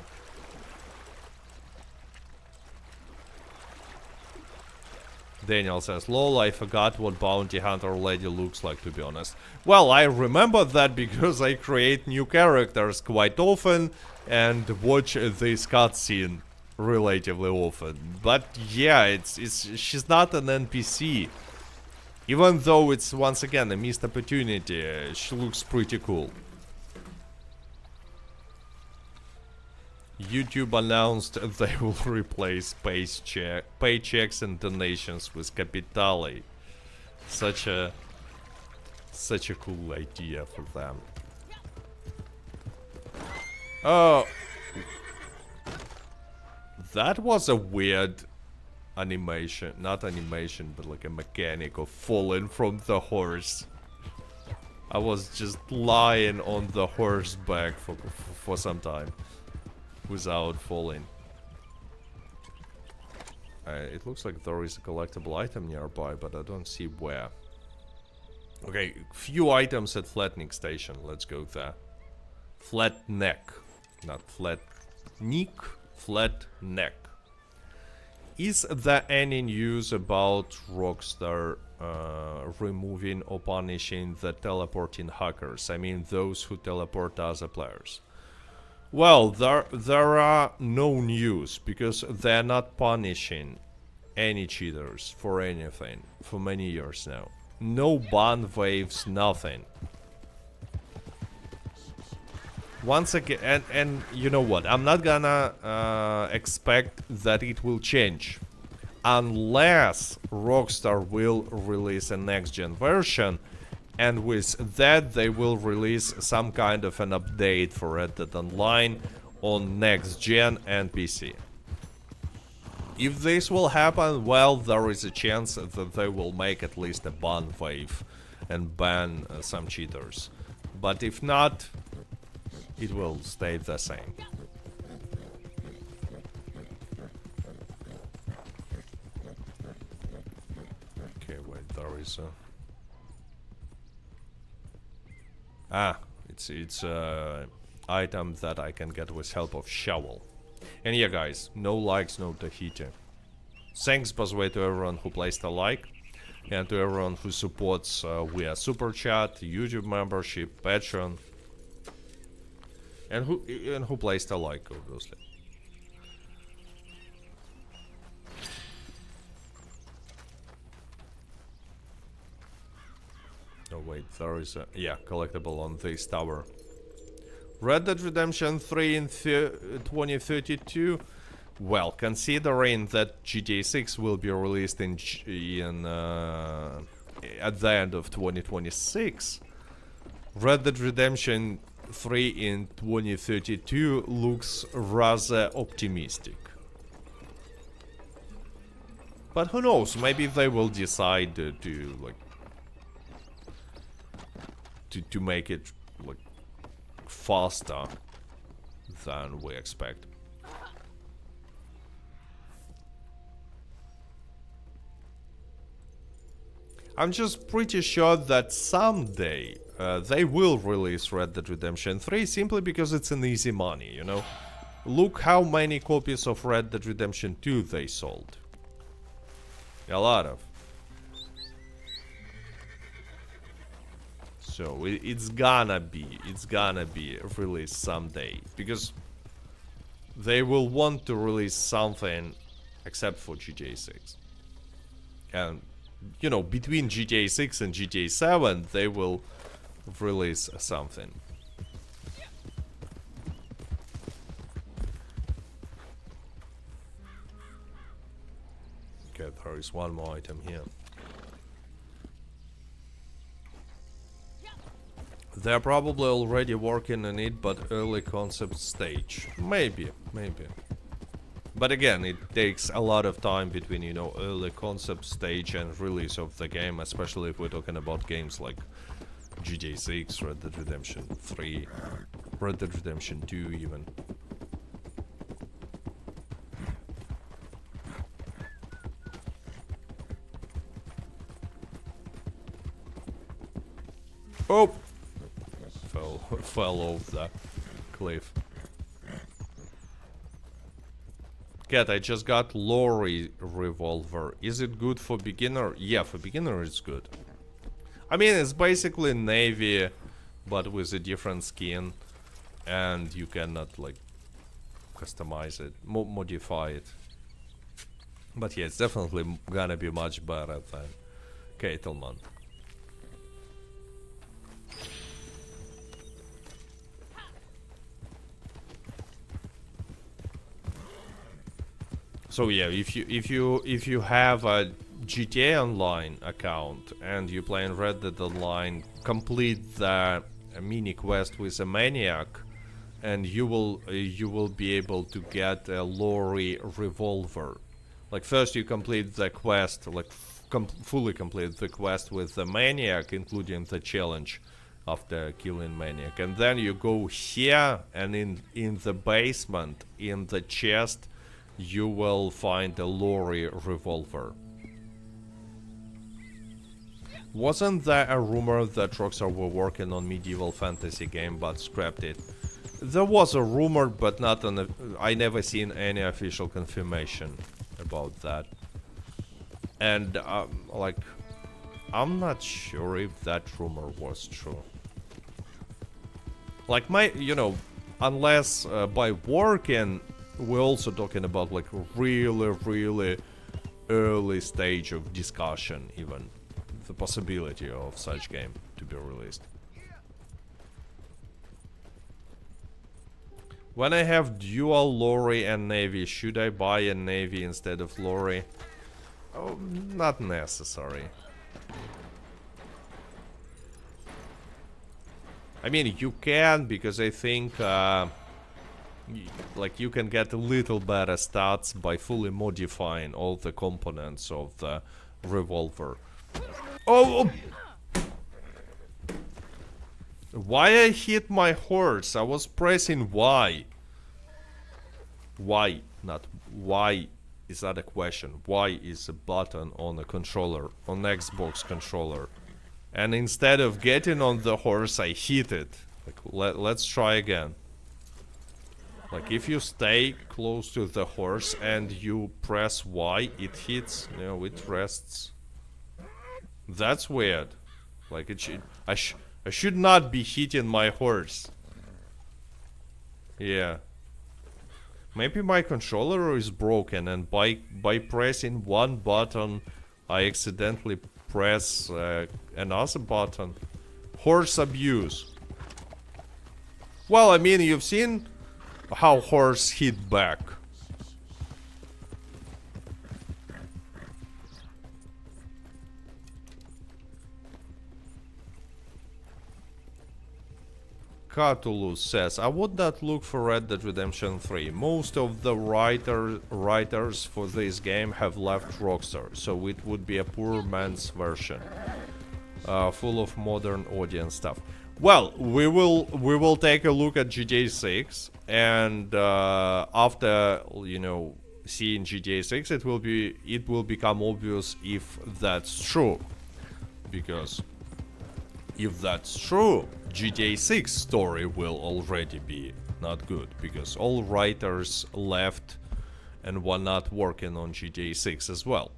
Daniel says, lol, I forgot what Bounty Hunter Lady looks like, to be honest. Well, I remember that because I create new characters quite often and watch this cutscene relatively often. But yeah, she's not an NPC. Even though it's once again a missed opportunity, she looks pretty cool. YouTube announced they will replace paychecks and donations with Capitale. Such a cool idea for them. Oh, that was a weird animation. Not animation, but like a mechanic of falling from the horse. I was just lying on the horse back for some time without falling. It looks like there is a collectible item nearby, but I don't see where. Okay, few items at Flatneck Station. Let's go there. Flat neck. Not flat neck. Flat neck. Is there any news about Rockstar removing or punishing the teleporting hackers? I mean, those who teleport other players. Well, there are no news because they're not punishing any cheaters for anything for many years now. No ban waves, nothing. Once again, and you know what? I'm not gonna expect that it will change unless Rockstar will release a next-gen version, and with that they will release some kind of an update for Red Dead Online on next-gen and PC. If this will happen, well, there is a chance that they will make at least a ban wave and ban some cheaters. But if not, it will stay the same. Okay, wait, there is a... it's item that I can get with help of shovel. And yeah, guys, no likes, no Tahiti. Thanks, by the way, to everyone who placed a like, and to everyone who supports via Super Chat, YouTube membership, Patreon, and who placed a like, obviously. Oh wait, there is a collectible on this tower. Red Dead Redemption 3 in 2032. Well, considering that GTA 6 will be released at the end of 2026, Red Dead Redemption 3 in 2032 looks rather optimistic. But who knows, maybe they will decide to like to make it like faster than we expect. I'm just pretty sure that someday they will release Red Dead Redemption 3 simply because it's an easy money, you know? Look how many copies of Red Dead Redemption 2 they sold. A lot of. So it's gonna be released someday, because they will want to release something except for GTA 6. And you know, between GTA 6 and GTA 7 they will release something. Okay, there is one more item here. They're probably already working on it, but early concept stage. Maybe. But again, it takes a lot of time between, you know, early concept stage and release of the game, especially if we're talking about games like GTA 6, Red Dead Redemption 3, Red Dead Redemption 2 even. Oh! Fell off the cliff. Cat, I just got Lorry revolver. Is it good for beginner? Yeah, for beginner it's good. I mean, it's basically navy, but with a different skin, and you cannot like customize it, modify it. But yeah, it's definitely gonna be much better than Cattleman. So yeah, if you have a GTA Online account and you play in Red Dead Online, complete the mini quest with a maniac, and you will be able to get a Lorry revolver. Like first you complete the quest, like fully complete the quest with the maniac, including the challenge after killing maniac, and then you go here, and in the basement, in the chest, you will find a Lorry revolver. Wasn't there a rumor that Rockstar were working on medieval fantasy game but scrapped it? There was a rumor, but not on I never seen any official confirmation about that. And like, I'm not sure if that rumor was true. Like you know, unless by working, we're also talking about like really early stage of discussion, even the possibility of such game to be released. When I have dual Lorry and Navy, should I buy a Navy instead of Lorry? Oh, not necessary. I mean, you can, because I think like you can get a little better stats by fully modifying all the components of the revolver. Oh! Why I hit my horse? I was pressing Y. Why? Not why is that a question. Y is a button on a controller, on Xbox controller. And instead of getting on the horse, I hit it. Like, let's try again. Like, if you stay close to the horse and you press Y, it hits, you know, it rests. That's weird. Like, it should, I should not be hitting my horse. Yeah. Maybe my controller is broken, and by pressing one button, I accidentally press another button. Horse abuse. Well, I mean, you've seen how horse hit back. Cthulhu says, I would not look for Red Dead Redemption 3. Most of the writers for this game have left Rockstar, so it would be a poor man's version, full of modern audience stuff. Well, we will take a look at GTA 6, and after, you know, seeing GTA 6, it will become obvious if that's true, because if that's true, GTA 6 story will already be not good, because all writers left and were not working on GTA 6 as well.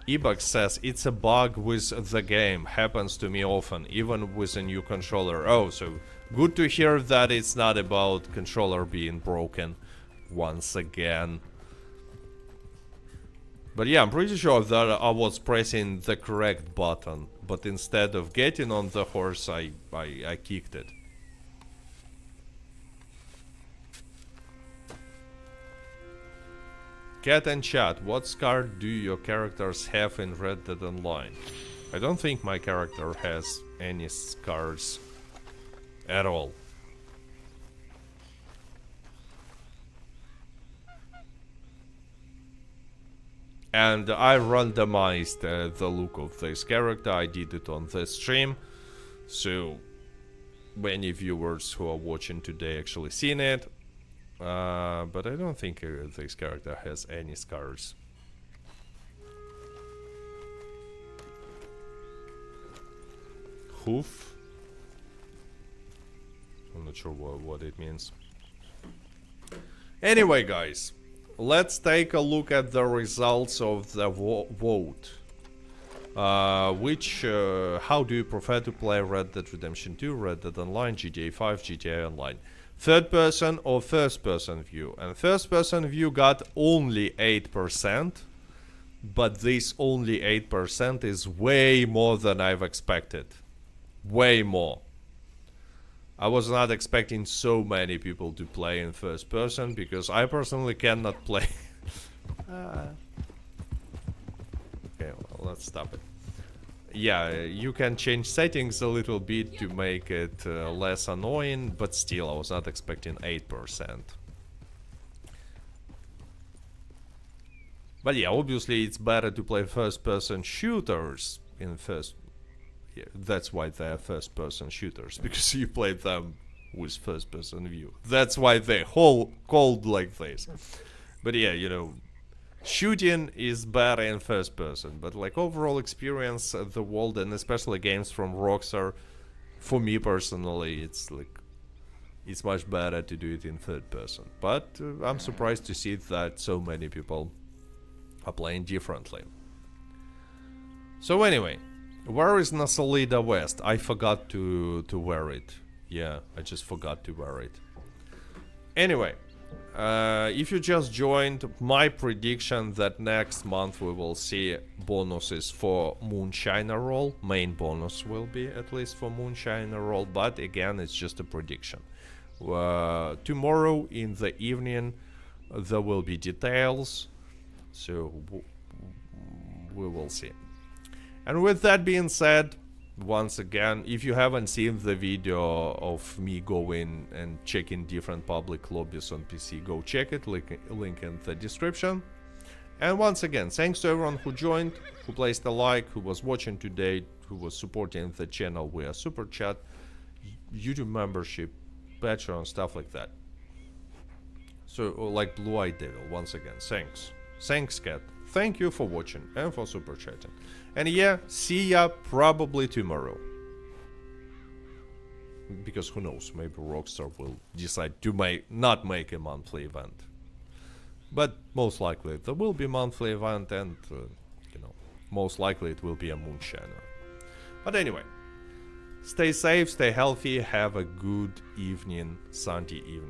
Ebux says, it's a bug with the game, happens to me often, even with a new controller. Oh, so good to hear that it's not about controller being broken once again. But yeah, I'm pretty sure that I was pressing the correct button, but instead of getting on the horse, I kicked it. Cat and chat, what scar do your characters have in Red Dead Online? I don't think my character has any scars at all. And I randomized the look of this character. I did it on the stream, so many viewers who are watching today actually seen it. But I don't think this character has any scars. Hoof? I'm not sure what it means. Anyway, guys, let's take a look at the results of the vote. How do you prefer to play Red Dead Redemption 2, Red Dead Online, GTA 5, GTA Online? Third person or first person view? And first person view got only 8%, but this only 8% is way more than I've expected. Way more. I was not expecting so many people to play in first person, because I personally cannot play. Okay, well, let's stop it. Yeah, you can change settings a little bit to make it less annoying, but still, I was not expecting 8%. But yeah, obviously it's better to play first-person shooters in first. Yeah, that's why they're first-person shooters, because you play them with first-person view. That's why they're called like this. But yeah, you know, shooting is better in first person, but like overall experience, the world, and especially games from Rockstar, for me personally, it's much better to do it in third person. But I'm surprised to see that so many people are playing differently. So anyway, where is Nosalida West? I forgot to wear it. Yeah, I just forgot to wear it. Anyway. If you just joined, my prediction that next month we will see bonuses for Moonshiner role. Main bonus will be at least for Moonshiner role, but again, it's just a prediction. Tomorrow in the evening there will be details, so we will see. And with that being said, once again, if you haven't seen the video of me going and checking different public lobbies on PC, go check it, link in the description. And once again, thanks to everyone who joined, who placed a like, who was watching today, who was supporting the channel via Super Chat, YouTube membership, Patreon, stuff like that. So, like Blue Eyed Devil, once again, thanks. Thanks, Cat. Thank you for watching and for super chatting. And yeah, see ya probably tomorrow. Because who knows, maybe Rockstar will decide to not make a monthly event. But most likely there will be a monthly event, and you know, most likely it will be a Moonshiner. But anyway, stay safe, stay healthy, have a good evening, Sunday evening.